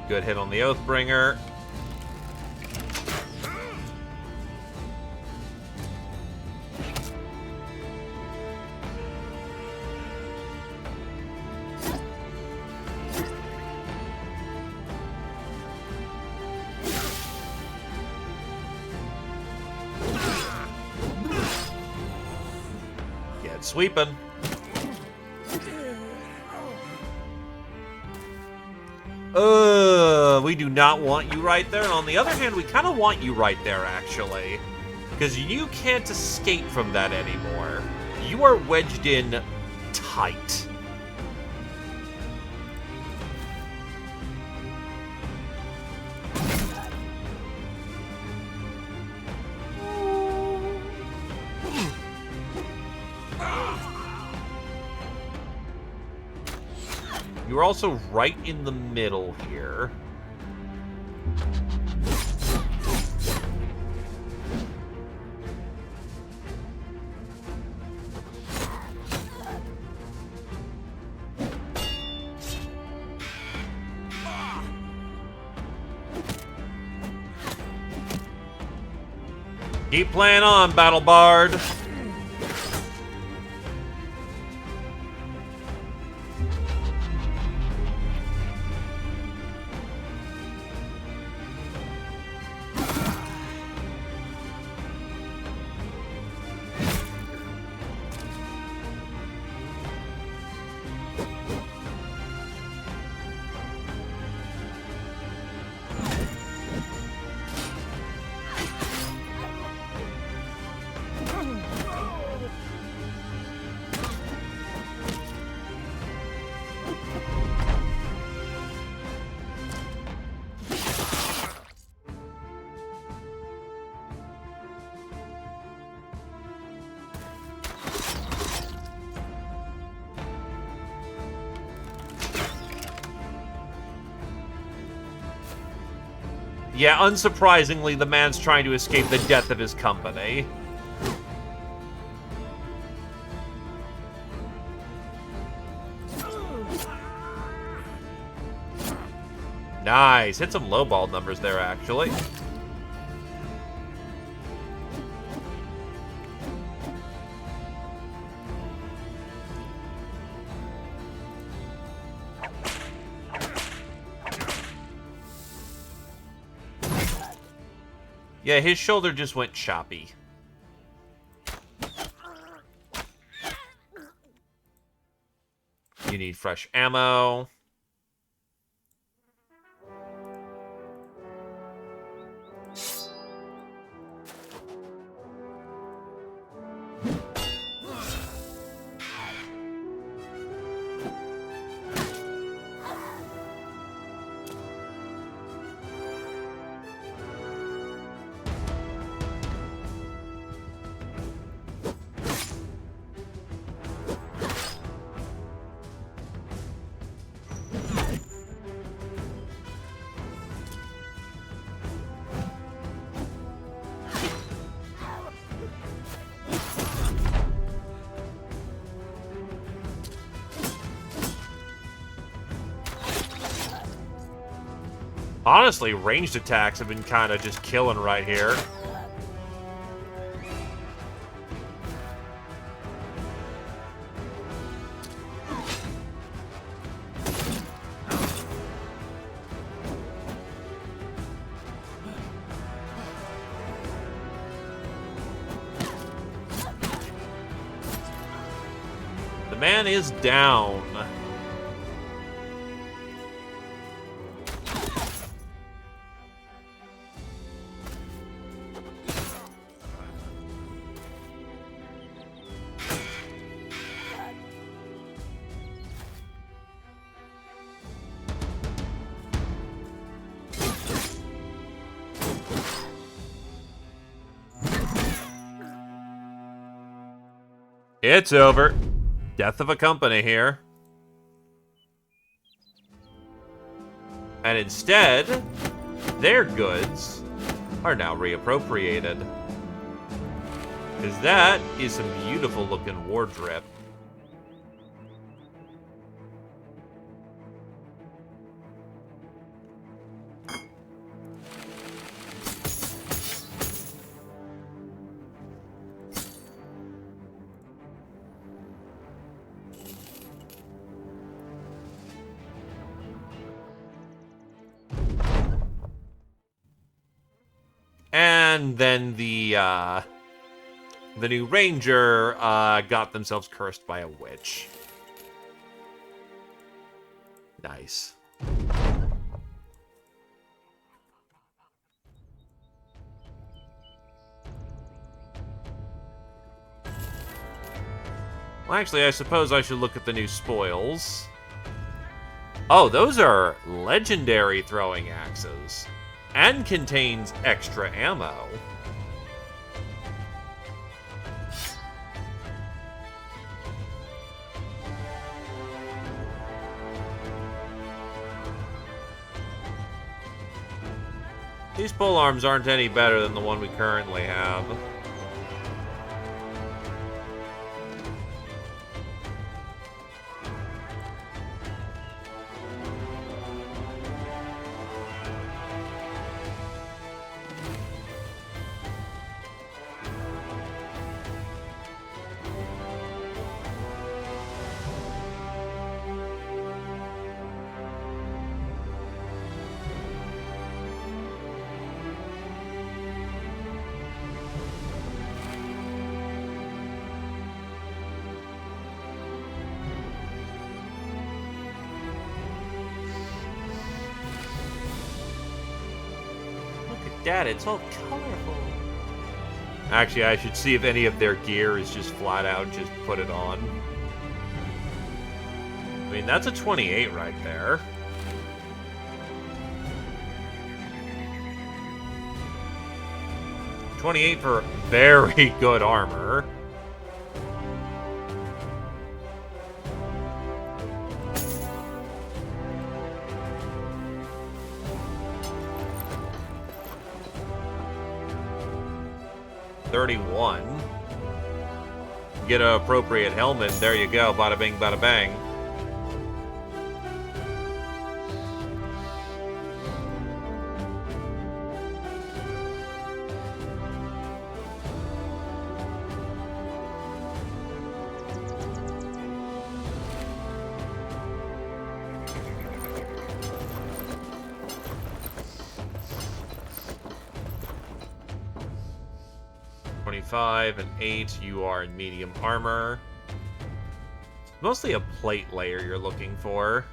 Good hit on the Oathbringer. Sweeping. We do not want you right there. And on the other hand, we kind of want you right there, actually. Because you can't escape from that anymore. You are wedged in tight. You're also right in the middle here. Keep playing on, Battle Bard. Yeah, unsurprisingly, the man's trying to escape the death of his company. Nice. Hit some lowball numbers there, actually. Yeah, his shoulder just went choppy. You need fresh ammo. Honestly, ranged attacks have been kind of just killing right here. man is down. It's over. Death of a company here. And instead, their goods are now reappropriated. Because that is some beautiful looking war drip. And then the new ranger got themselves cursed by a witch. Nice. Well, actually, I suppose I should look at the new spoils. Oh, those are legendary throwing axes. And contains extra ammo. These polearms aren't any better than the one we currently have. Dad, it's all colorful. Actually, I should see if any of their gear is just flat out, just put it on. I mean, that's a 28 right there. $28 for very good armor. $31. Get an appropriate helmet. There you go. Bada bing, bada bang. And 8, you are in medium armor. Mostly a plate layer you're looking for.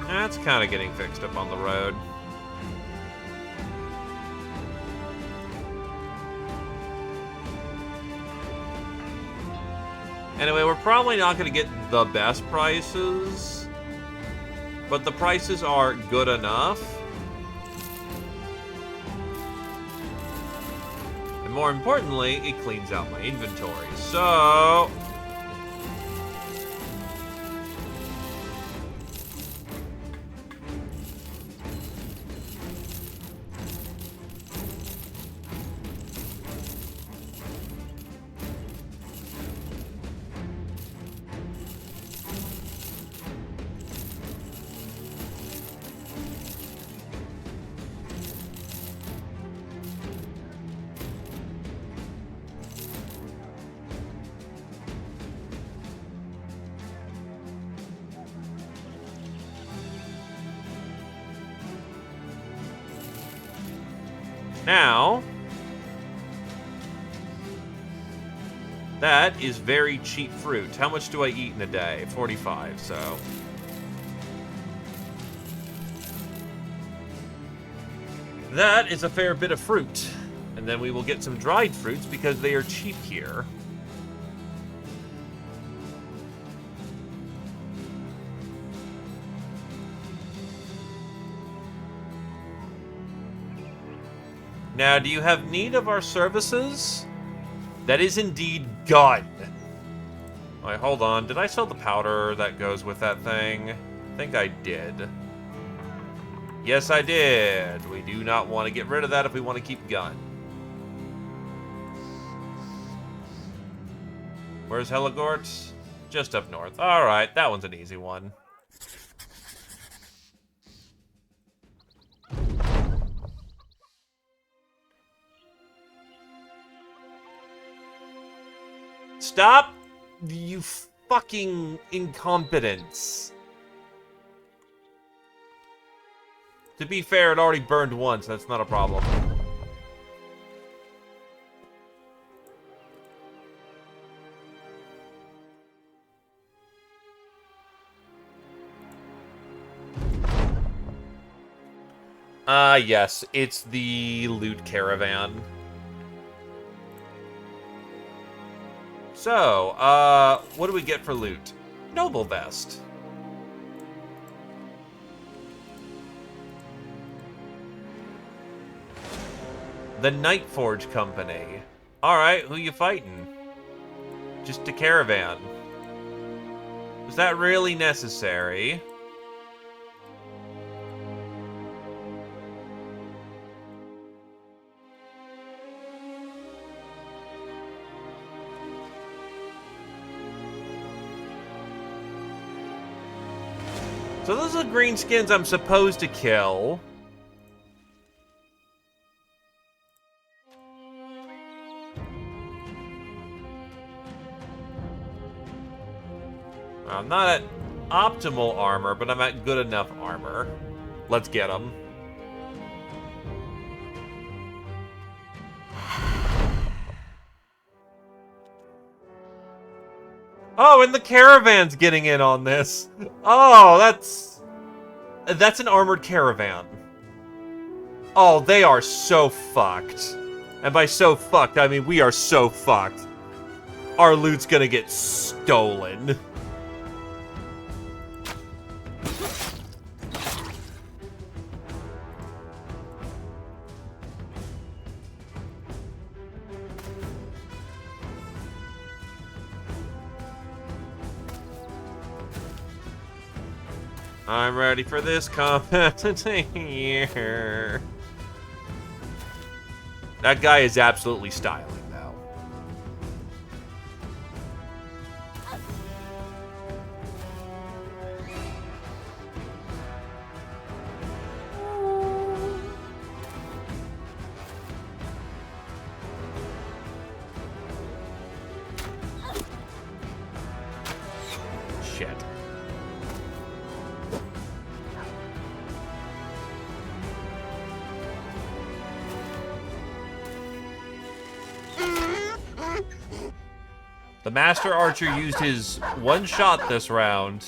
That's kind of getting fixed up on the road. Anyway, we're probably not going to get the best prices, but the prices are good enough. And more importantly, it cleans out my inventory. So Now, that is very cheap fruit. How much do I eat in a day? 45, so... that is a fair bit of fruit. And then we will get some dried fruits because they are cheap here. Now, do you have need of our services? That is indeed gun. Alright, hold on. Did I sell the powder that goes with that thing? I think I did. Yes, I did. We do not want to get rid of that if we want to keep gun. Where's Heligort? Just up north. Alright, that one's an easy one. Stop, you fucking incompetence. To be fair, it already burned once. That's not a problem. Yes. It's the loot caravan. So, what do we get for loot? Noble Vest. The Nightforge Company. Alright, who you fighting? Just a caravan. Was that really necessary? So those are the green skins I'm supposed to kill. I'm not at optimal armor, but I'm at good enough armor. Let's get them. Oh, and the caravan's getting in on this. Oh, that's an armored caravan. Oh, they are so fucked. And by so fucked, I mean we are so fucked. Our loot's gonna get stolen. I'm ready for this combat here. That guy is absolutely styling now. Shit. The Master Archer used his one shot this round.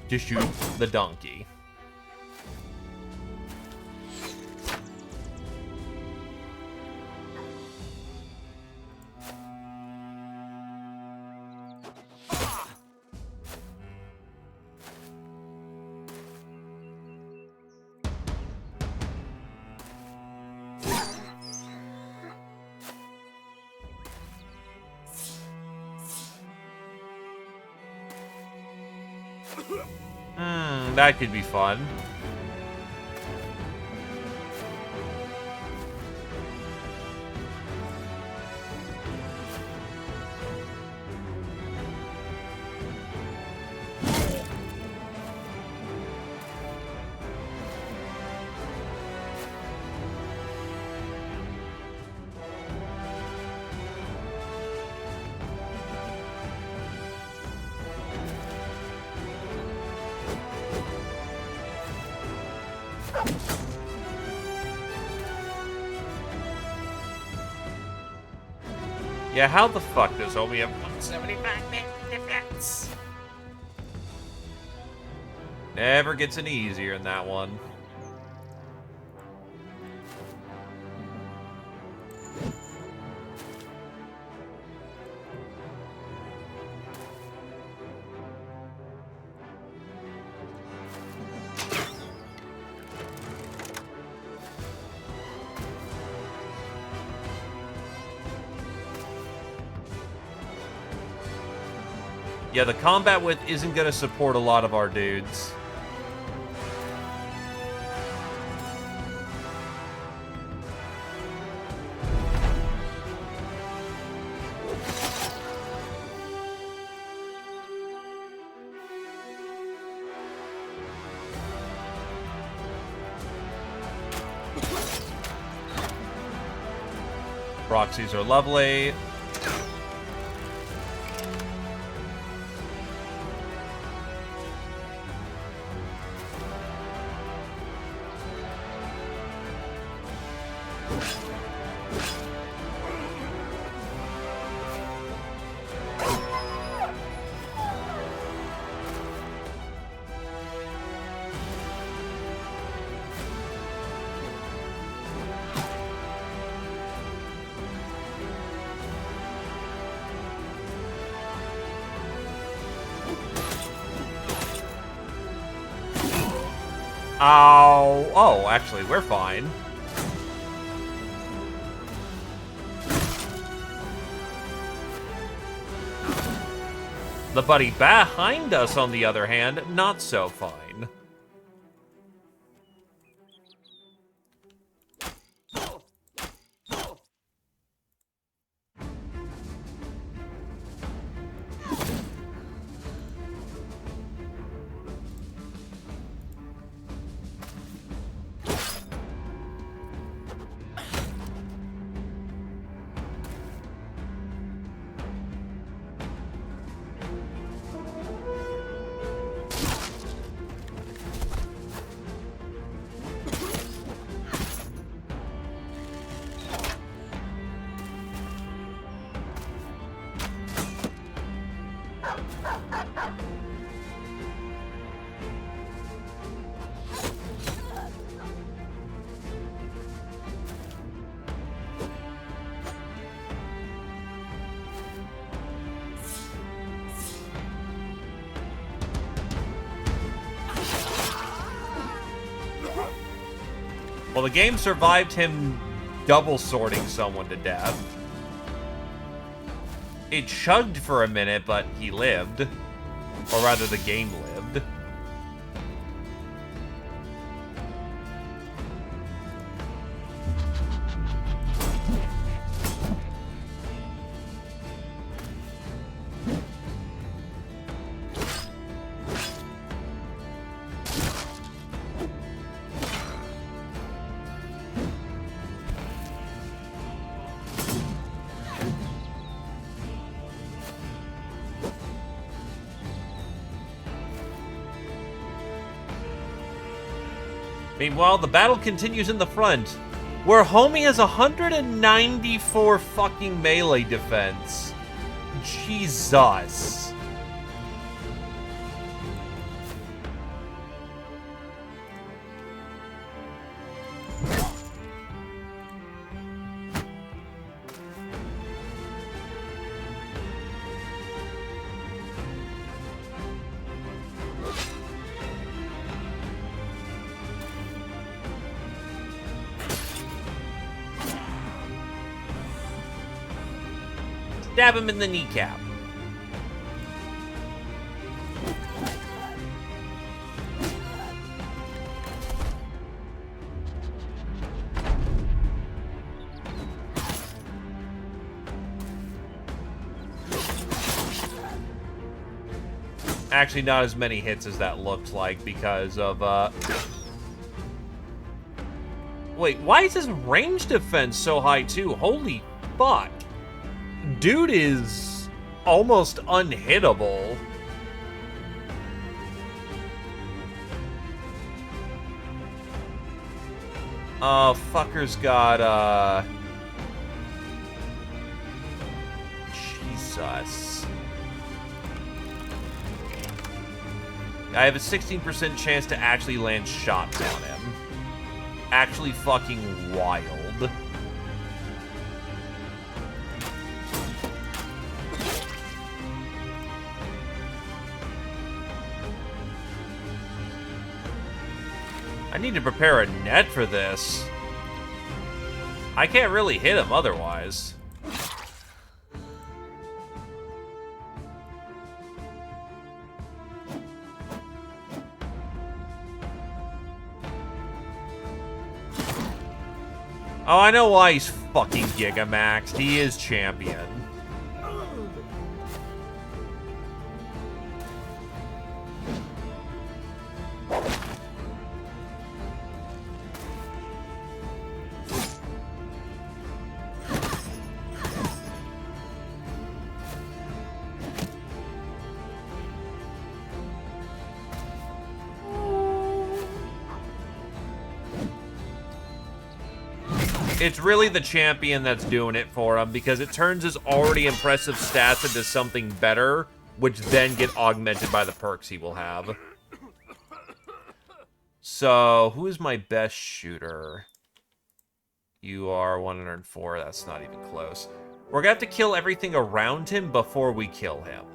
To shoot the donkey. That could be fun. Yeah, how the fuck does Omi have 175 defense? Never gets any easier in that one. Yeah, the combat width isn't going to support a lot of our dudes. Proxies are lovely. Ow. Oh, actually, we're fine. The buddy behind us, on the other hand, not so fine. Well, the game survived him double sorting someone to death. It chugged for a minute, but he lived. Or rather, the game lived. Meanwhile, the battle continues in the front, where Homie has 194 fucking melee defense. Jesus. Stab him in the kneecap. Actually, not as many hits as that looked like because of, Wait, why is his range defense so high, too? Holy fuck. Dude is almost unhittable. Fucker's got, Jesus. I have a 16% chance to actually land shots on him. Actually fucking wild. I need to prepare a net for this. I can't really hit him otherwise. Oh, I know why he's fucking Gigamaxed. He is champion. It's really the champion that's doing it for him, because it turns his already impressive stats into something better, which then get augmented by the perks he will have. So, who is my best shooter? You are 104, that's not even close. We're gonna have to kill everything around him before we kill him.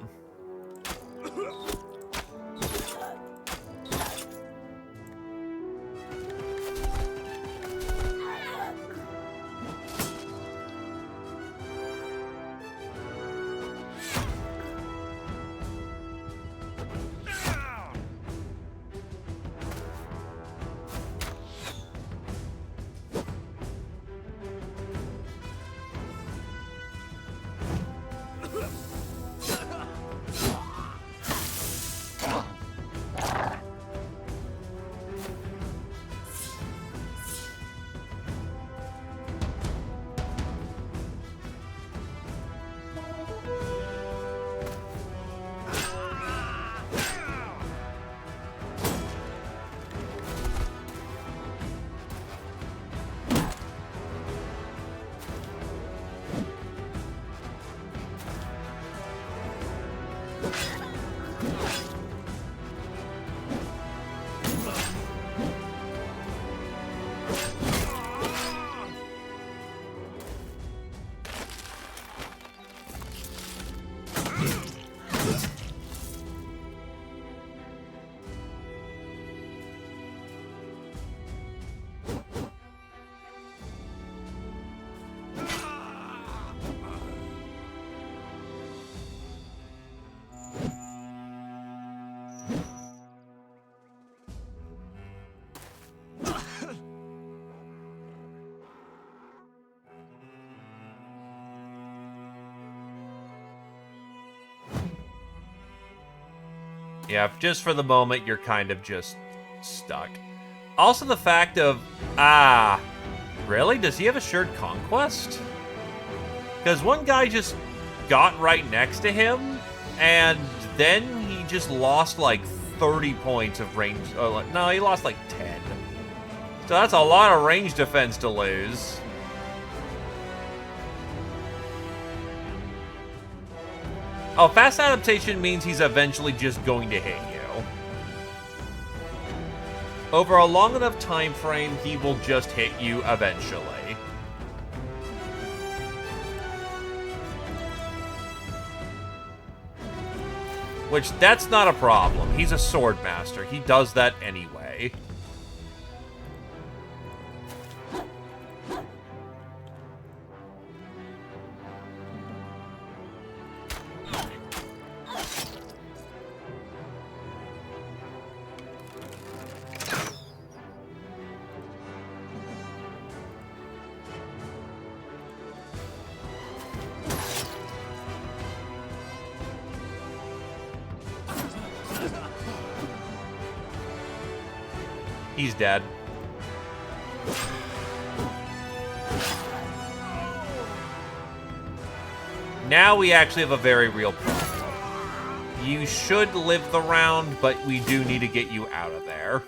Yeah, just for the moment, you're kind of just stuck. Also the fact of, really? Does he have assured conquest? Because one guy just got right next to him, and then he just lost like 30 points of range. Oh, no, he lost like 10. So that's a lot of range defense to lose. Oh, fast adaptation means he's eventually just going to hit you. Over a long enough time frame, he will just hit you eventually. Which, that's not a problem. He's a sword master. He does that anyway. He's dead. Now we actually have a very real problem. You should live the round, but we do need to get you out of there.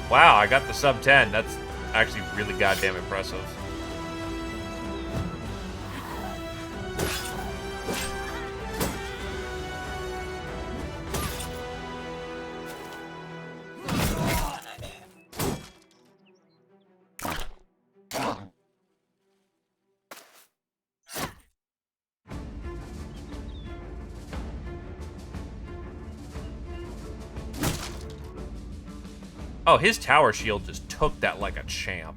Wow, I got the sub 10. That's actually really goddamn impressive. Oh, his tower shield just took that like a champ.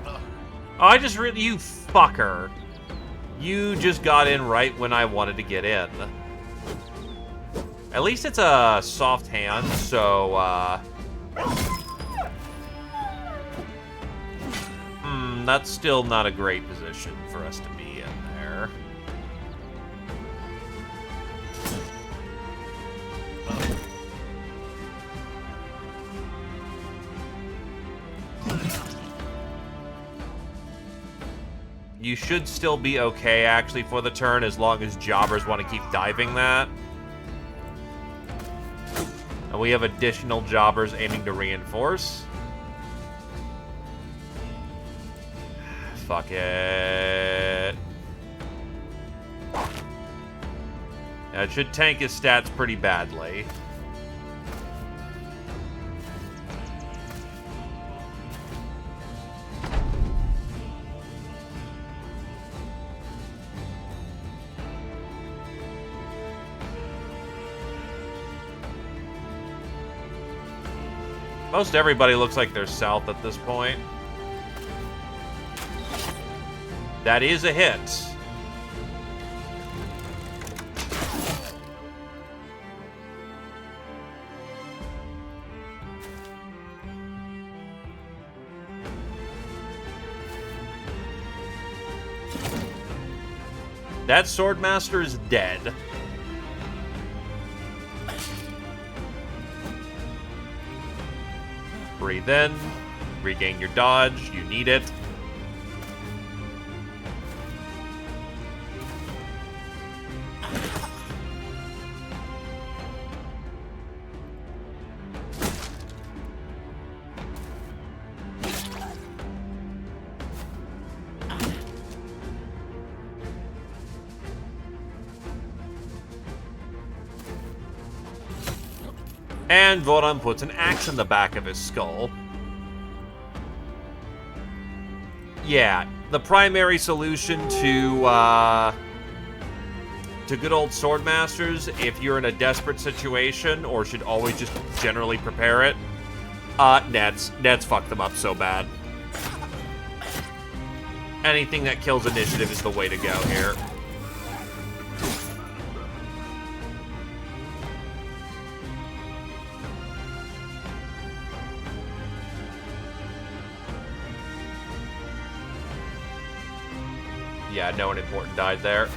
Oh, I just really... You fucker. You just got in right when I wanted to get in. At least it's a soft hand, so, that's still not a great position for us to be in there. You should still be okay, actually, for the turn, as long as jobbers want to keep diving that. And we have additional jobbers aiming to reinforce. Fuck it. Now, it should tank his stats pretty badly. Most everybody looks like they're south at this point. That is a hit. That Swordmaster is dead. Breathe in, regain your dodge, you need it. And Voron puts an axe in the back of his skull. Yeah, the primary solution to good old Swordmasters, if you're in a desperate situation, or should always just generally prepare it, Nets. Nets fuck them up so bad. Anything that kills initiative is the way to go here. Yeah, no one important died there.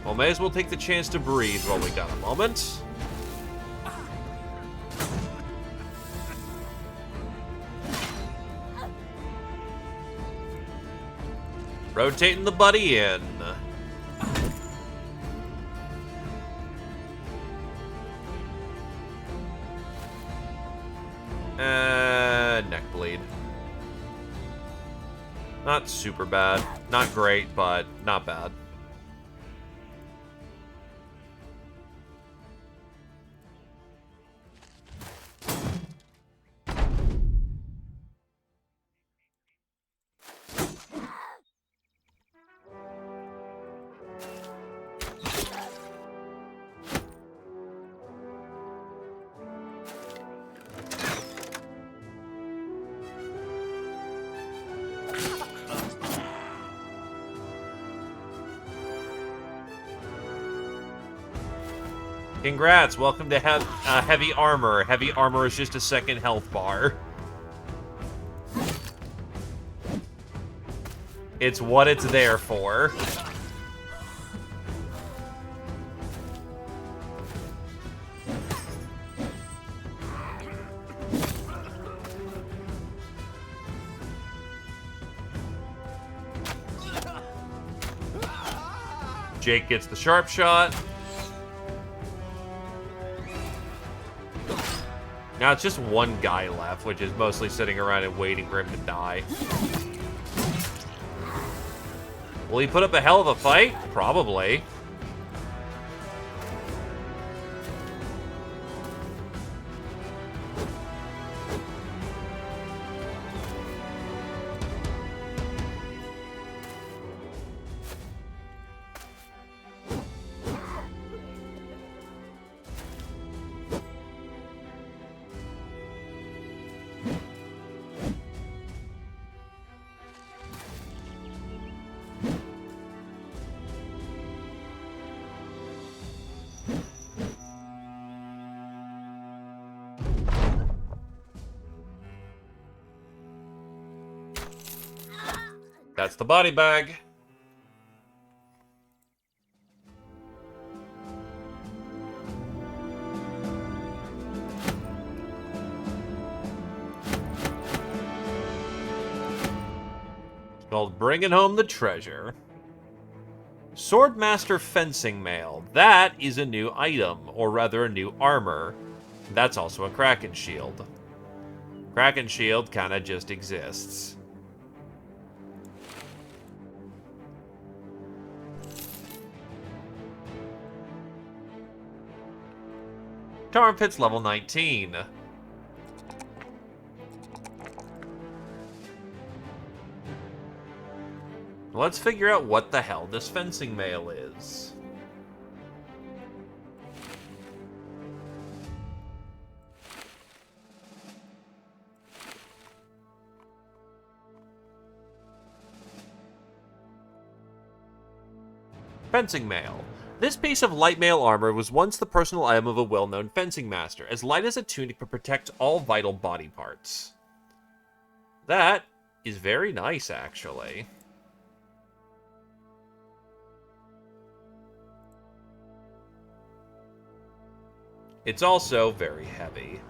Well, may as well take the chance to breathe while we got a moment. Rotating the buddy in. Neck bleed. Not super bad. Not great, but not bad. Congrats, welcome to Heavy Armor. Heavy Armor is just a second health bar. It's what it's there for. Jake gets the sharp shot. Now it's just one guy left, which is mostly sitting around and waiting for him to die. Will he put up a hell of a fight? Probably. That's the body bag. It's called Bringing Home the Treasure. Swordmaster Fencing Mail. That is a new item, or rather a new armor. That's also a Kraken Shield. Kraken Shield kinda just exists. Tar Pit's level 19. Let's figure out what the hell this fencing mail is. Fencing mail. This piece of light mail armor was once the personal item of a well-known fencing master, as light as a tunic but protects all vital body parts. That is very nice, actually. It's also very heavy.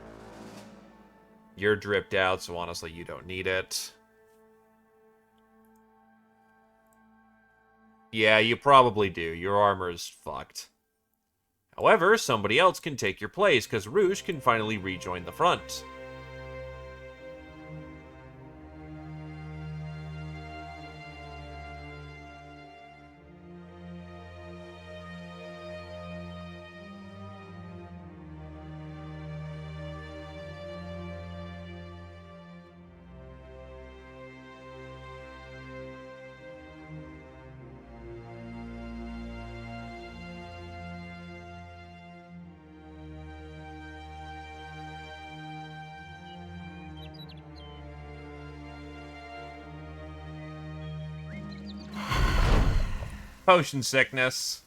You're dripped out, so honestly you don't need it. Yeah, you probably do. Your armor is fucked. However, somebody else can take your place, because Rouge can finally rejoin the front. Potion sickness.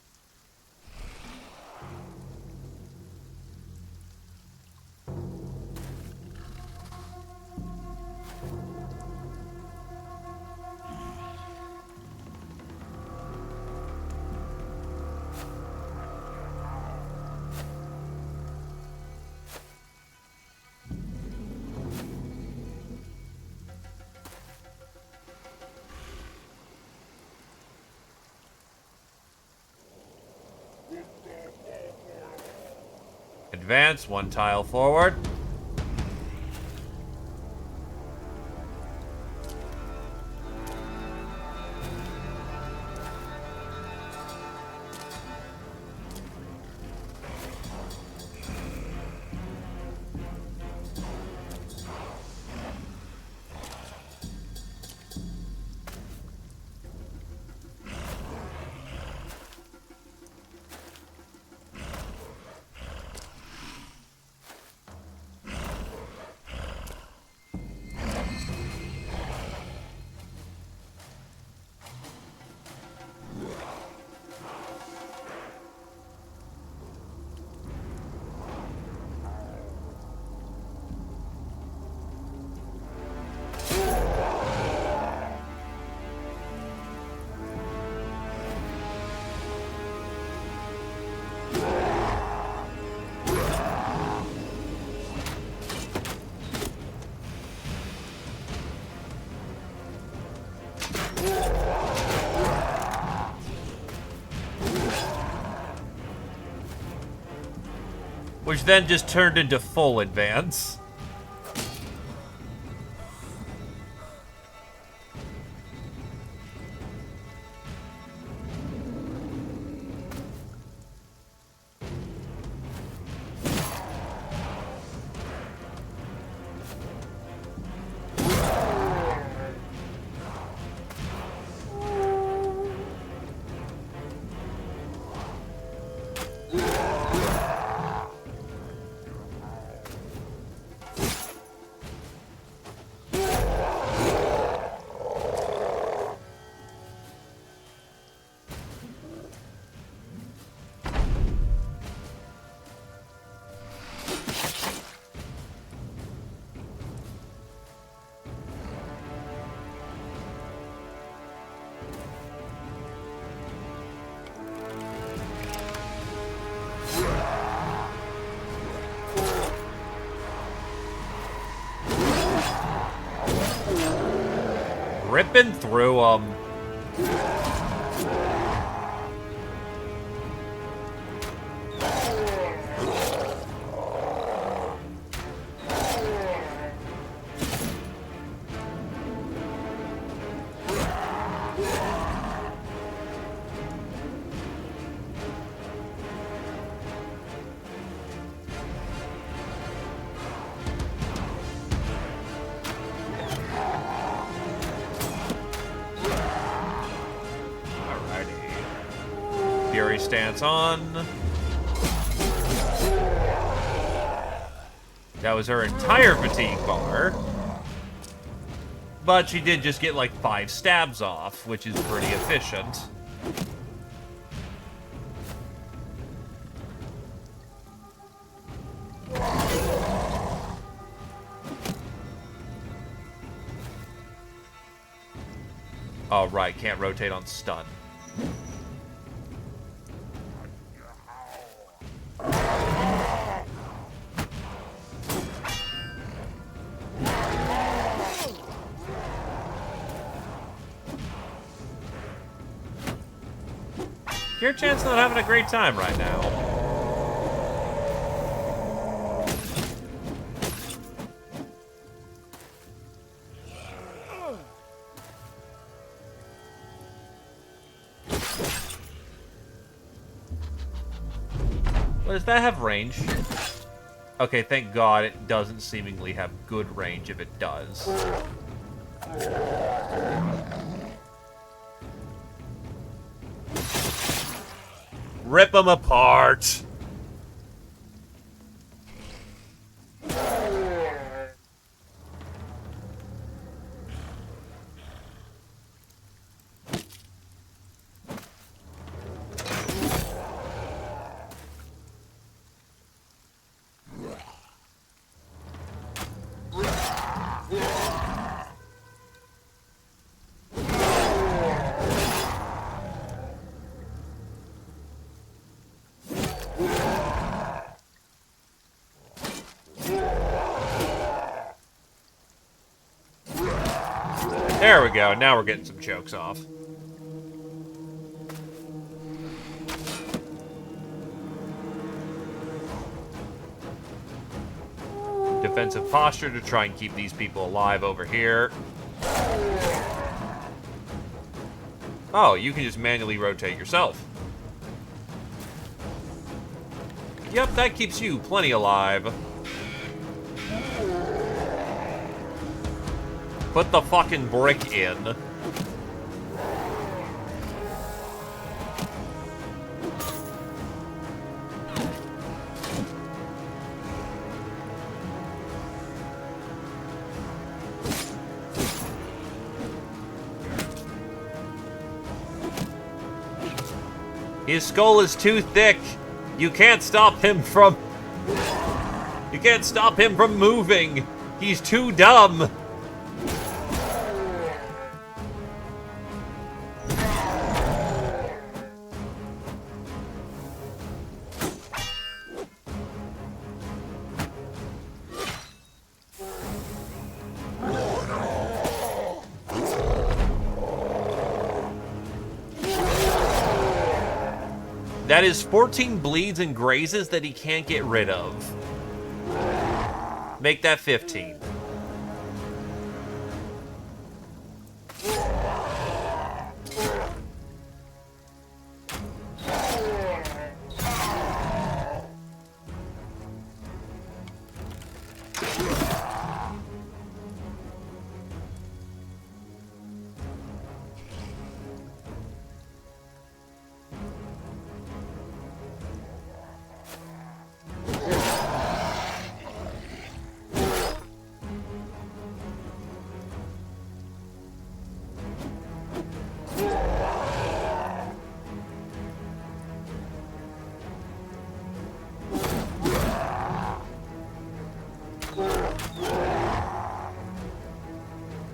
Advance 1 tile forward. Which then just turned into full advance. Ripping through them. Fury stance on. That was her entire fatigue bar. But she did just get like 5 stabs off, which is pretty efficient. Oh, right, can't rotate on stun. Your chance not having a great time right now. Well, does that have range? Okay, thank God it doesn't seemingly have good range if it does. Rip them apart. There we go. Now we're getting some chokes off. defensive posture to try and keep these people alive over here. Oh, you can just manually rotate yourself. Yep, that keeps you plenty alive. Put the fucking brick in. His skull is too thick. You can't stop him from... You can't stop him from moving. He's too dumb. That is 14 bleeds and grazes that he can't get rid of. Make that 15.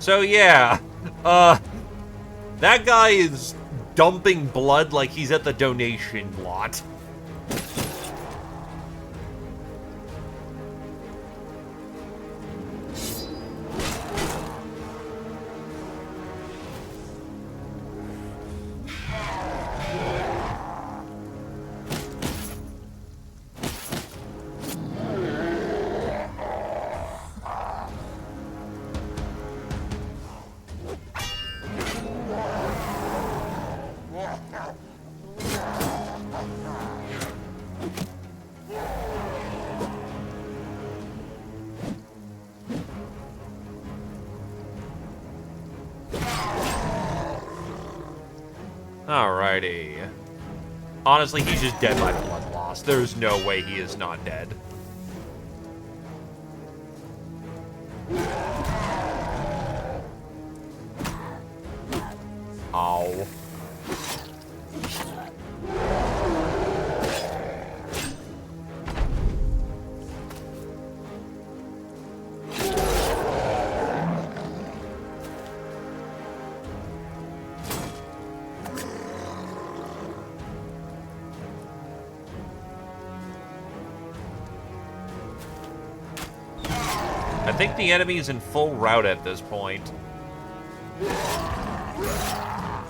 So yeah, that guy is dumping blood like he's at the donation lot. Alrighty. Honestly, he's just dead by blood loss. There's no way he is not dead. Ow. I think the enemy is in full rout at this point.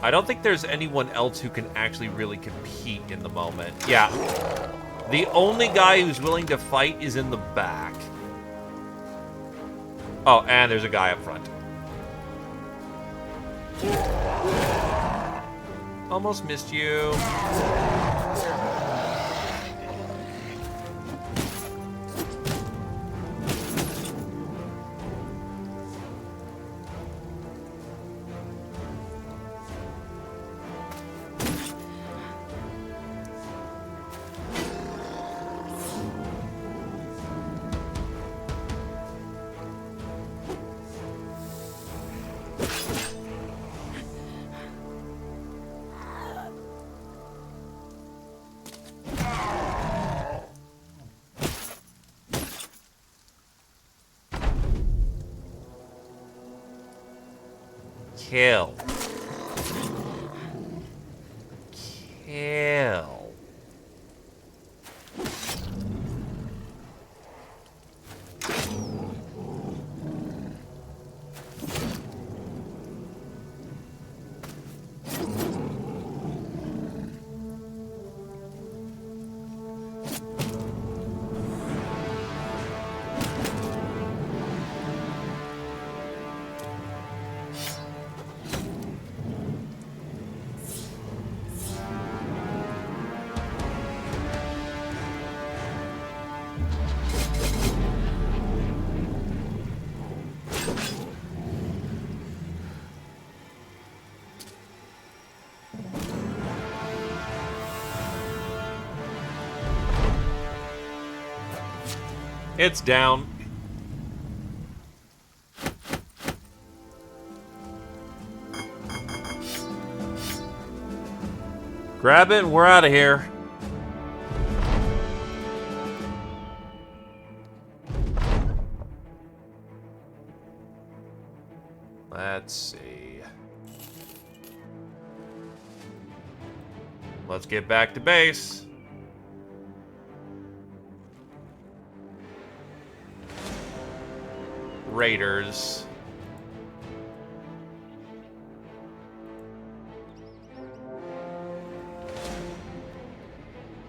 I don't think there's anyone else who can actually really compete in the moment. Yeah. The only guy who's willing to fight is in the back. Oh, and there's a guy up front. Almost missed you. Kill. Kill. It's down. Grab it and we're out of here. Let's see. Let's get back to base. Raiders.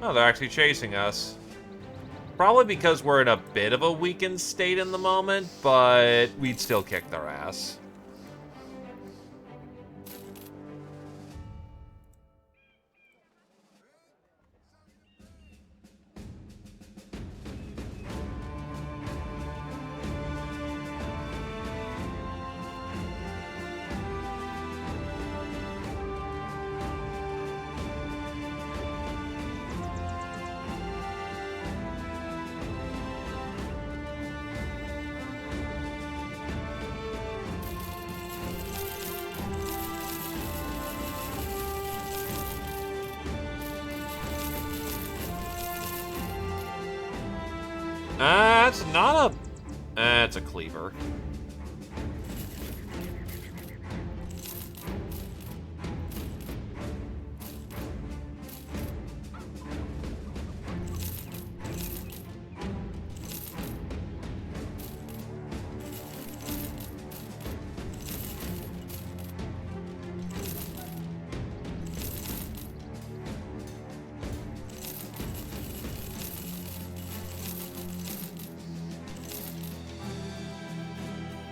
Oh, they're actually chasing us. Probably because we're in a bit of a weakened state in the moment, but we'd still kick their ass. It's not a... it's a cleaver.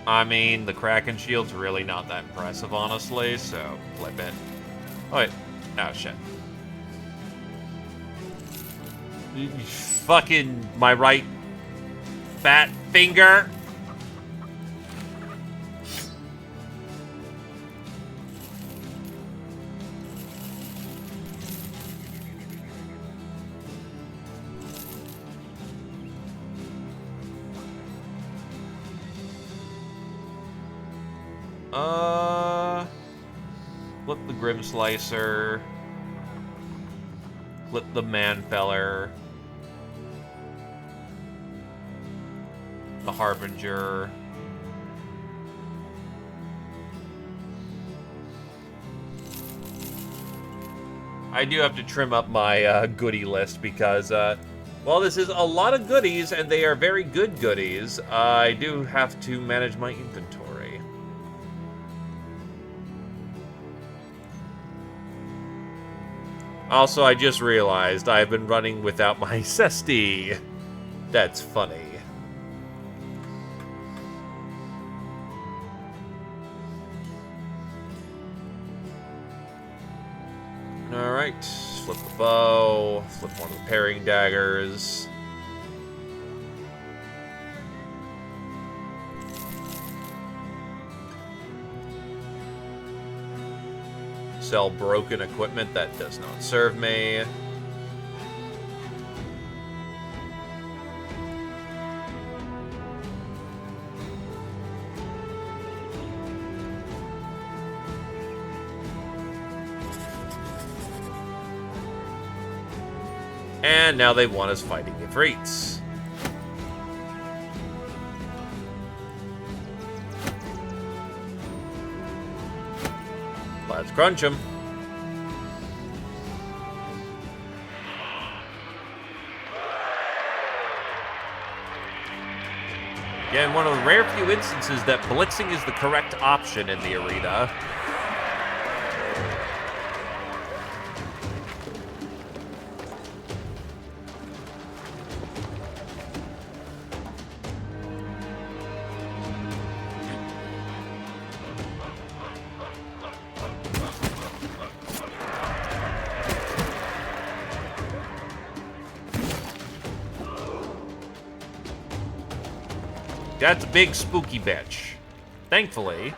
I mean, the Kraken shield's really not that impressive, honestly, so flip it. Oh, wait. Oh, shit. Fucking my right fat finger. Flip the Grim Slicer. Flip the Manfeller. The Harbinger. I do have to trim up my goodie list because, well, this is a lot of goodies, and they are very good goodies. I do have to manage my inventory. Also, I just realized I've been running without my Cesti. That's funny. Alright, flip the bow, flip one of the parrying daggers. Sell broken equipment that does not serve me. And now they want us fighting Ifrits. Let's crunch them. Again, one of the rare few instances that blitzing is the correct option in the arena. That's a big spooky bitch. Thankfully,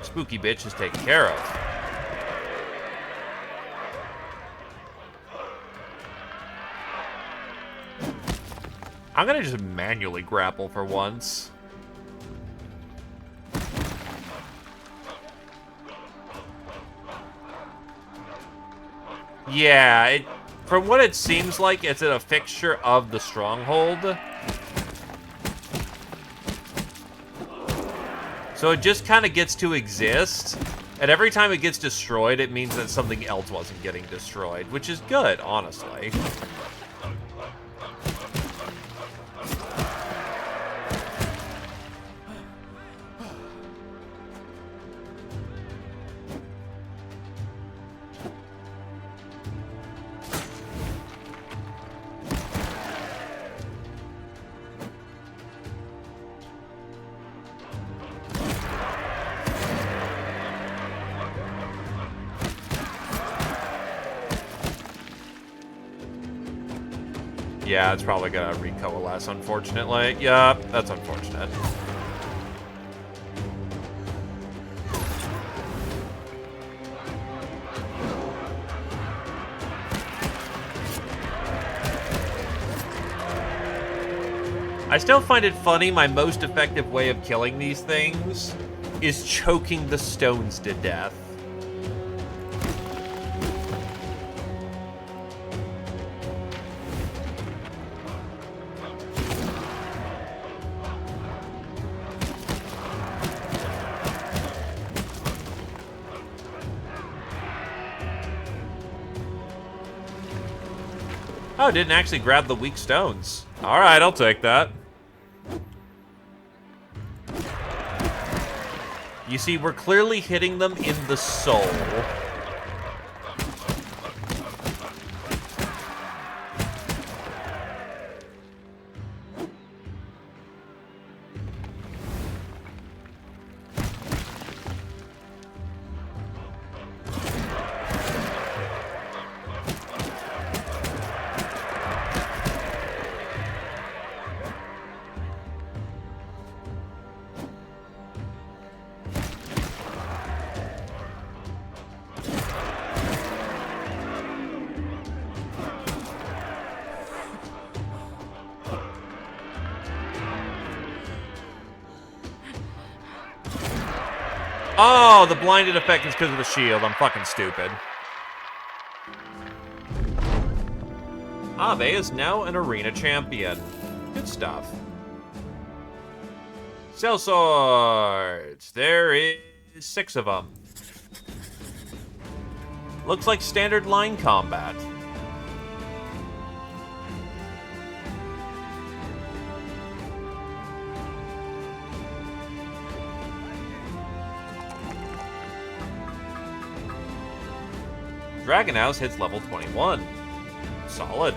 spooky bitch is taken care of. I'm gonna just manually grapple for once. Yeah, from what it seems like, it's a fixture of the stronghold. So it just kind of gets to exist, and every time it gets destroyed, it means that something else wasn't getting destroyed, which is good, honestly. Yeah, it's probably gonna recoalesce, unfortunately. Yup, that's unfortunate. I still find it funny, my most effective way of killing these things is choking the stones to death. Oh, didn't actually grab the weak stones. Alright, I'll take that. You see, we're clearly hitting them in the soul. Oh, the blinded effect is because of the shield. I'm fucking stupid. Ave is now an arena champion. Good stuff. Cell swords. There is 6 of them. Looks like standard line combat. Dragon House hits level 21. Solid.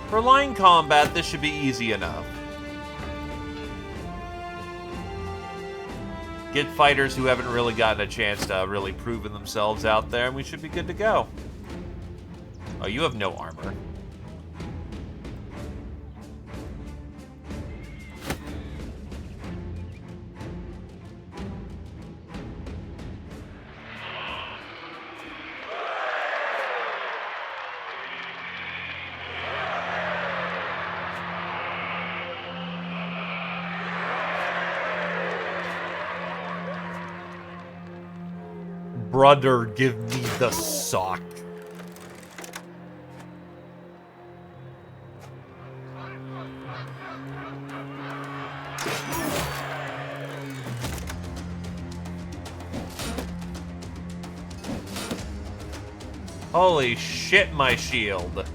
For line combat, this should be easy enough. Get fighters who haven't really gotten a chance to really prove themselves out there, and we should be good to go. Oh, you have no armor. Brother, give me the sock. Holy shit, my shield.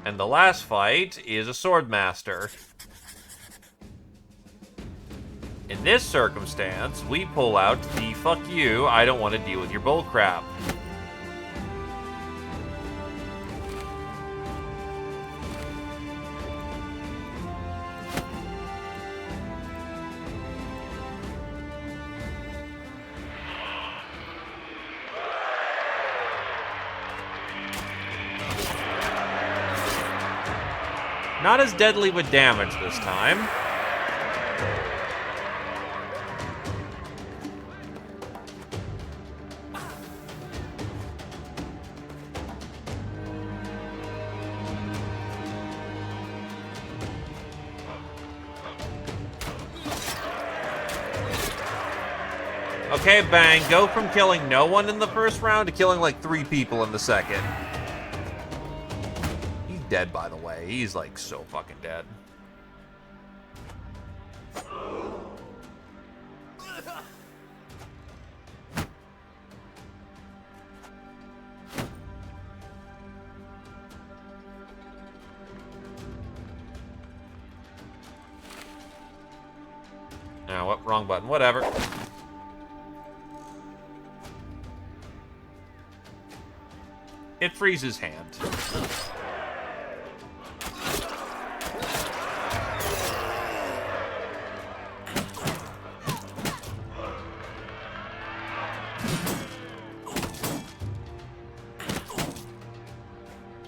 And the last fight is a Swordmaster. In this circumstance, we pull out the fuck you, I don't want to deal with your bullcrap. Not as deadly with damage this time. Okay, Bang, go from killing no one in the first round to killing like 3 people in the second. He's dead, by the way. He's like so fucking dead. Now, what? Wrong button. Whatever. It freezes hand.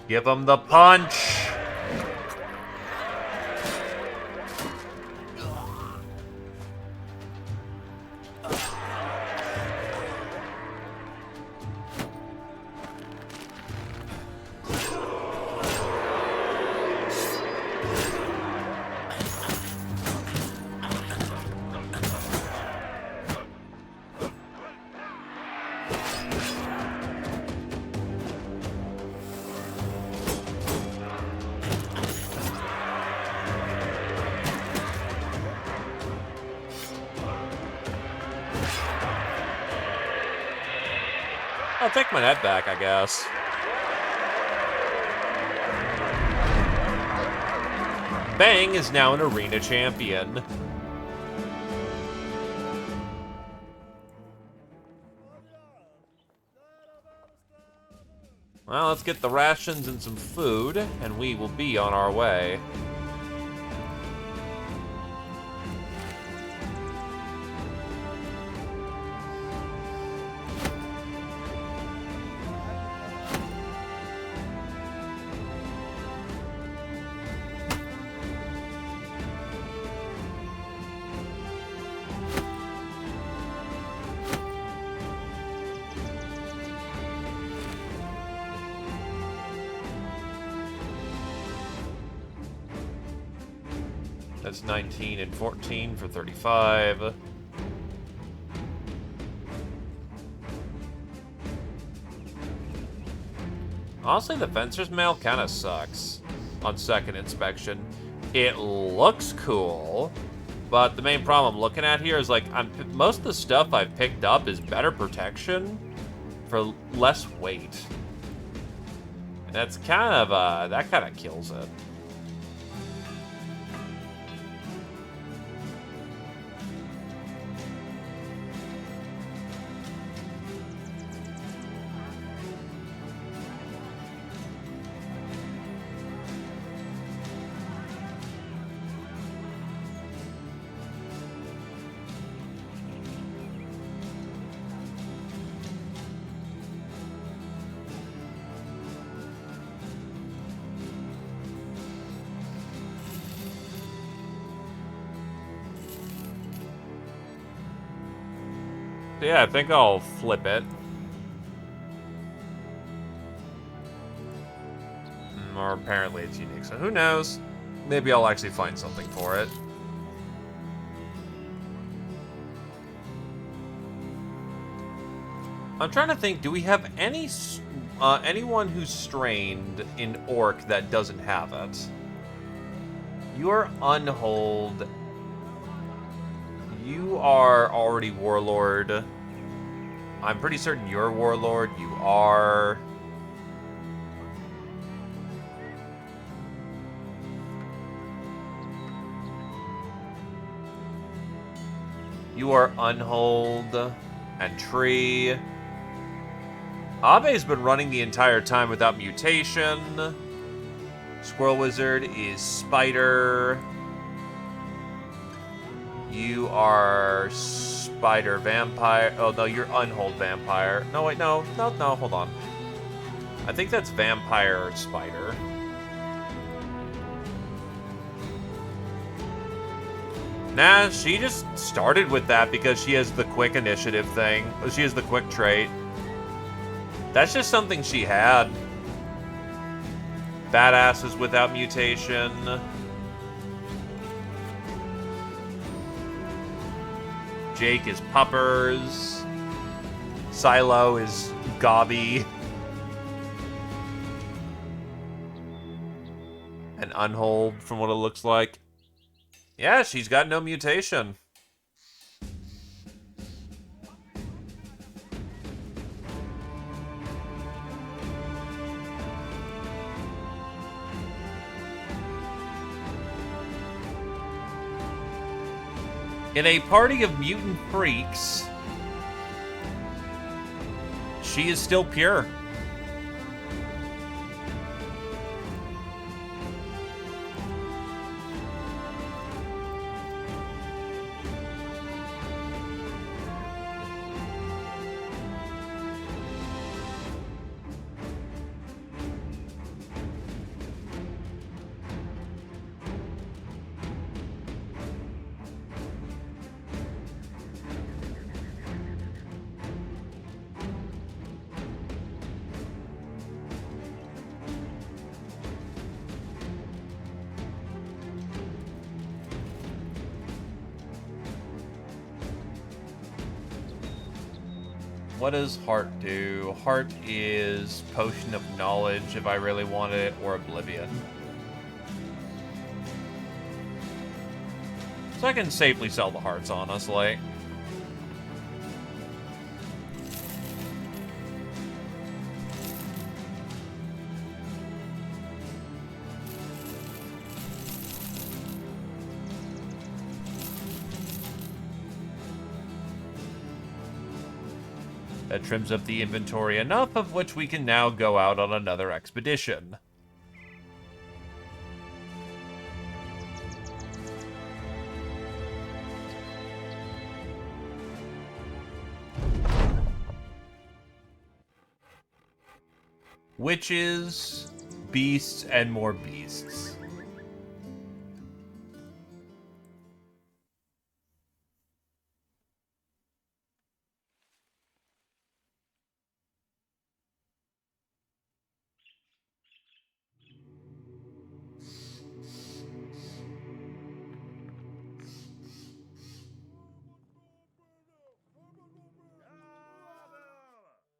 Give him the punch. I'll take my net back, I guess. Bang is now an arena champion. Well, let's get the rations and some food, and we will be on our way. That's 19 and 14 for 35. Honestly, the Fencer's Mail kind of sucks on second inspection. It looks cool, but the main problem I'm looking at here is like most of the stuff I've picked up is better protection for less weight. And that's kind of that kind of kills it. Yeah, I think I'll flip it. Or apparently it's unique, so who knows? Maybe I'll actually find something for it. I'm trying to think, do we have anyone who's strained in Orc that doesn't have it? You're unhold. You are already Warlord. I'm pretty certain you're Warlord. You are. You are Unhold and Tree. Abe's been running the entire time without mutation. Squirrel Wizard is Spider. You are Spider Vampire. Oh, no, you're Unhold Vampire. No, wait, no, hold on. I think that's Vampire Spider. Nah, she just started with that because she has the quick initiative thing. She has the quick trait. That's just something she had. Badasses without mutation. Jake is Puppers. Silo is Gobby. And Unhold from what it looks like. Yeah, she's got no mutation. In a party of mutant freaks, she is still pure. What does Heart do? Heart is Potion of Knowledge if I really wanted it, or Oblivion. So I can safely sell the hearts, honestly. That trims up the inventory enough of which we can now go out on another expedition. Witches, beasts, and more beasts.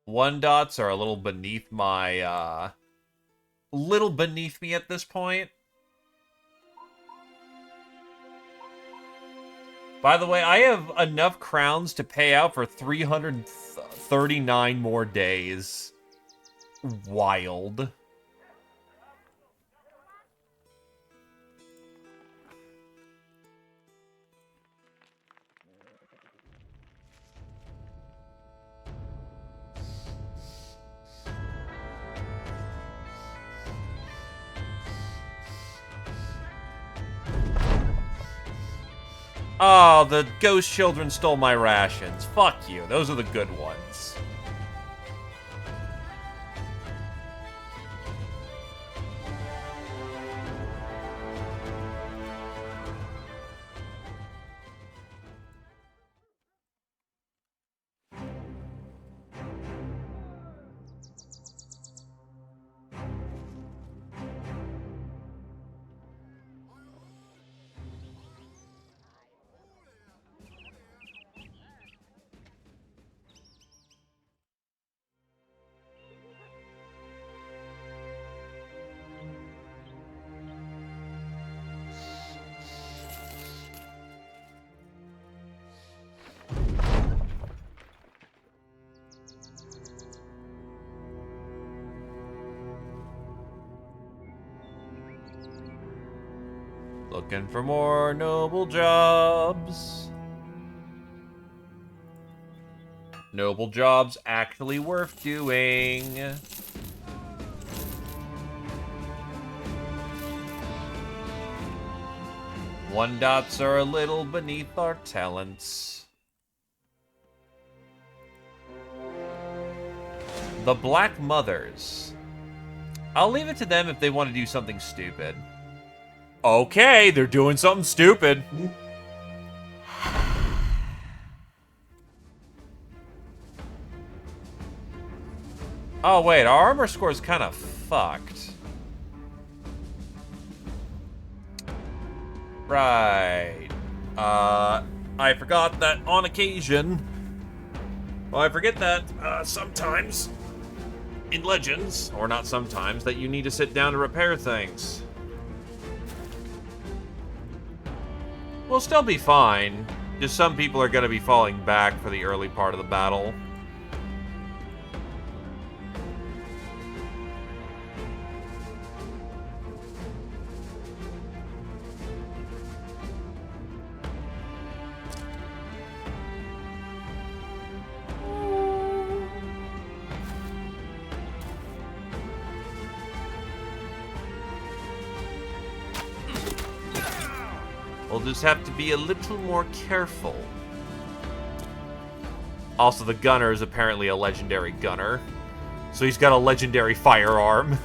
One dots are a little beneath my, little beneath me at this point. By the way, I have enough crowns to pay out for 339 more days. Wild. Oh, the ghost children stole my rations. Fuck you. Those are the good ones. Looking for more noble jobs. Noble jobs actually worth doing. One dots are a little beneath our talents. The Black Mothers. I'll leave it to them if they want to do something stupid. Okay, they're doing something stupid. Oh, wait, our armor score's kind of fucked. Right. I forgot that on occasion... Well, I forget that, sometimes... in Legends, or not sometimes, that you need to sit down to repair things. We'll still be fine. Just some people are going to be falling back for the early part of the battle. We'll just have to be a little more careful. Also, the gunner is apparently a legendary gunner. So he's got a legendary firearm.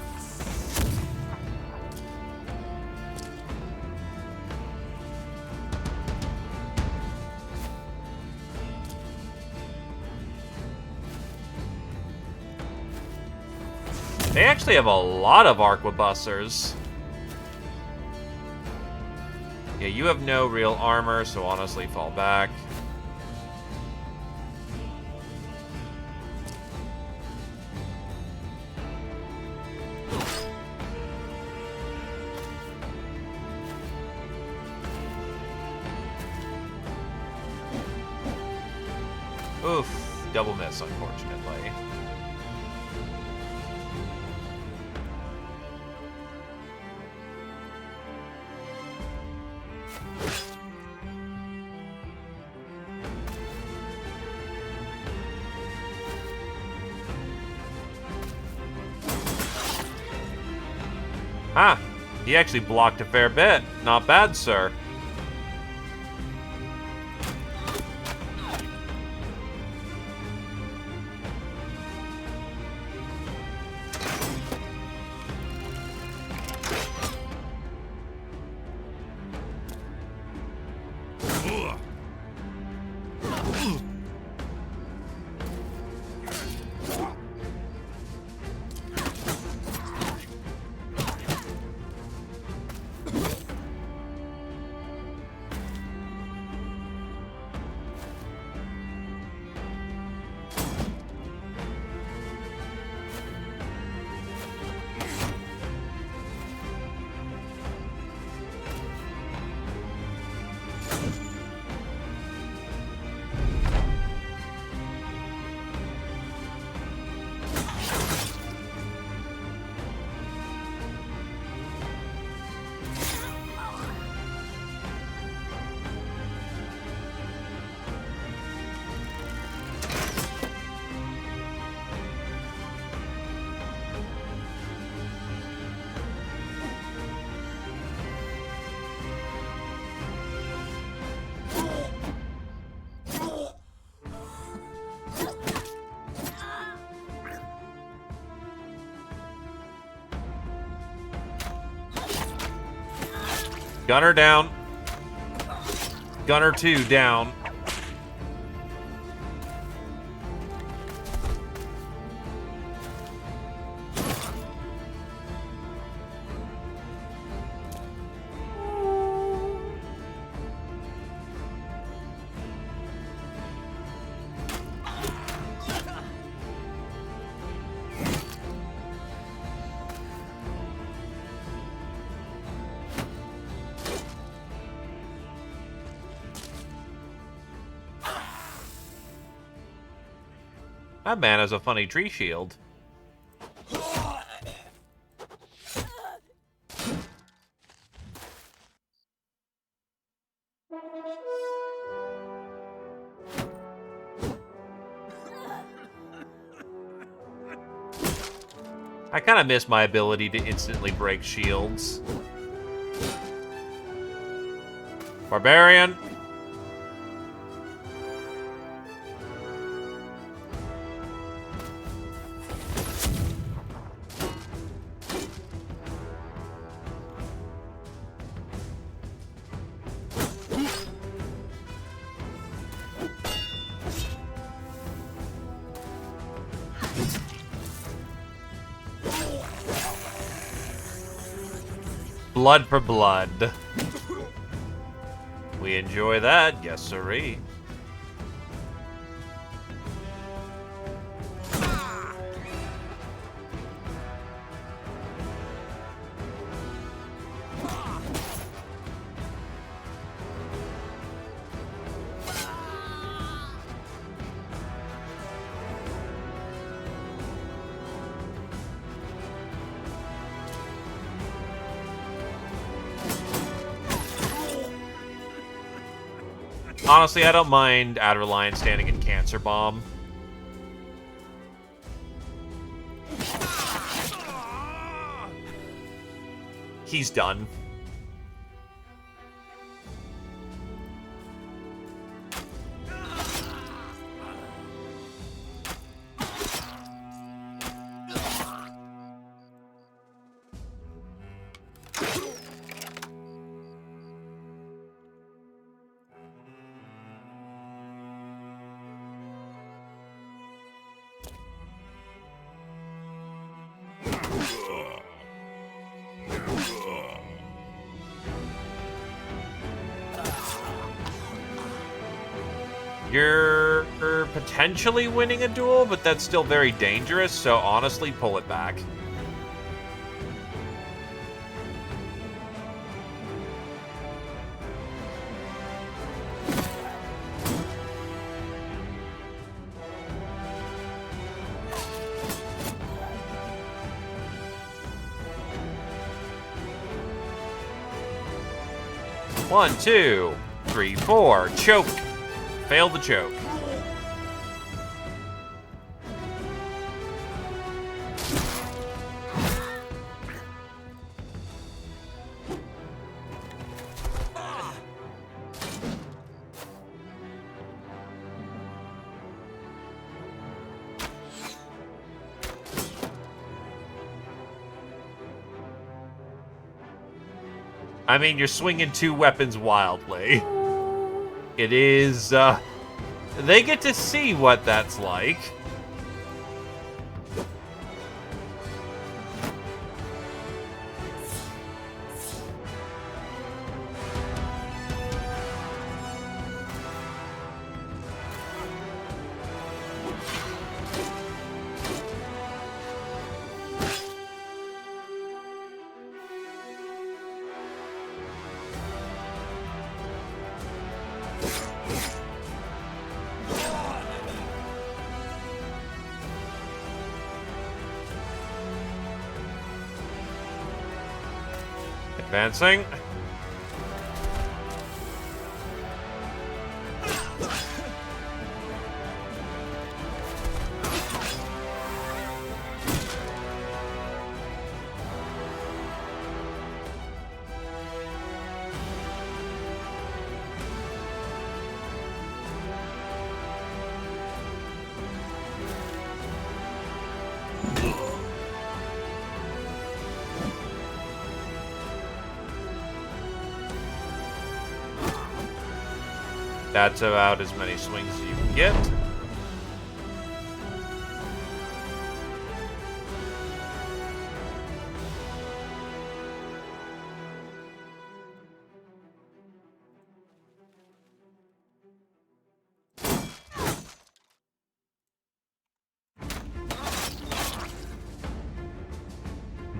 They actually have a lot of arquebusters. Yeah, you have no real armor, so honestly, fall back. Oof, double miss, unfortunately. Ah, he actually blocked a fair bit. Not bad, sir. Gunner down. Gunner 2 down. That man has a funny tree shield. I kind of miss my ability to instantly break shields. Barbarian. Blood for blood. We enjoy that, yes sirree. Honestly, I don't mind Adderline standing in Cancer Bomb. He's done. You're potentially winning a duel, but that's still very dangerous, so honestly, pull it back. One, two, three, four. Choke. Fail the choke. I mean, you're swinging two weapons wildly. It is, they get to see what that's like. Advancing. That's about as many swings as you can get.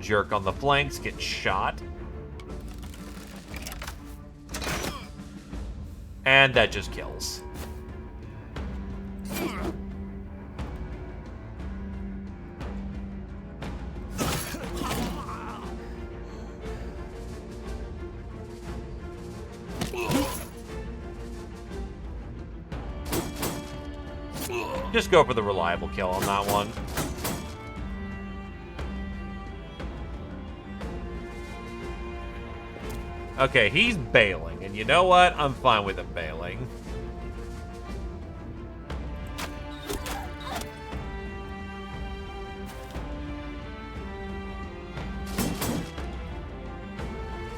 Jerk on the flanks, get shot. And that just kills. Just go for the reliable kill on that one. Okay, he's bailing, and you know what? I'm fine with him bailing.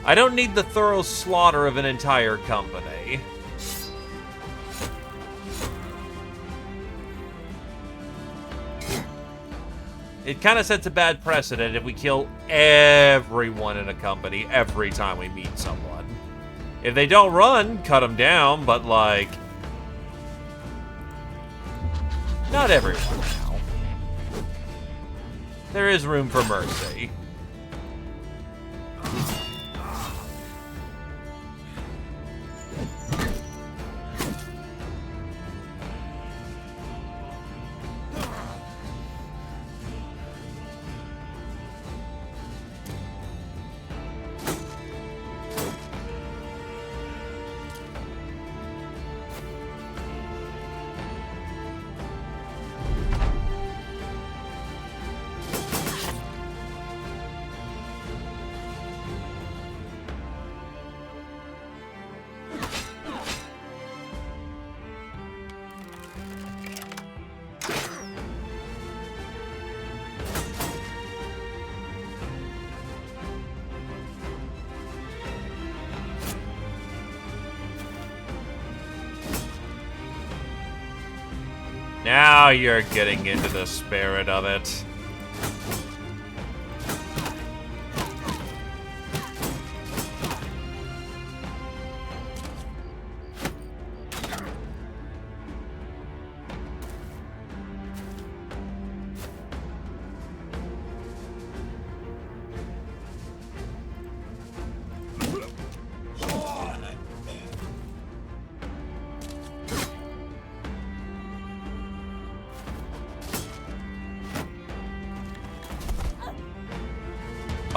I don't need the thorough slaughter of an entire company. It kind of sets a bad precedent if we kill everyone in a company every time we meet someone. If they don't run, cut them down, but like... not everyone now. There is room for mercy. Now you're getting into the spirit of it.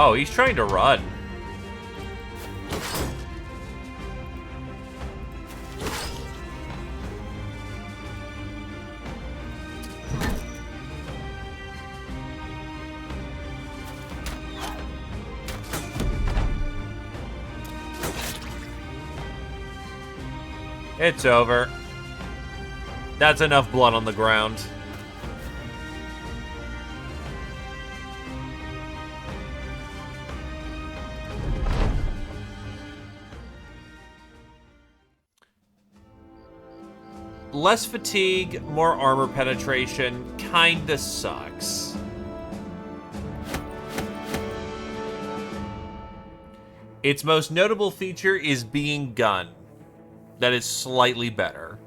Oh, he's trying to run. It's over. That's enough blood on the ground. Less fatigue, more armor penetration, kinda sucks. Its most notable feature is being gun. That is slightly better.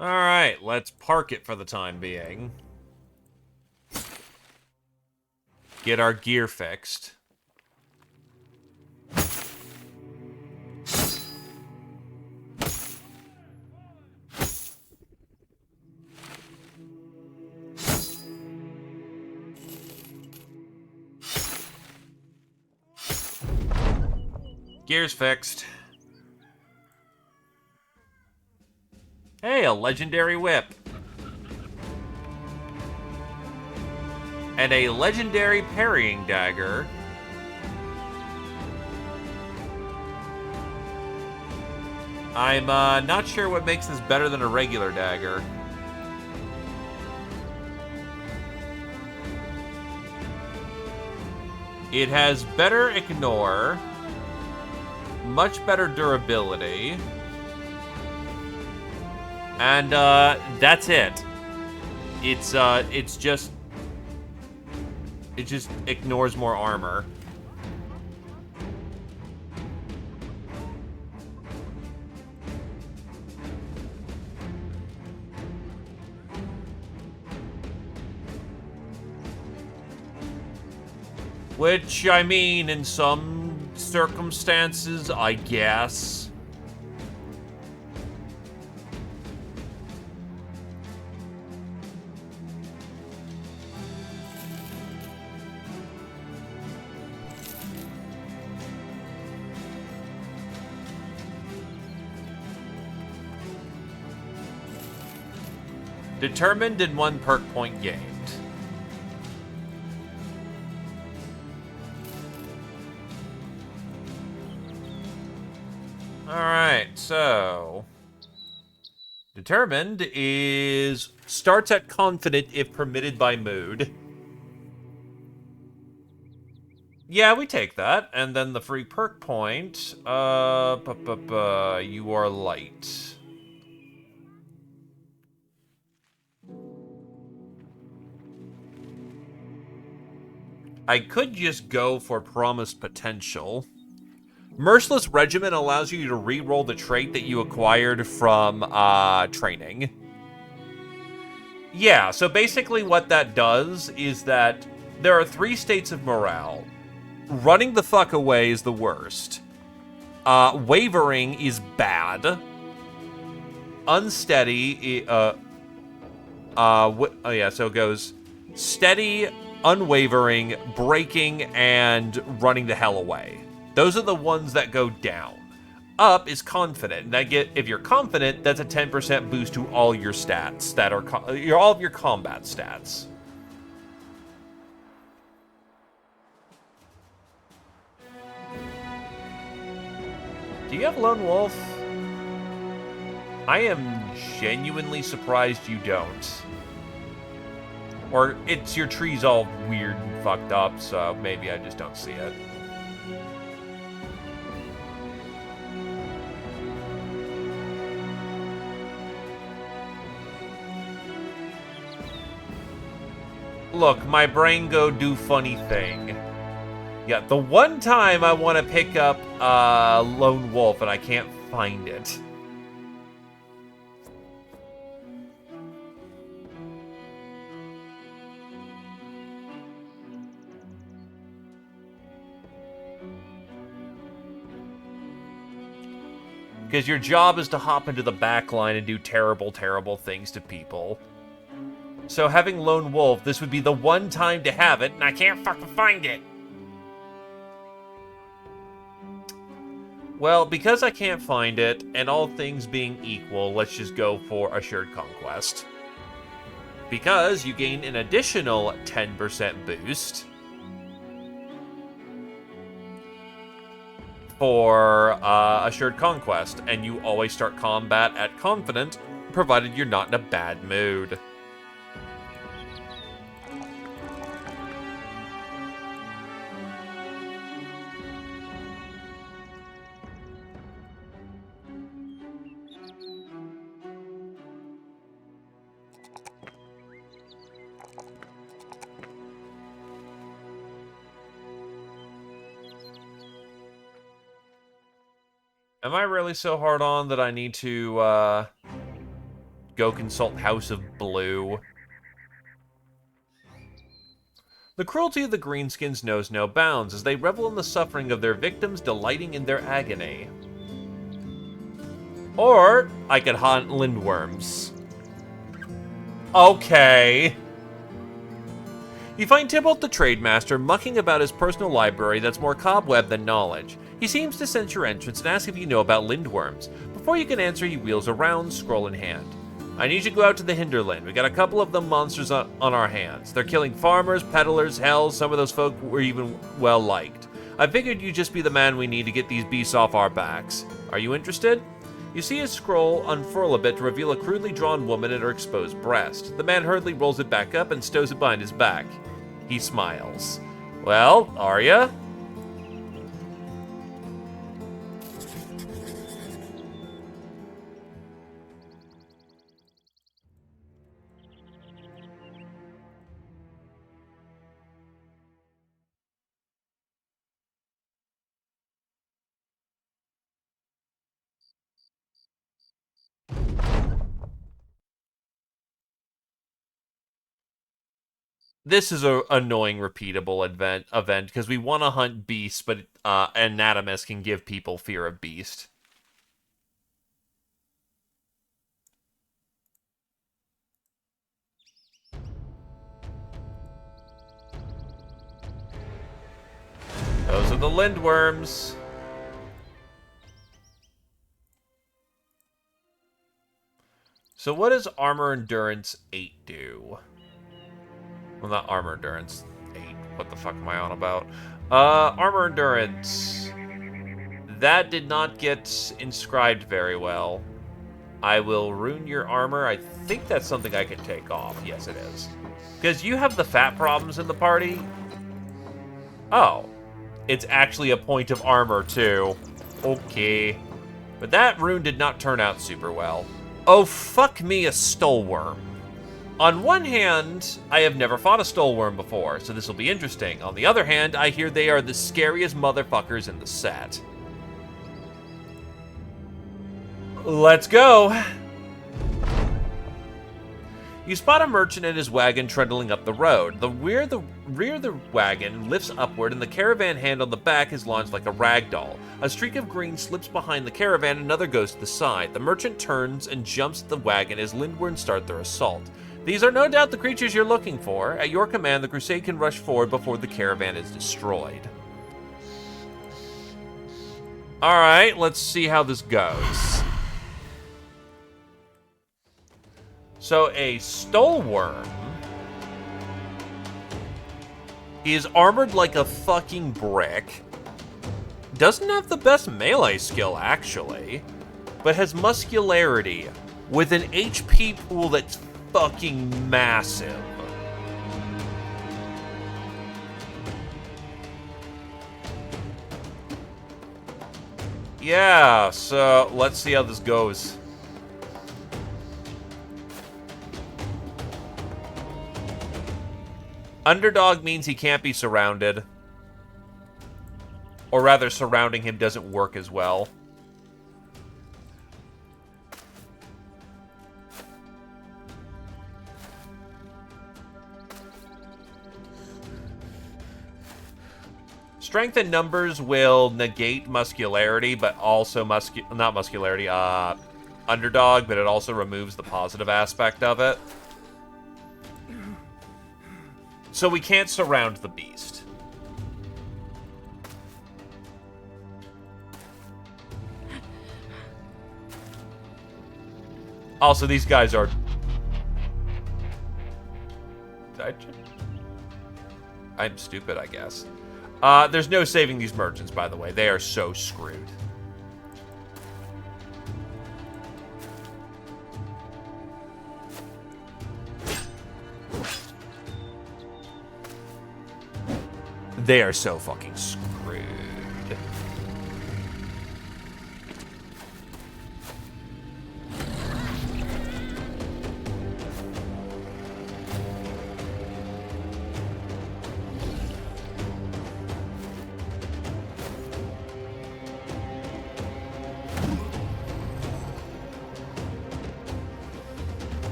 Alright, let's park it for the time being. Get our gear fixed. Gear's fixed. Hey, a legendary whip. And a legendary parrying dagger. I'm not sure what makes this better than a regular dagger. It has better ignore, much better durability, and that's it. It just ignores more armor. Which, I mean, in some circumstances, I guess. Determined and 1 perk point gained. Alright, so... Determined starts at confident if permitted by mood. Yeah, we take that. And then the free perk point, you are light. I could just go for promised potential. Merciless Regiment allows you to re-roll the trait that you acquired from training. Yeah, so basically what that does is that there are 3 states of morale. Running the fuck away is the worst. Wavering is bad. Unsteady, so it goes steady, unwavering, breaking, and running the hell away. Those are the ones that go down. Up is confident. If you're confident, that's a 10% boost to all your stats that are all of your combat stats. Do you have Lone Wolf? I am genuinely surprised you don't. Or your tree's all weird and fucked up, so maybe I just don't see it. Look, my brain go do funny thing. Yeah, the one time I want to pick up Lone Wolf and I can't find it. Because your job is to hop into the back line and do terrible, terrible things to people. So having Lone Wolf, this would be the one time to have it, and I can't fucking find it. Well, because I can't find it, and all things being equal, let's just go for Assured Conquest. Because you gain an additional 10% boost for Assured Conquest, and you always start combat at confident, provided you're not in a bad mood. Am I really so hard on that I need to, go consult House of Blue? The cruelty of the Greenskins knows no bounds, as they revel in the suffering of their victims, delighting in their agony. Or, I could hunt lindworms. Okay. You find Tybalt the Trademaster mucking about his personal library that's more cobweb than knowledge. He seems to sense your entrance and asks if you know about lindworms. Before you can answer, he wheels around, scroll in hand. I need you to go out to the hinterland. We got a couple of them monsters on our hands. They're killing farmers, peddlers, hell, some of those folk were even well liked. I figured you'd just be the man we need to get these beasts off our backs. Are you interested? You see his scroll unfurl a bit to reveal a crudely drawn woman at her exposed breast. The man hurriedly rolls it back up and stows it behind his back. He smiles. Well, are ya? This is a annoying repeatable event because we want to hunt beasts, but Anatomus can give people fear of beast. Those are the lindworms. So what does Armor Endurance 8 do? Well, not Armor Endurance 8. What the fuck am I on about? Armor Endurance. That did not get inscribed very well. I will ruin your armor. I think that's something I can take off. Yes, it is. Because you have the fat problems in the party. Oh. It's actually a point of armor, too. Okay. But that rune did not turn out super well. Oh, fuck me, a Stolworm. On one hand, I have never fought a Stolworm before, so this will be interesting. On the other hand, I hear they are the scariest motherfuckers in the set. Let's go. You spot a merchant and his wagon trundling up the road. The rear of the wagon lifts upward, and the caravan hand on the back is launched like a rag doll. A streak of green slips behind the caravan, and another goes to the side. The merchant turns and jumps the wagon as Lindward start their assault. These are no doubt the creatures you're looking for. At your command, the crusade can rush forward before the caravan is destroyed. Alright, let's see how this goes. So a Stolworm is armored like a fucking brick. Doesn't have the best melee skill, actually, but has muscularity with an HP pool that's fucking massive. Yeah, so let's see how this goes. Underdog means he can't be surrounded. Or rather, surrounding him doesn't work as well. Strength and numbers will negate muscularity, but also not muscularity, underdog, but it also removes the positive aspect of it. So we can't surround the beast. Also, these guys are... I'm stupid, I guess. There's no saving these merchants, by the way. They are so screwed. They are so fucking screwed.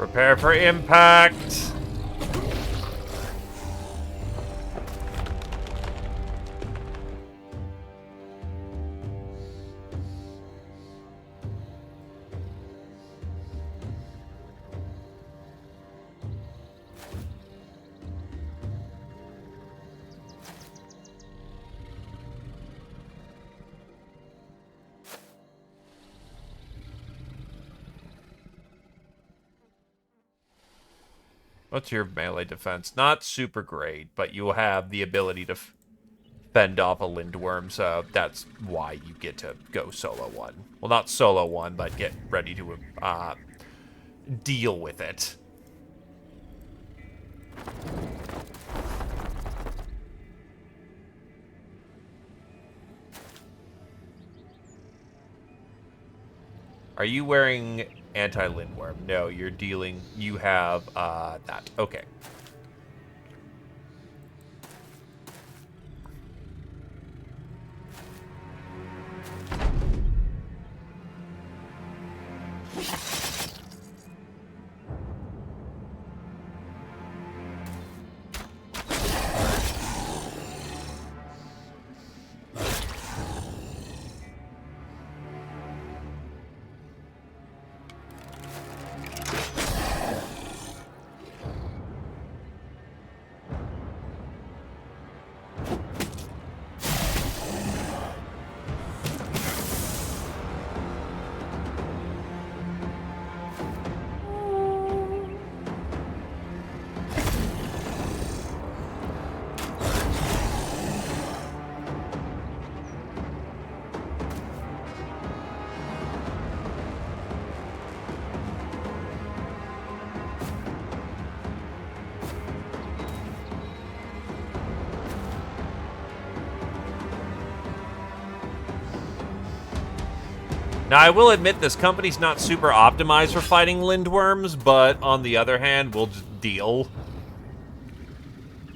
Prepare for impact. What's your melee defense? Not super great, but you have the ability to fend off a Lindworm, so that's why you get to go solo one. Well, not solo one, but get ready to deal with it. Are you wearing anti-Lindworm? No, you're dealing... You have, that. Okay. Now, I will admit this company's not super optimized for fighting Lindworms, but on the other hand, we'll just deal.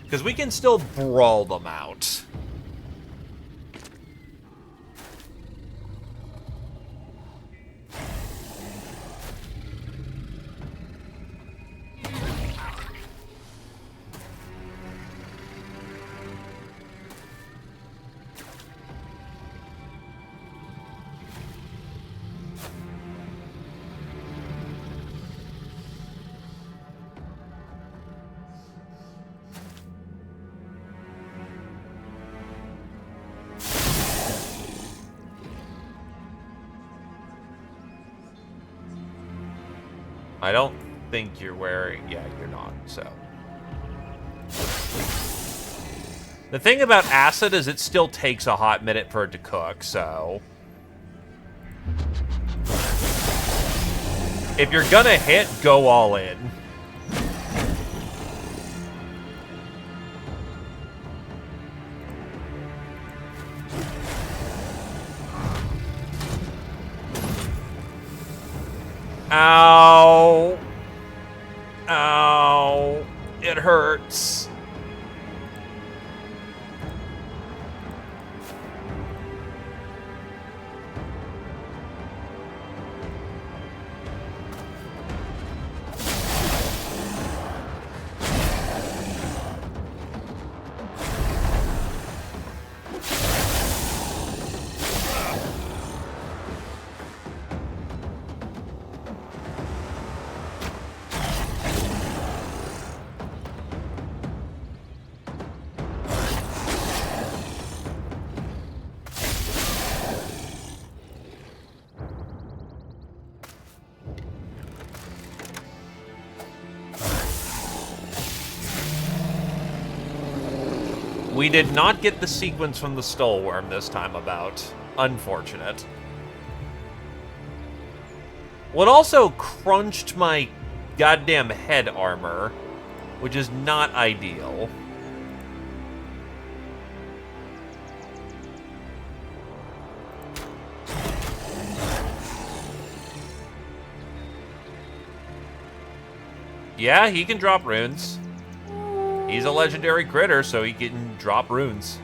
Because we can still brawl them out. I don't think you're wearing... Yeah, you're not, so... The thing about acid is it still takes a hot minute for it to cook, so... If you're gonna hit, go all in. Ow. Ow. It hurts. We did not get the sequence from the Stolworm this time about. Unfortunate. Well, it also crunched my goddamn head armor, which is not ideal. Yeah, he can drop runes. He's a legendary critter, so he can drop runes.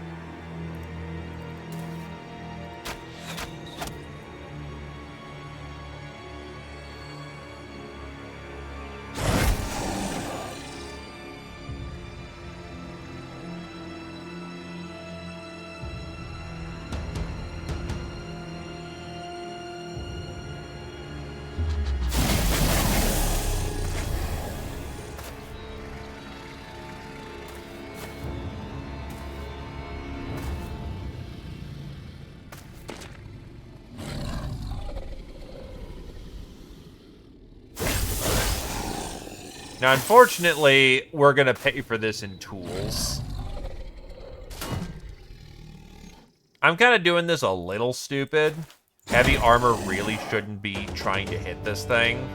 Now, unfortunately, we're going to pay for this in tools. I'm kind of doing this a little stupid. Heavy armor really shouldn't be trying to hit this thing.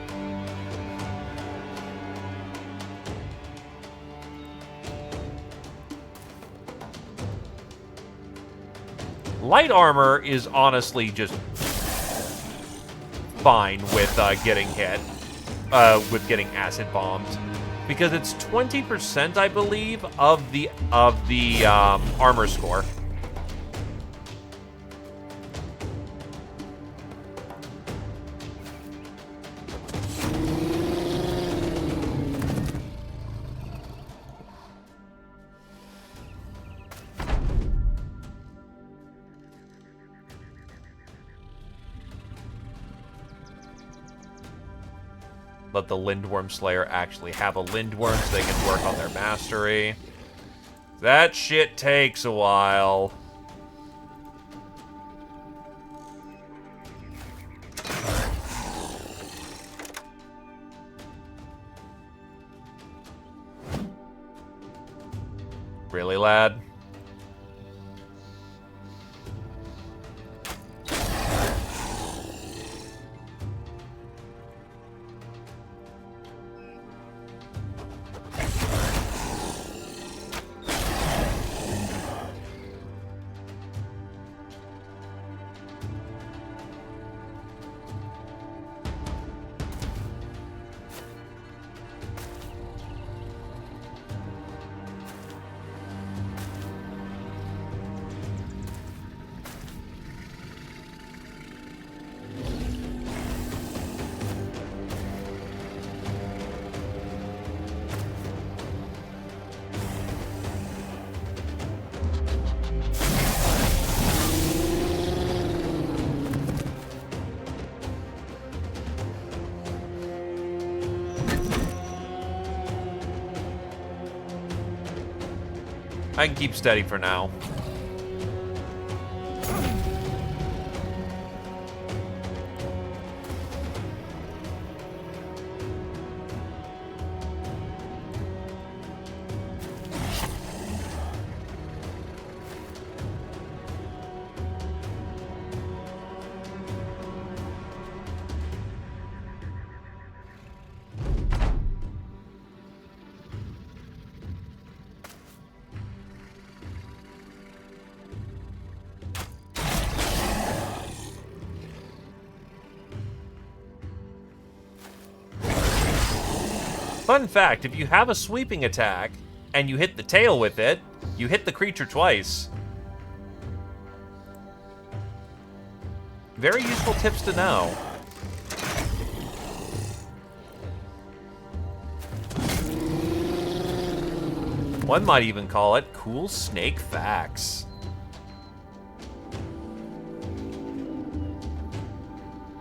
Light armor is honestly just fine with getting hit, with getting acid bombed, because it's 20%, I believe, of the armor score. Let the Lindworm Slayer actually have a Lindworm so they can work on their mastery. That shit takes a while. Really, lad? I can keep steady for now. Fun fact, if you have a sweeping attack, and you hit the tail with it, you hit the creature twice. Very useful tips to know. One might even call it cool snake facts.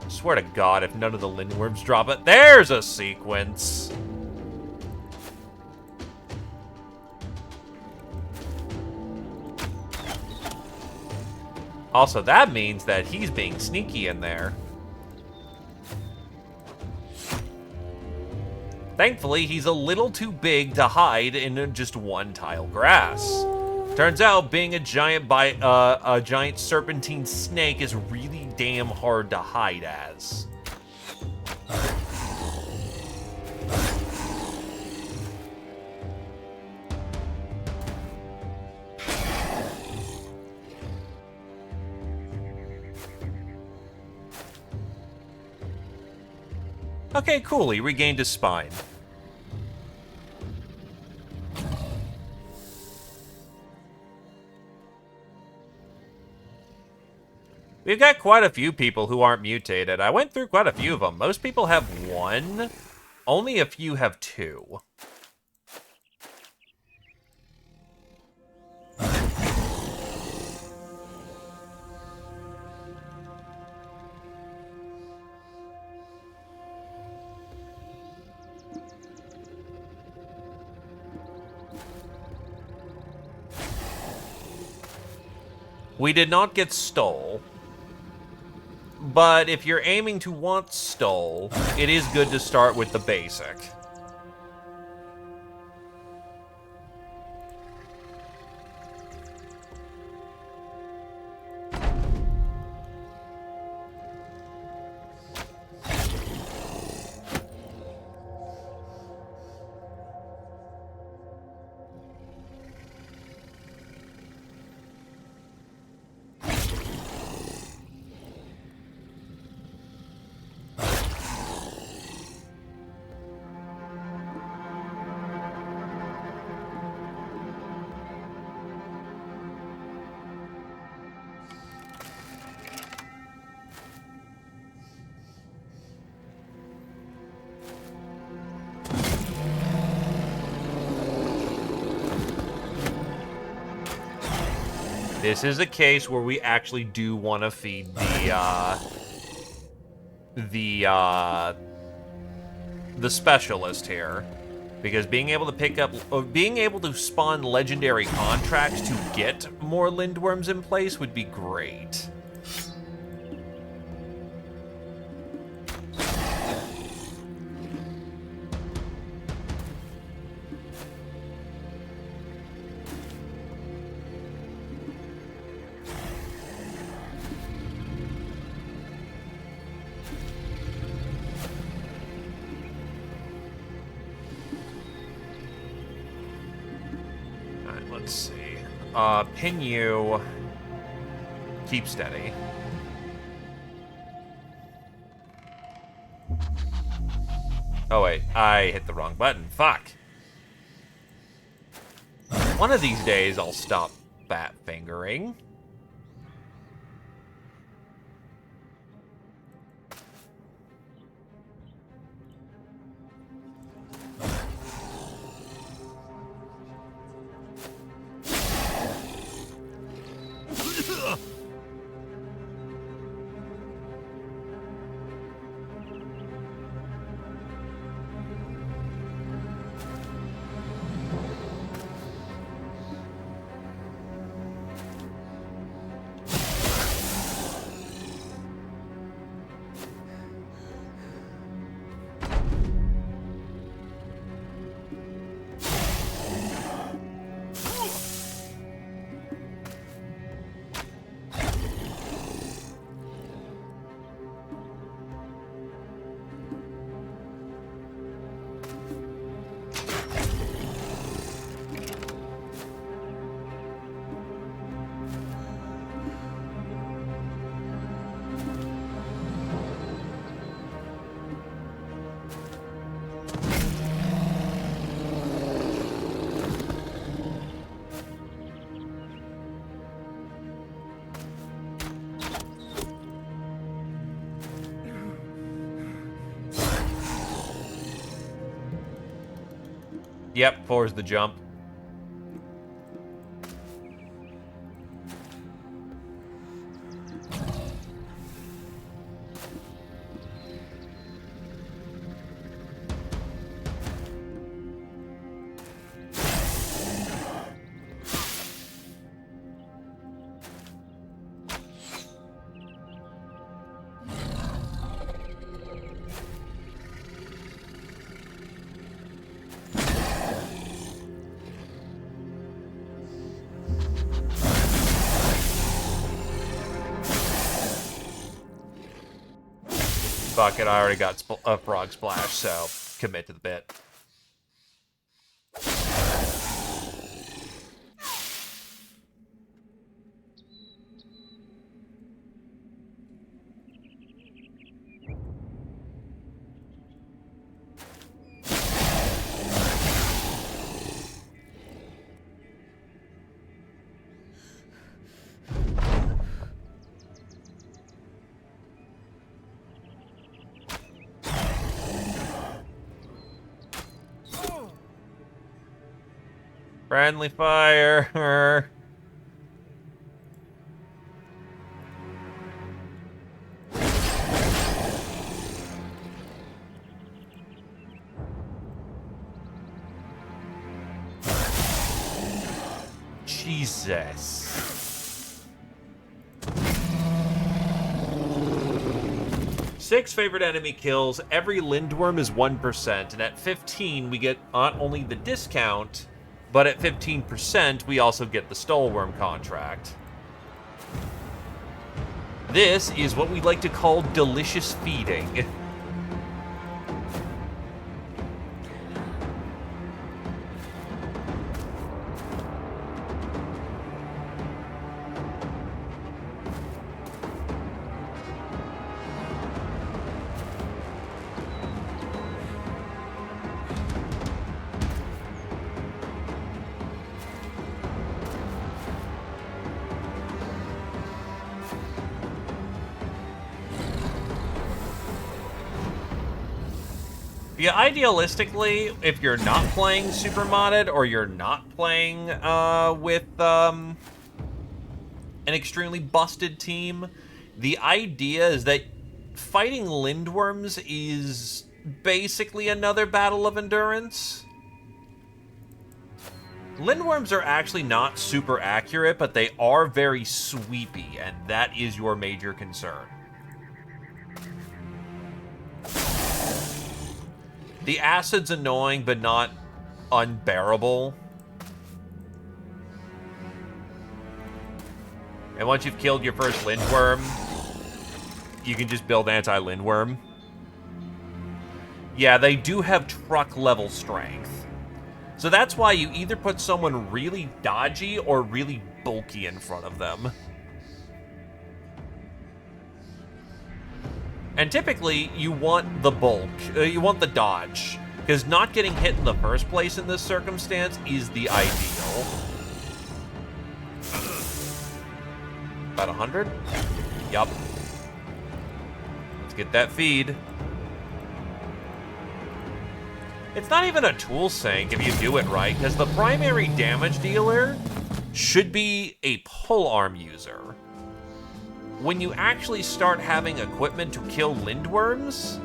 Swear to God, if none of the Lindworms drop it, there's a sequence. Also, that means that he's being sneaky in there. Thankfully, he's a little too big to hide in just one tile grass. Turns out, being a giant serpentine snake is really damn hard to hide as. Okay, cool, he regained his spine. We've got quite a few people who aren't mutated. I went through quite a few of them. Most people have one. Only a few have two. We did not get stole. But if you're aiming to want stole, it is good to start with the basic. This is a case where we actually do want to feed the specialist here, because being able to spawn legendary contracts to get more Lindworms in place would be great. Let's see. Pin you. Keep steady. Oh wait, I hit the wrong button. Fuck. One of these days I'll stop bat fingering. Yep, 4's the jump. Fuck it, I already got a frog splash, so commit to the bit. Friendly fire. Jesus. 6 favorite enemy kills. Every Lindworm is 1%, and at 15 we get not only the discount, but at 15%, we also get the Stolworm contract. This is what we like to call delicious feeding. Yeah, idealistically, if you're not playing super modded or you're not playing with an extremely busted team. The idea is that fighting Lindworms is basically another battle of endurance. Lindworms are actually not super accurate, but they are very sweepy, and that is your major concern. The acid's annoying, but not unbearable. And once you've killed your first Lindworm, you can just build anti-Lindworm. Yeah, they do have truck-level strength. So that's why you either put someone really dodgy or really bulky in front of them. And typically, you want the bulk. You want the dodge. Because not getting hit in the first place in this circumstance is the ideal. About 100? Yup. Let's get that feed. It's not even a tool sink if you do it right, because the primary damage dealer should be a pull arm user. When you actually start having equipment to kill Lindworms,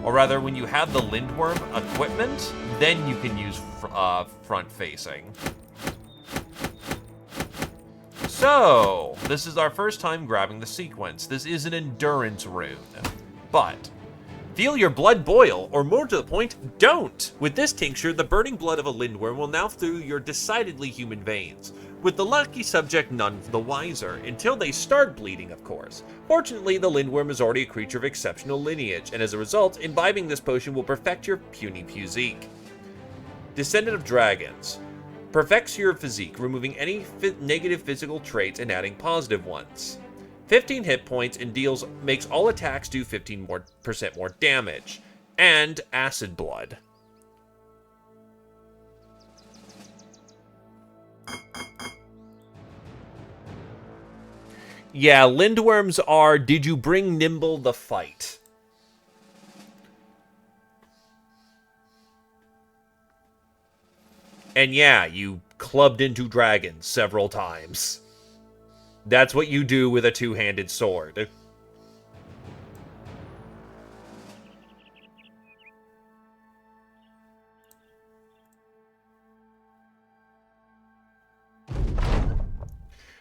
or rather, when you have the Lindworm equipment, then you can use front-facing. So, this is our first time grabbing the sequence. This is an endurance rune, but feel your blood boil, or more to the point, don't! With this tincture, the burning blood of a Lindworm will now through your decidedly human veins, with the lucky subject none the wiser, until they start bleeding, of course. Fortunately, the Lindworm is already a creature of exceptional lineage, and as a result, imbibing this potion will perfect your puny physique. Descendant of Dragons. Perfects your physique, removing any negative physical traits and adding positive ones. 15 hit points and makes all attacks do 15% more damage. And Acid Blood. Yeah, Lindworms are, did you bring Nimble the fight? And yeah, you clubbed into dragons several times. That's what you do with a two-handed sword.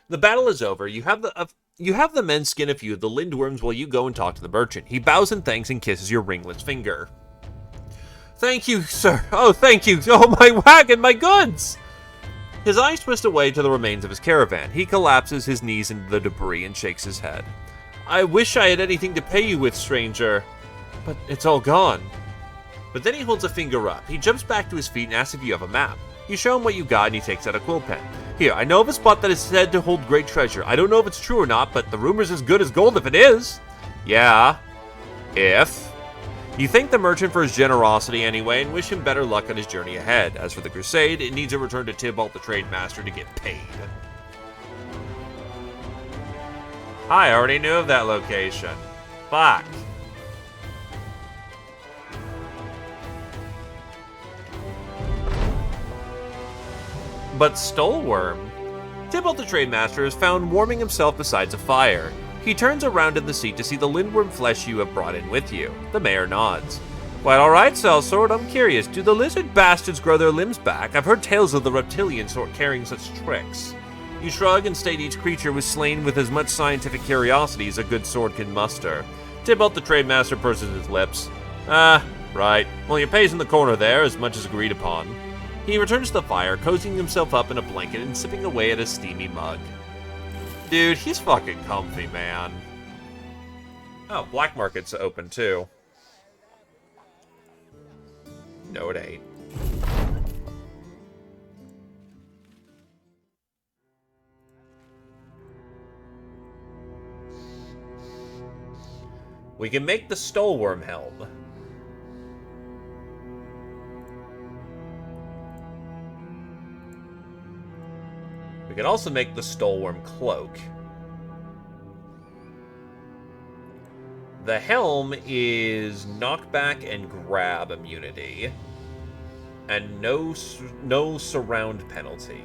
The battle is over. You have the men skin a few of the Lindworms while you go and talk to the merchant. He bows in thanks and kisses your ringless finger. Thank you, sir. Oh, thank you. Oh, my wagon, my goods! His eyes twist away to the remains of his caravan. He collapses his knees into the debris and shakes his head. I wish I had anything to pay you with, stranger, but it's all gone. But then he holds a finger up. He jumps back to his feet and asks if you have a map. You show him what you got and he takes out a quill pen. Here, I know of a spot that is said to hold great treasure. I don't know if it's true or not, but the rumor's as good as gold if it is. Yeah. If. You thank the merchant for his generosity anyway and wish him better luck on his journey ahead. As for the crusade, it needs a return to Tybalt the Trade Master to get paid. I already knew of that location. Fuck. But Stolworm. Tybalt the Trade Master is found warming himself beside a fire. He turns around in the seat to see the Lindworm flesh you have brought in with you. The mayor nods. Quite alright, Sellsword. I'm curious. Do the lizard bastards grow their limbs back? I've heard tales of the reptilian sort carrying such tricks. You shrug and state each creature was slain with as much scientific curiosity as a good sword can muster. Tybalt the Trade Master purses his lips. Ah, right. Well, your pay's in the corner there, as much as agreed upon. He returns to the fire, cozying himself up in a blanket and sipping away at a steamy mug. Dude, he's fucking comfy, man. Oh, Black Market's open, too. No, it ain't. We can make the Stolworm helm. We can also make the Stolworm cloak. The helm is knockback and grab immunity, and no surround penalty.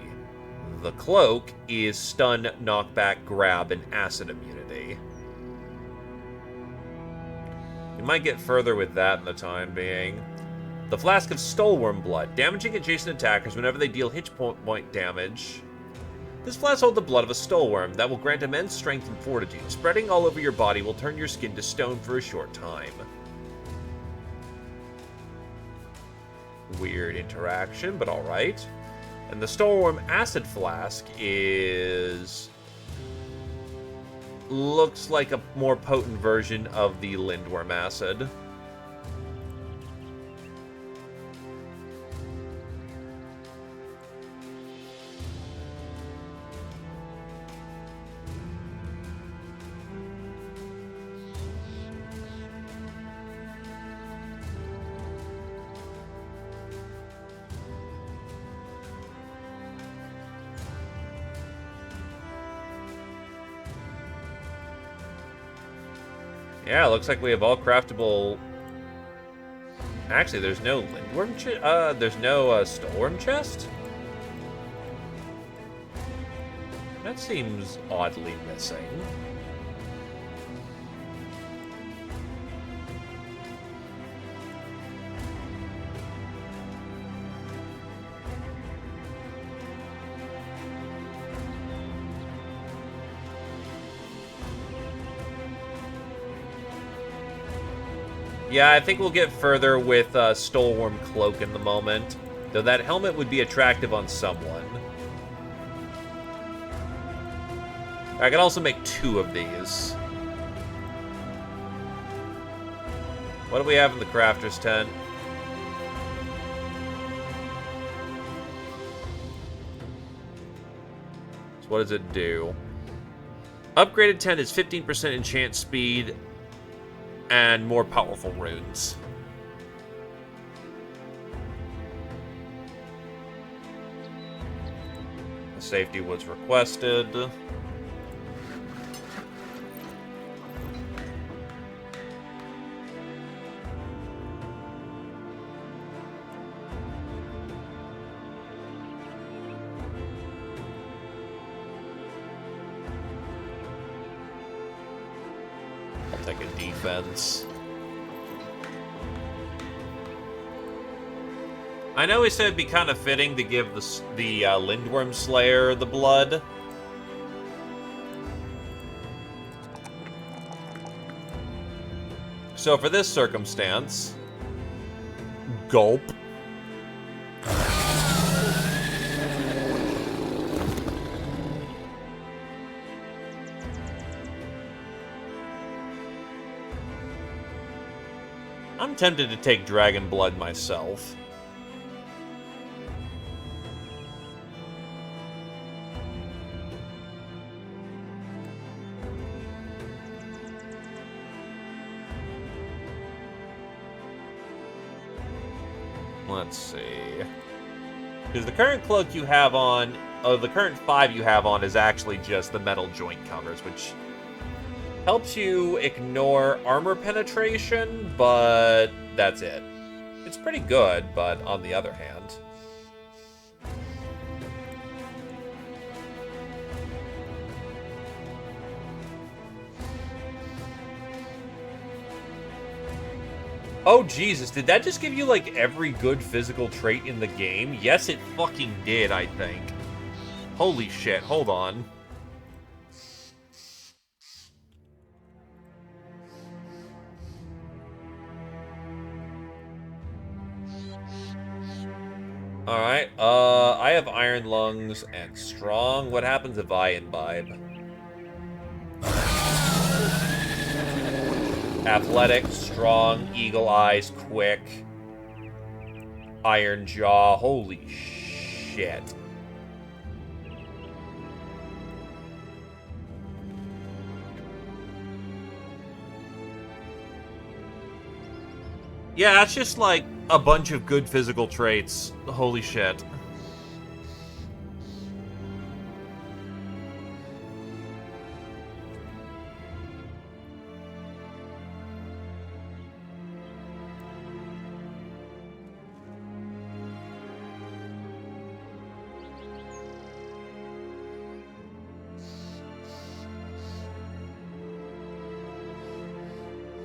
the cloak is stun, knockback, grab, and acid immunity. We might get further with that in the time being. The Flask of Stoleworm Blood, damaging adjacent attackers whenever they deal hit point damage. This flask holds the blood of a stoleworm that will grant immense strength and fortitude. Spreading all over your body will turn your skin to stone for a short time. Weird interaction, but alright. And the Stoleworm Acid Flask is... looks like a more potent version of the Lindworm Acid. Yeah, looks like we have all craftable... Actually, there's no Lindworm there's no Stoleworm chest? That seems oddly missing. Yeah, I think we'll get further with Stoleworm Cloak in the moment. Though that helmet would be attractive on someone. I can also make 2 of these. What do we have in the crafter's tent? So what does it do? Upgraded tent is 15% enchant speed and more powerful runes. The safety was requested. I'll take a defense. I know he said it'd be kind of fitting to give the Lindworm Slayer the blood. So for this circumstance, gulp. I'm tempted to take Dragon Blood myself. Let's see. Because the current cloak you have on, the current 5 you have on is actually just the metal joint covers, which helps you ignore armor penetration, but that's it. It's pretty good, but on the other hand... Oh, Jesus, did that just give you, like, every good physical trait in the game? Yes, it fucking did, I think. Holy shit, hold on. Alright, I have Iron Lungs and Strong. What happens if I imbibe? Athletic, Strong, Eagle Eyes, Quick, Iron Jaw. Holy shit. Yeah, that's just like a bunch of good physical traits. Holy shit.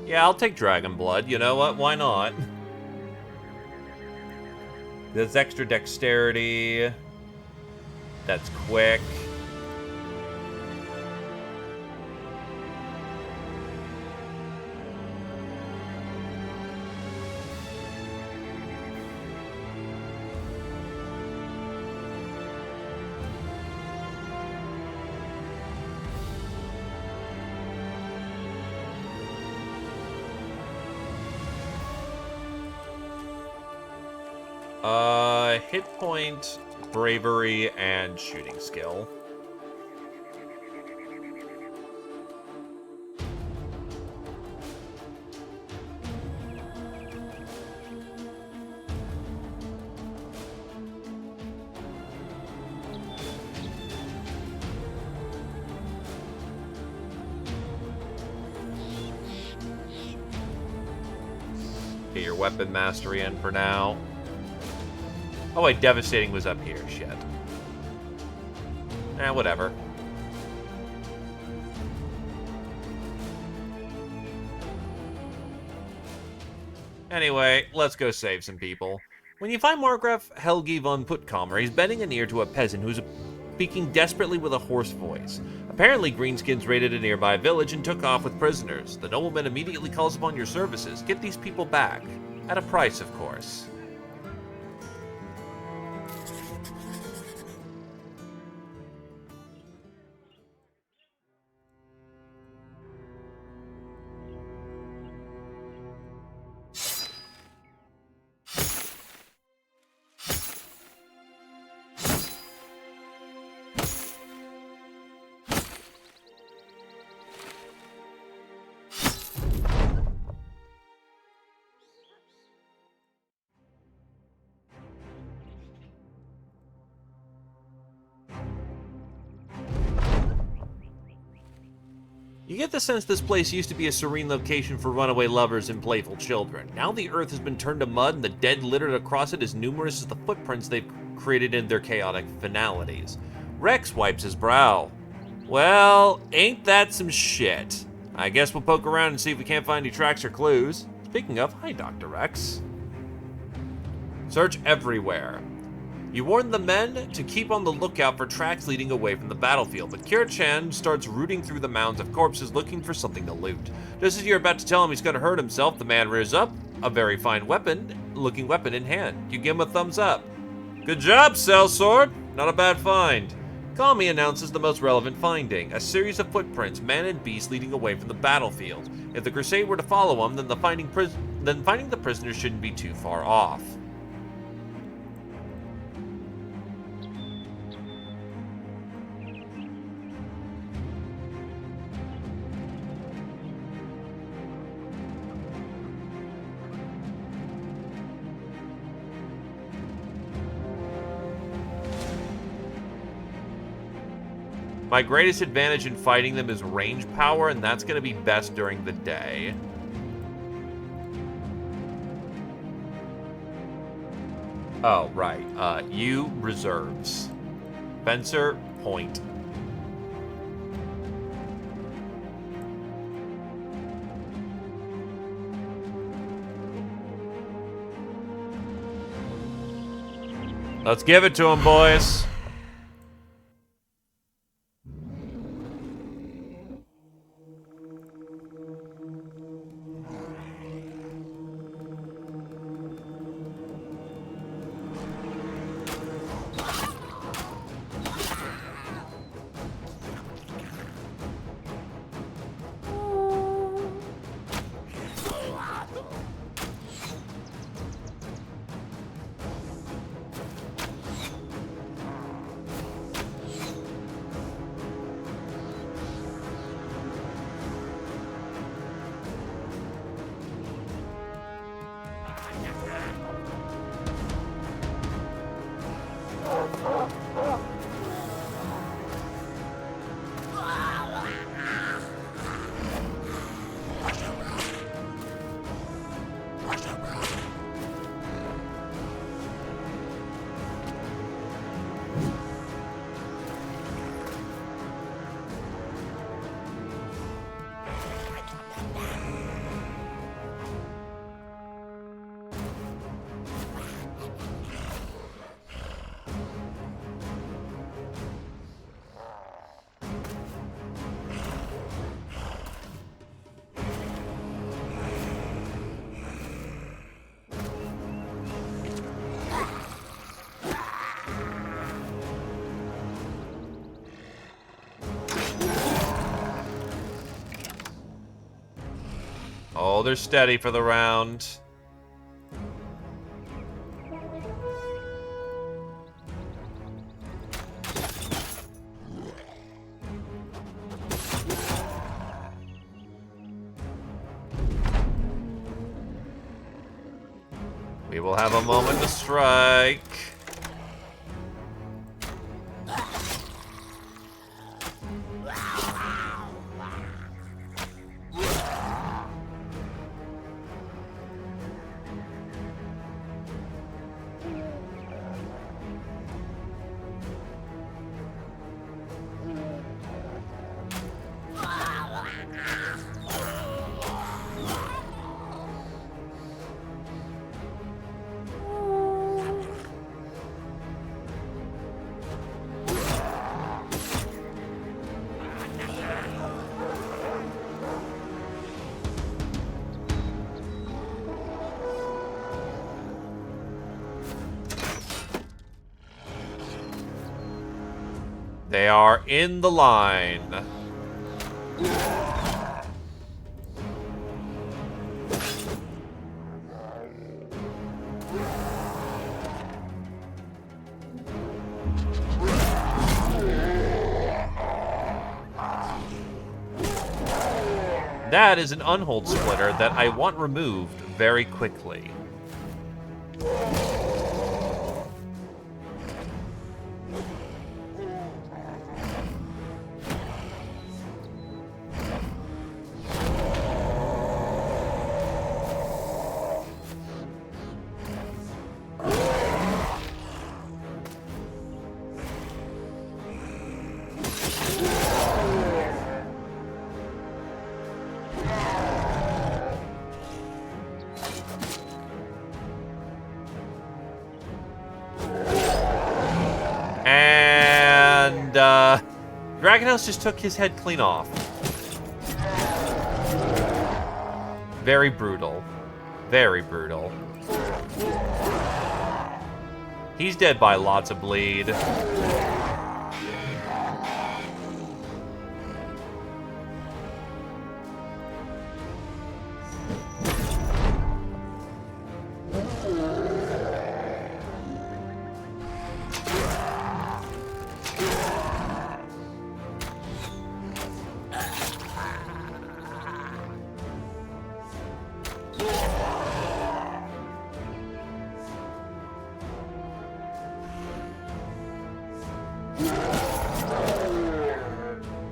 Yeah, I'll take Dragon Blood. You know what? Why not? That's extra dexterity. That's quick. Hit point, bravery, and shooting skill. Get your weapon mastery in for now. Oh wait, Devastating was up here, shit. Whatever. Anyway, let's go save some people. When you find Margraf Helgi von Puttkammer, he's bending an ear to a peasant who's speaking desperately with a hoarse voice. Apparently, Greenskins raided a nearby village and took off with prisoners. The nobleman immediately calls upon your services. Get these people back. At a price, of course. You get the sense this place used to be a serene location for runaway lovers and playful children. Now the earth has been turned to mud, and the dead littered across it as numerous as the footprints they've created in their chaotic finalities. Rex wipes his brow. Well, ain't that some shit? I guess we'll poke around and see if we can't find any tracks or clues. Speaking of, hi, Dr. Rex. Search everywhere. You warn the men to keep on the lookout for tracks leading away from the battlefield, but Kier-chan starts rooting through the mounds of corpses looking for something to loot. Just as you're about to tell him he's going to hurt himself, the man rears up, a very fine looking weapon in hand. You give him a thumbs up. Good job, sellsword. Not a bad find. Kami announces the most relevant finding, a series of footprints, man and beast leading away from the battlefield. If the crusade were to follow them, then finding the prisoners shouldn't be too far off. My greatest advantage in fighting them is range power, and that's going to be best during the day. Oh, right. You reserves. Fencer, point. Let's give it to him, boys. Oh, they're steady for the round. We will have a moment to strike. They are in the line. That is an unhold splitter that I want removed very quickly. And, Dragonhouse just took his head clean off. Very brutal. Very brutal. He's dead by lots of bleed.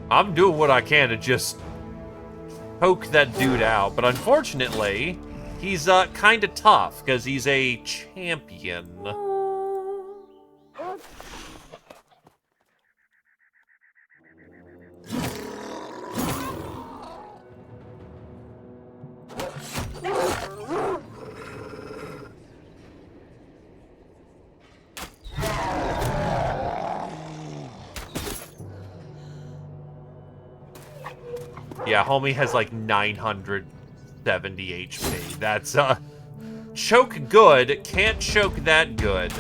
I'm doing what I can to just poke that dude out, but unfortunately, he's kind of tough because he's a champion. Yeah, homie has like 970 HP. That's, choke good, can't choke that good.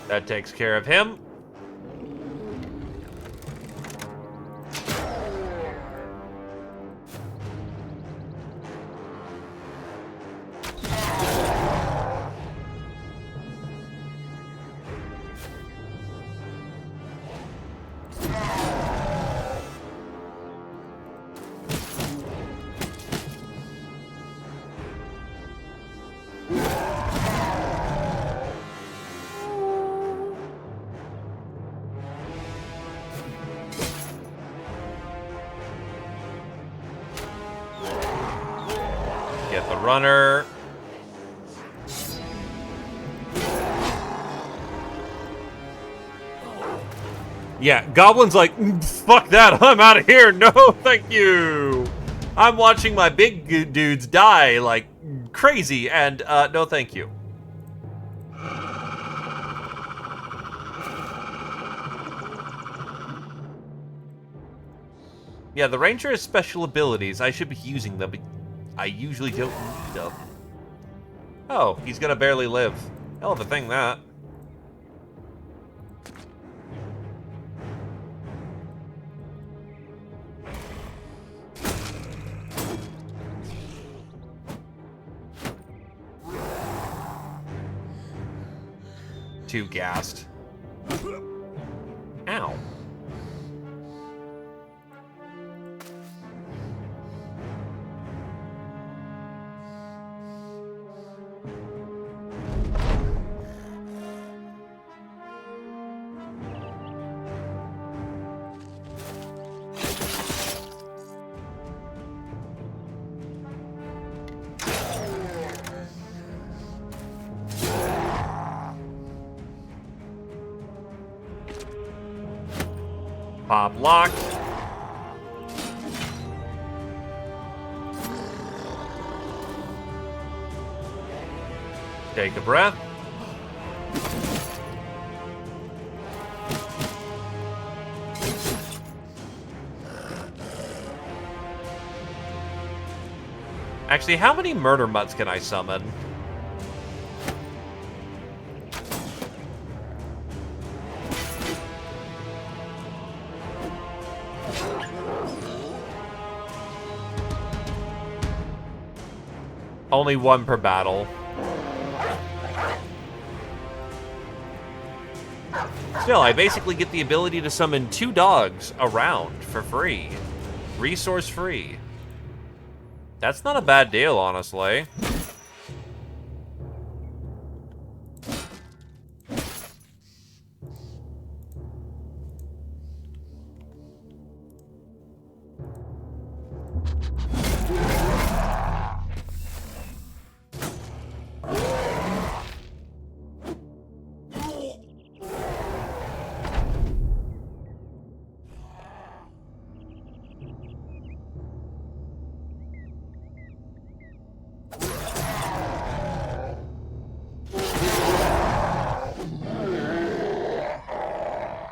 That takes care of him. Get the runner. Yeah, Goblin's like, fuck that, I'm out of here. No, thank you. I'm watching my big dudes die like crazy, and no thank you. Yeah, the Ranger has special abilities. I should be using them, but I usually don't need them. Oh, he's gonna barely live. Hell of a thing, that. Too gassed. Ow. Pop locked. Take a breath. Actually, how many murder mutts can I summon? Only one per battle. Still, I basically get the ability to summon 2 dogs around for free. Resource free. That's not a bad deal, honestly.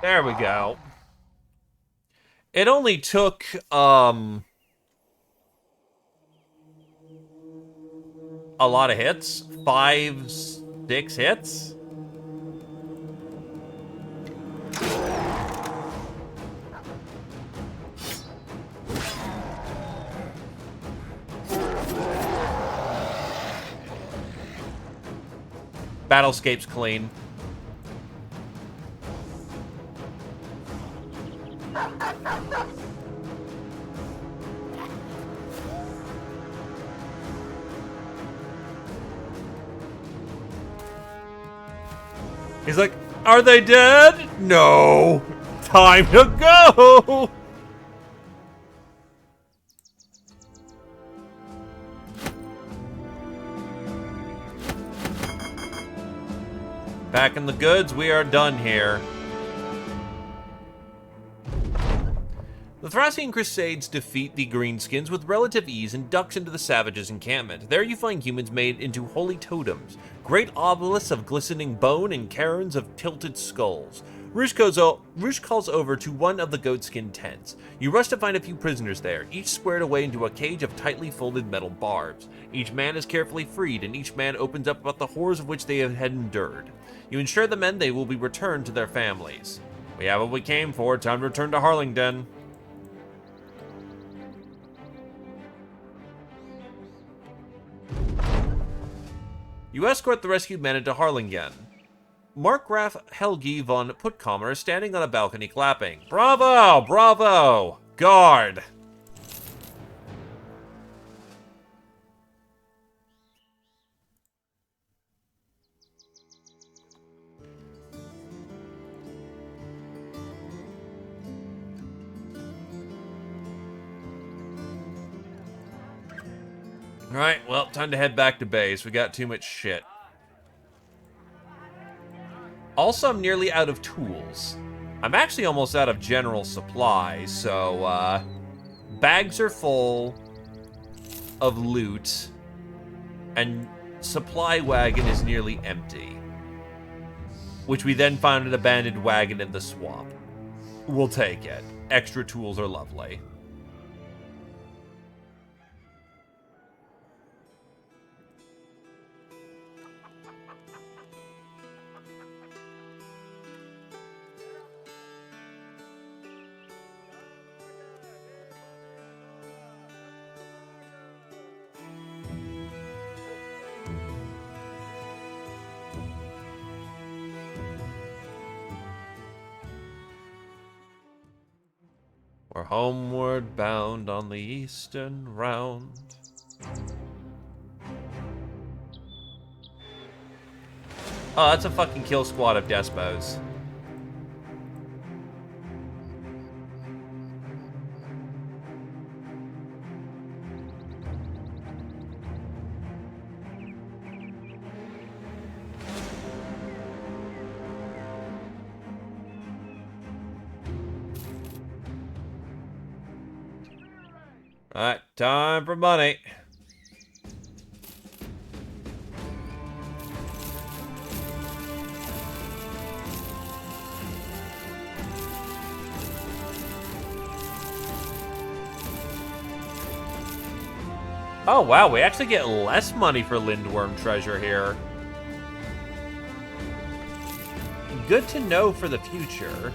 There we go. It only took, a lot of hits. 5, 6 hits. Battlescape's clean. He's like, are they dead? No. Time to go. Back in the goods, we are done here. The Thracian Crusades defeat the Greenskins with relative ease and ducks into the Savages' encampment. There you find humans made into holy totems, great obelisks of glistening bone and cairns of tilted skulls. Roosh calls over to one of the goatskin tents. You rush to find a few prisoners there, each squared away into a cage of tightly folded metal barbs. Each man is carefully freed, and each man opens up about the horrors of which they had endured. You ensure the men they will be returned to their families. We have what we came for. Time to return to Harlingden. You escort the rescued men into Harlingen. Markgraf Helgi von Puttkammer is standing on a balcony clapping. Bravo! Bravo! Guard! Alright, well, time to head back to base. We got too much shit. Also, I'm nearly out of tools. I'm actually almost out of general supplies, so, bags are full of loot, and supply wagon is nearly empty. Which we then found an abandoned wagon in the swamp. We'll take it. Extra tools are lovely. We're homeward bound on the eastern round. Oh, that's a fucking kill squad of Despos. Alright, time for money. Oh, wow, we actually get less money for Lindworm treasure here. Good to know for the future.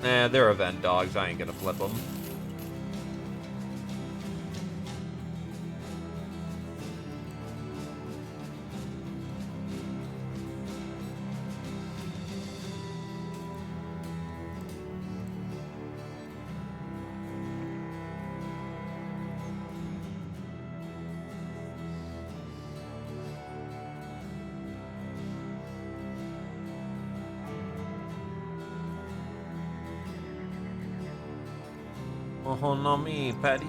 Nah, they're event dogs. I ain't gonna flip them. Oh, no, me, Patty.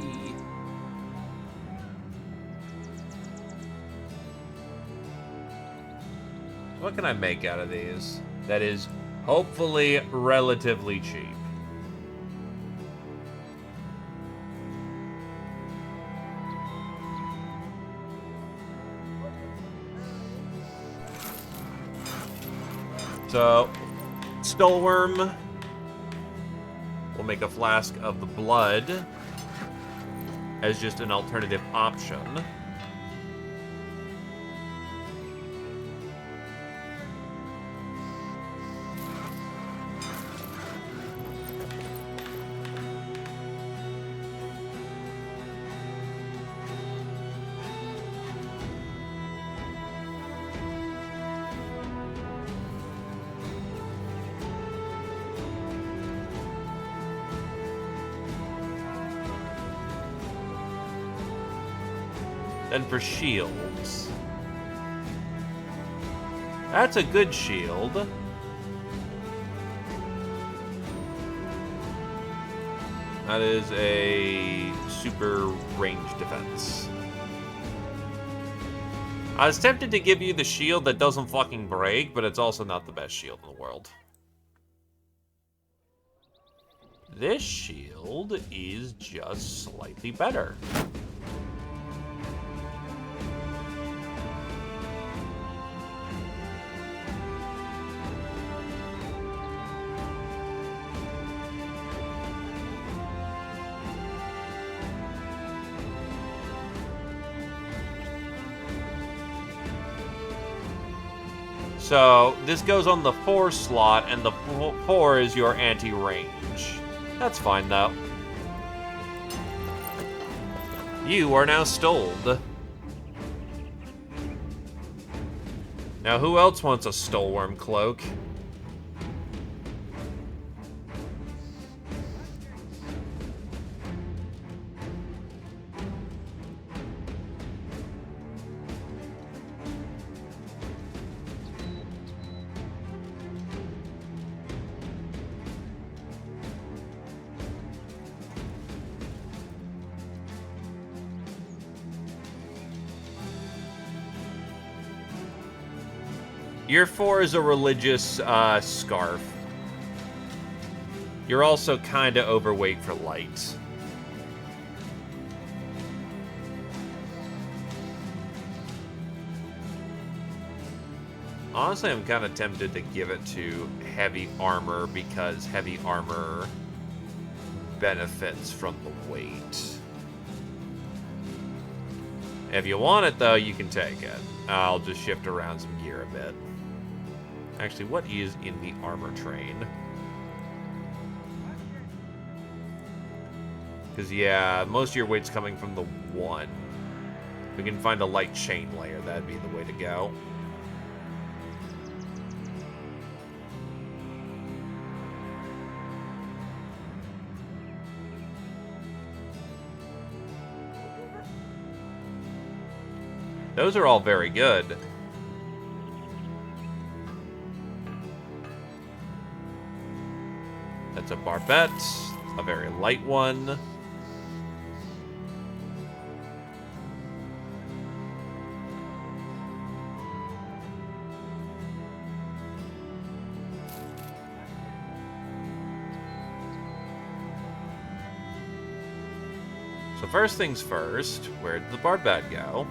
What can I make out of these? That is hopefully relatively cheap. So, Skullworm. We'll make a flask of the blood as just an alternative option. Then for shields. That's a good shield. That is a super range defense. I was tempted to give you the shield that doesn't fucking break, but it's also not the best shield in the world. This shield is just slightly better. So, this goes on the 4 slot, and the 4 is your anti-range. That's fine, though. You are now stoled. Now, who else wants a Stoleworm Cloak? Your 4 is a religious scarf. You're also kind of overweight for light. Honestly, I'm kind of tempted to give it to heavy armor because heavy armor benefits from the weight. If you want it, though, you can take it. I'll just shift around some gear a bit. Actually, what is in the armor train? Because, yeah, most of your weight's coming from the 1. If we can find a light chain layer, that'd be the way to go. Those are all very good. That's a barbette, a very light one. So first things first, where did the barbette go?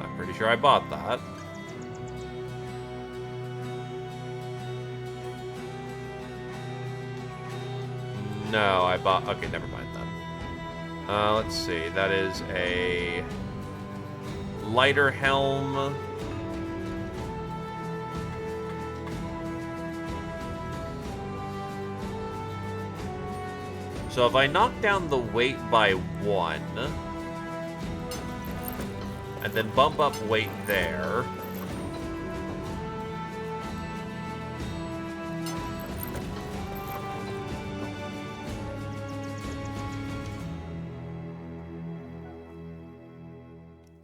I'm pretty sure I bought that. No, I bought... Okay, never mind then. Let's see. That is a lighter helm. So if I knock down the weight by 1, and then bump up weight there...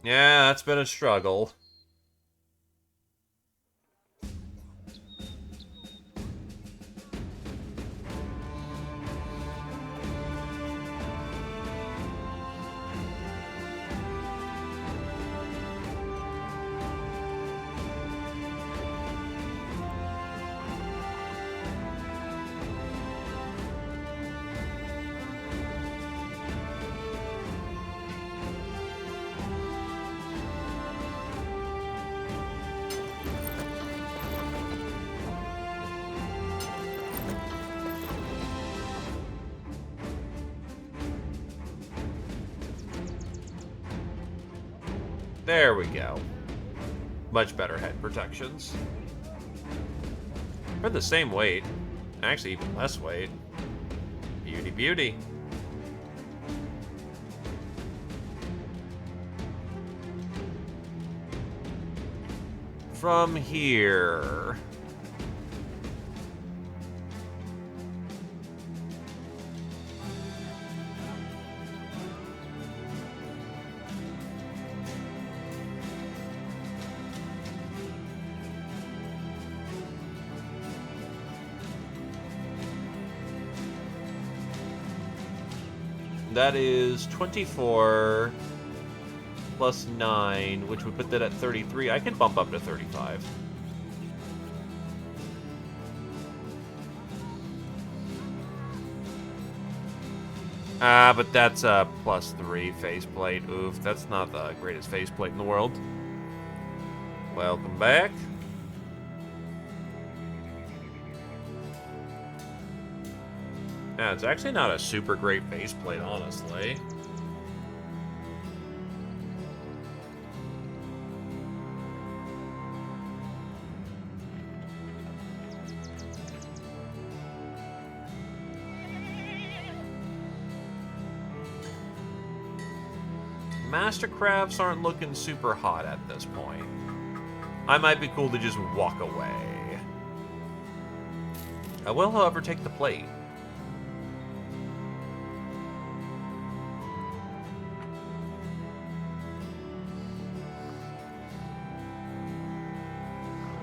Yeah, that's been a struggle. There we go. Much better head protections. For the same weight. Actually, even less weight. Beauty, beauty. From here... That is 24 plus 9, which would put that at 33. I can bump up to 35. But that's a plus 3 faceplate. Oof, that's not the greatest faceplate in the world. Welcome back. Yeah, it's actually not a super great faceplate, honestly. Mastercrafts aren't looking super hot at this point. I might be cool to just walk away. I will, however, take the plate.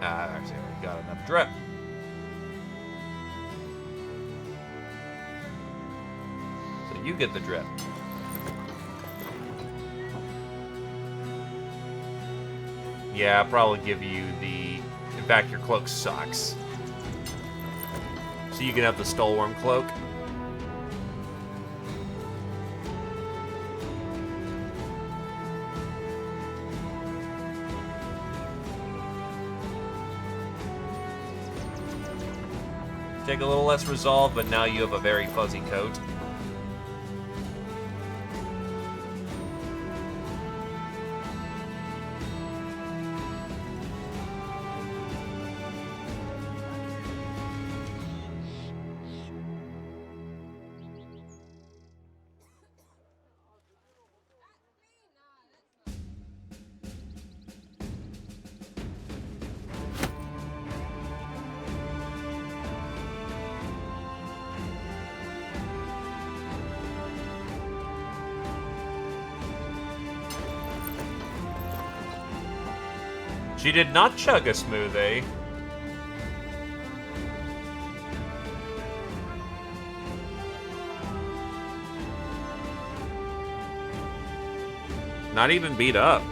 Actually, we got enough drip. So you get the drip. Yeah, I'll probably give you the... In fact, your cloak sucks. So you can have the Stoleworm cloak. Take a little less resolve, but now you have a very fuzzy coat. She did not chug a smoothie. Not even beat up.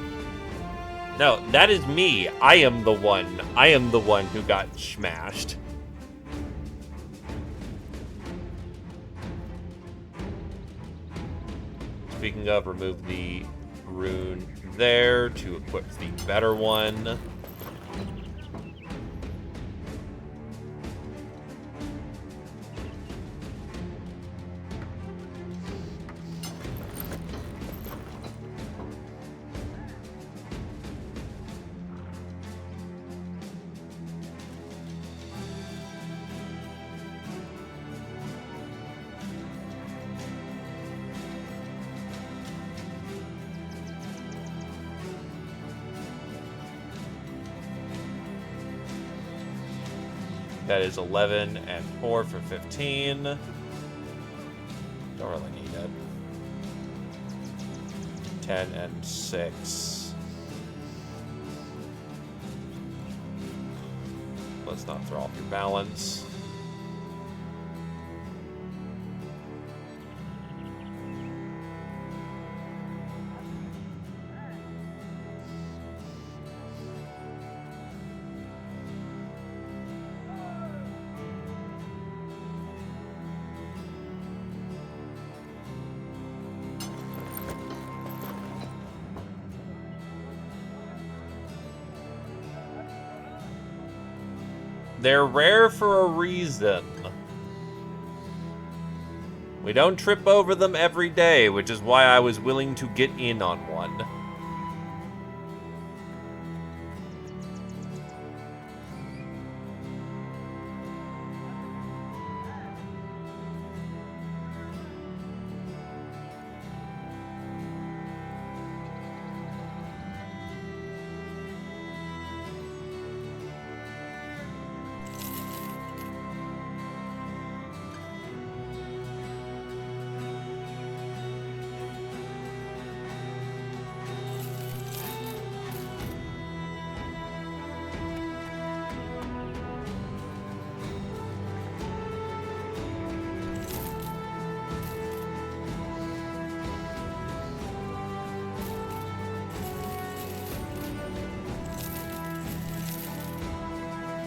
No, that is me. I am the one. I am the one who got smashed. Speaking of, remove the rune there to equip the better one. That is 11 and 4 for 15. Don't really need it. 10 and 6. Let's not throw off your balance. They're rare for a reason. We don't trip over them every day, which is why I was willing to get in on one.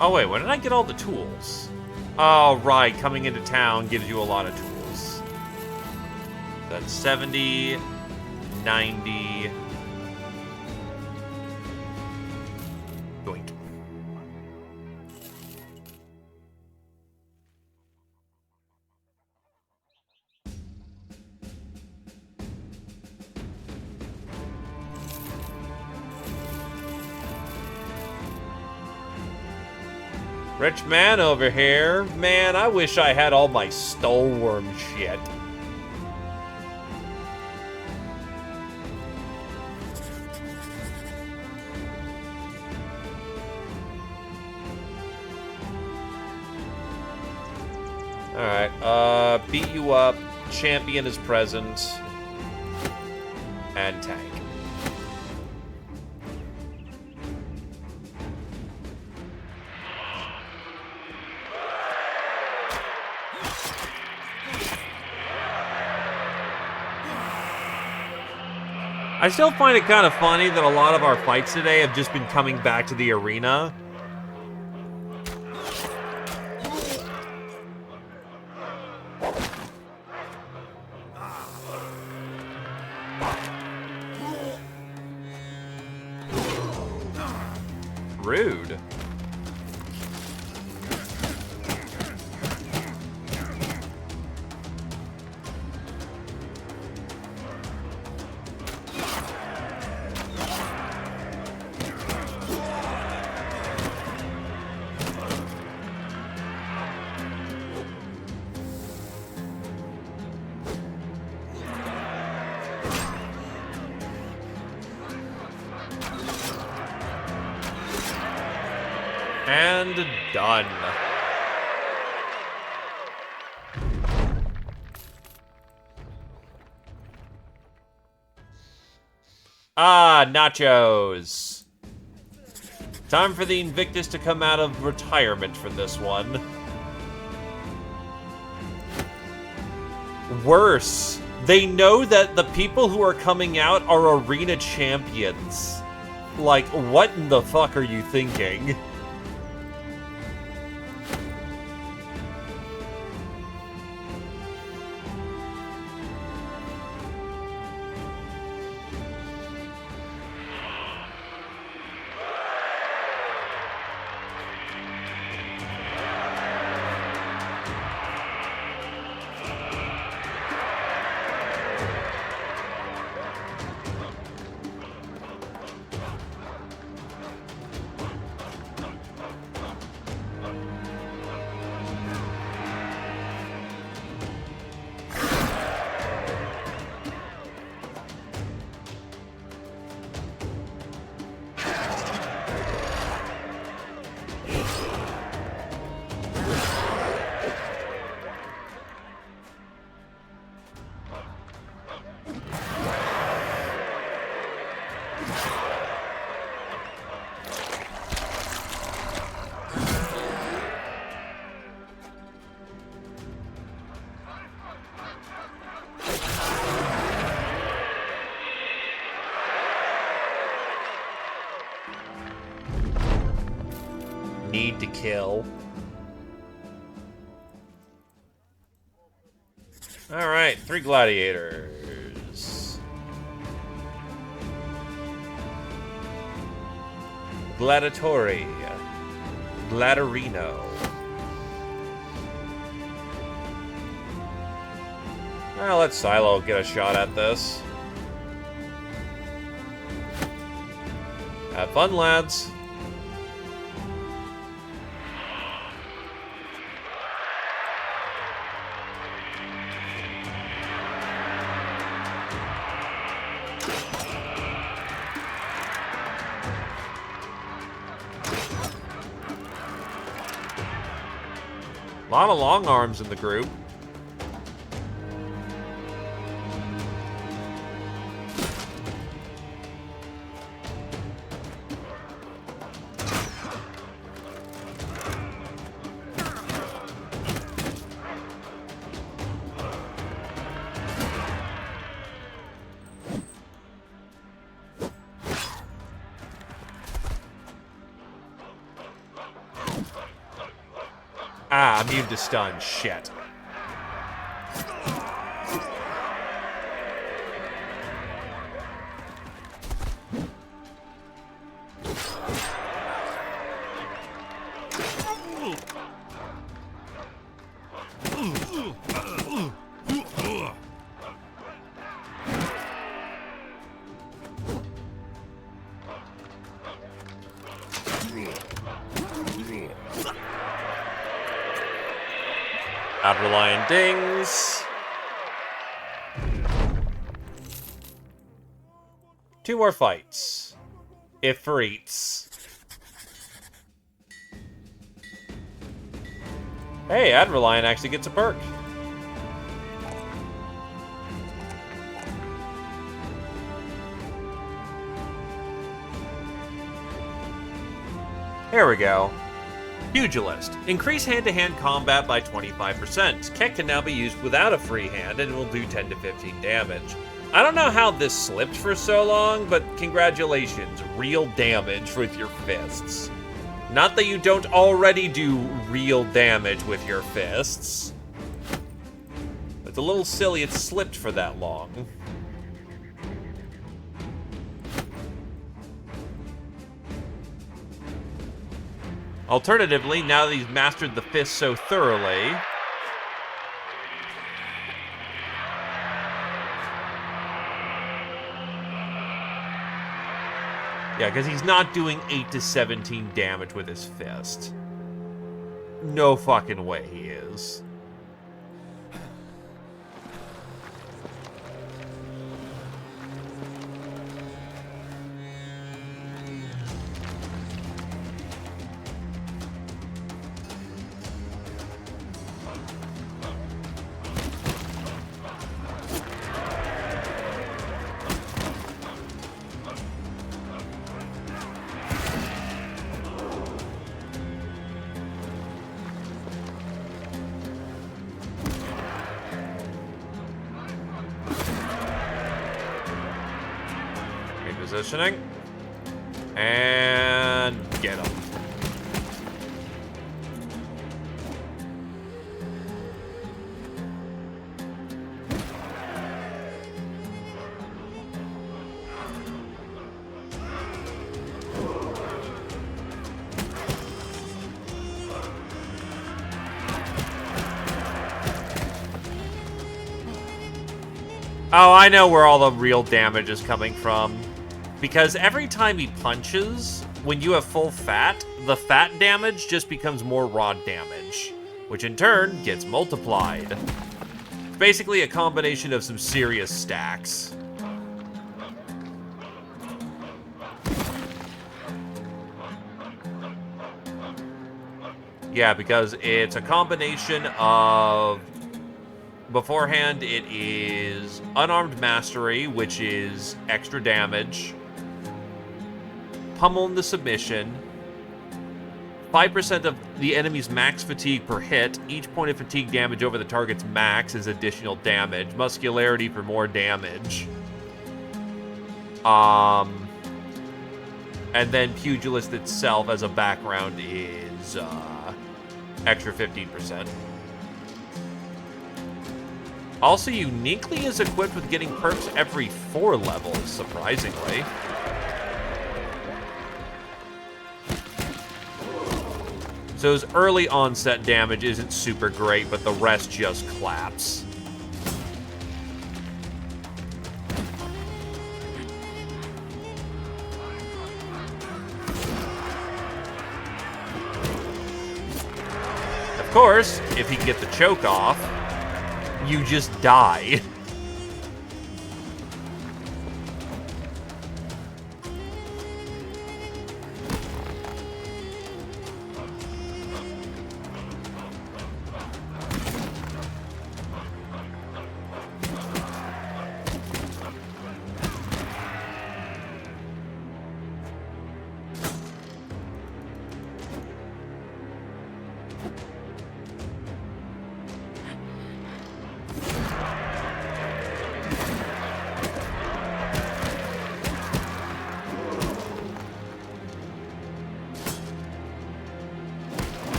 Oh wait, where did I get all the tools? Oh right, coming into town gives you a lot of tools. That's 70, 90... Doink. Rich man over here. Man, I wish I had all my Stoleworm shit. Alright, beat you up. Champion is present. And tank. I still find it kind of funny that a lot of our fights today have just been coming back to the arena. Rude. And done. Ah, nachos. Time for the Invictus to come out of retirement for this one. Worse, they know that the people who are coming out are arena champions. Like, what in the fuck are you thinking? Need to kill. Alright, 3 gladiators. Gladiatori. Gladarino. Well, let Silo get a shot at this. Have fun, lads. A lot of long arms in the group. Ah, immune to stun. Shit. Outer Lion dings. 2 more fights. If for eats. Hey, Adreline actually gets a perk. Here we go. Pugilist. Increase hand-to-hand combat by 25%. Keck can now be used without a free hand and will do 10 to 15 damage. I don't know how this slipped for so long, but congratulations, real damage with your fists. Not that you don't already do real damage with your fists. It's a little silly it slipped for that long. Alternatively, now that he's mastered the fist so thoroughly, yeah, because he's not doing 8 to 17 damage with his fist. No fucking way he is. Repositioning. And get him. Oh, I know where all the real damage is coming from. Because every time he punches, when you have full fat, the fat damage just becomes more raw damage, which in turn gets multiplied. It's basically a combination of some serious stacks. Yeah, because it's a combination of... Beforehand, it is Unarmed Mastery, which is extra damage. Pummel in the submission. 5% of the enemy's max fatigue per hit. Each point of fatigue damage over the target's max is additional damage. Muscularity for more damage. And then Pugilist itself as a background is extra 15%. Also, uniquely is equipped with getting perks every 4 levels, surprisingly. So his early onset damage isn't super great, but the rest just claps. Of course, if he can get the choke off, you just die.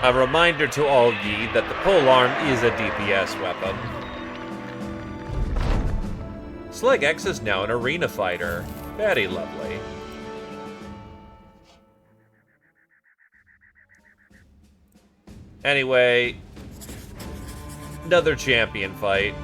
A reminder to all ye that the polearm is a DPS weapon. Slig X is now an arena fighter. Very lovely. Anyway, another champion fight.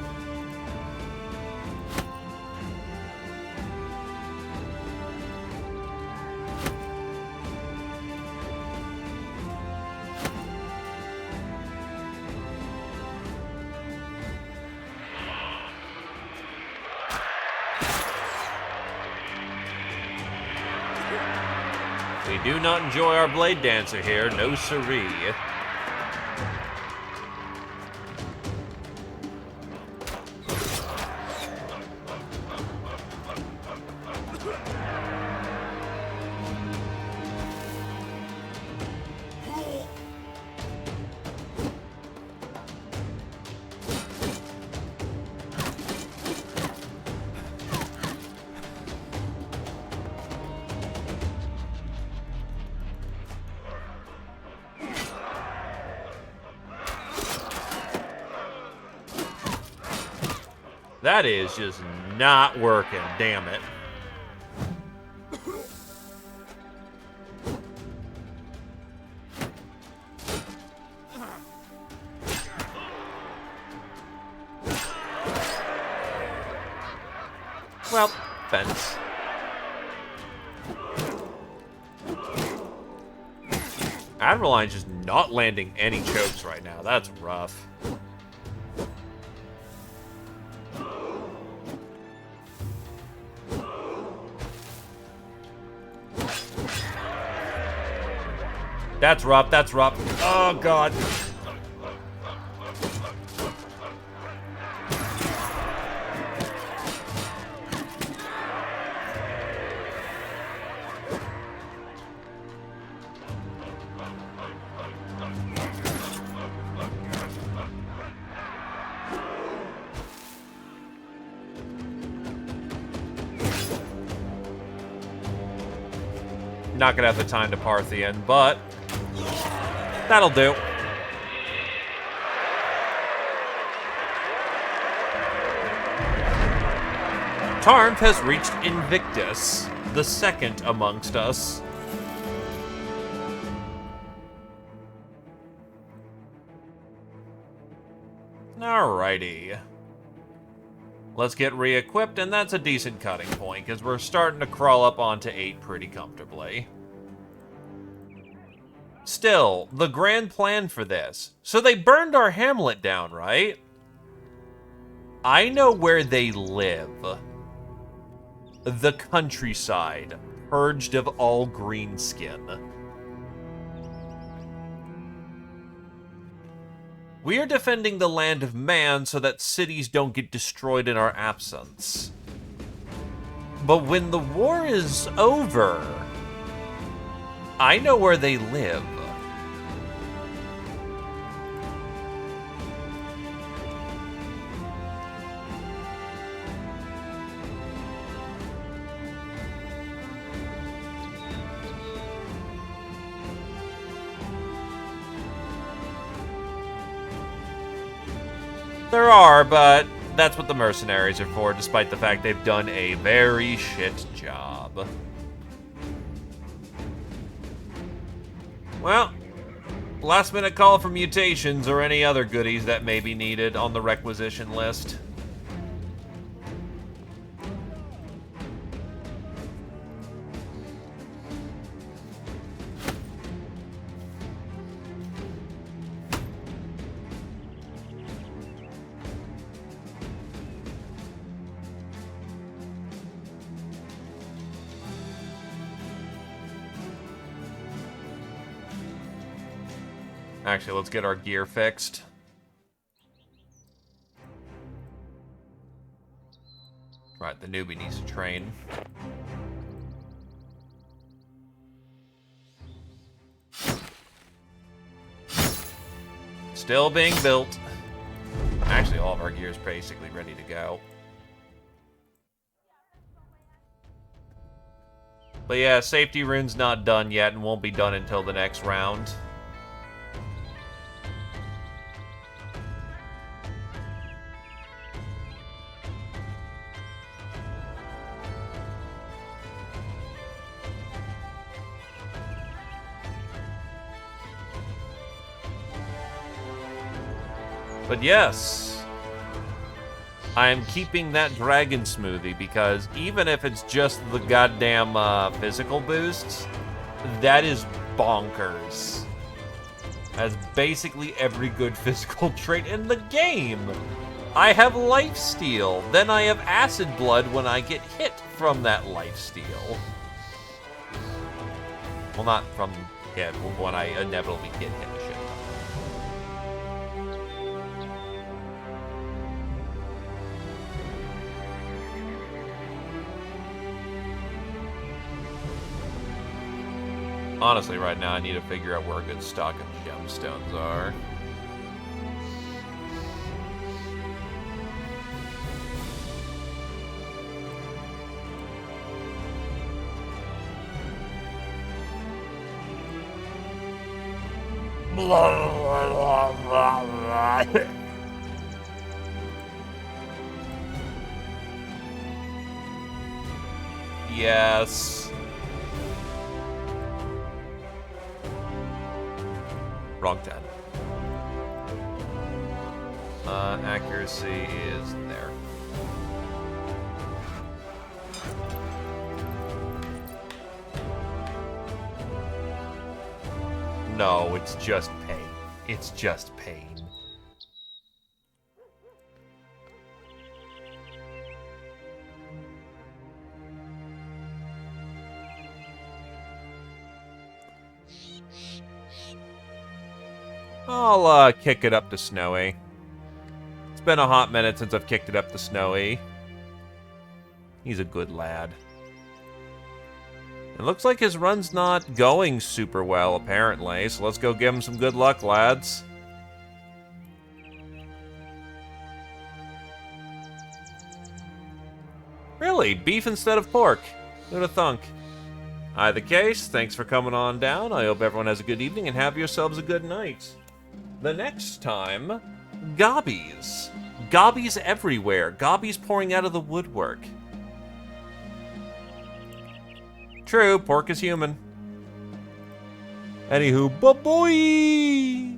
We do not enjoy our blade dancer here, no siree. That is just not working, damn it. Well, fence. Adrenaline's just not landing any chokes right now. That's rough. That's rough, that's rough. Oh, God. Not gonna have the time to Parthian, but that'll do. Tarnth has reached Invictus, the second amongst us. Alrighty. Let's get re-equipped, and that's a decent cutting point, because we're starting to crawl up onto 8 pretty comfortably. Still, the grand plan for this. So they burned our hamlet down, right? I know where they live. The countryside, purged of all green skin. We are defending the land of man so that cities don't get destroyed in our absence. But when the war is over, I know where they live. There are, but that's what the mercenaries are for, despite the fact they've done a very shit job. Well, last minute call for mutations or any other goodies that may be needed on the requisition list. Actually, let's get our gear fixed. Right, the newbie needs to train. Still being built. Actually, all of our gear is basically ready to go. But yeah, safety rune's not done yet and won't be done until the next round. But yes, I am keeping that dragon smoothie because even if it's just the goddamn physical boosts, that is bonkers. Has basically every good physical trait in the game. I have lifesteal, then I have acid blood when I get hit from that lifesteal. Well, not from him, when I inevitably get him a shit ton. Honestly, right now, I need to figure out where a good stock of gemstones are. Yes. Wrong 10. Accuracy is there. No, it's just pain. It's just pain. I'll kick it up to Snowy. It's been a hot minute since I've kicked it up to Snowy. He's a good lad. It looks like his run's not going super well, apparently, so let's go give him some good luck, lads. Really? Beef instead of pork? Who'd have thunk? Either case, thanks for coming on down. I hope everyone has a good evening and have yourselves a good night. The next time, gobbies. Gobbies everywhere. Gobbies pouring out of the woodwork. True, pork is human. Anywho, bye-bye!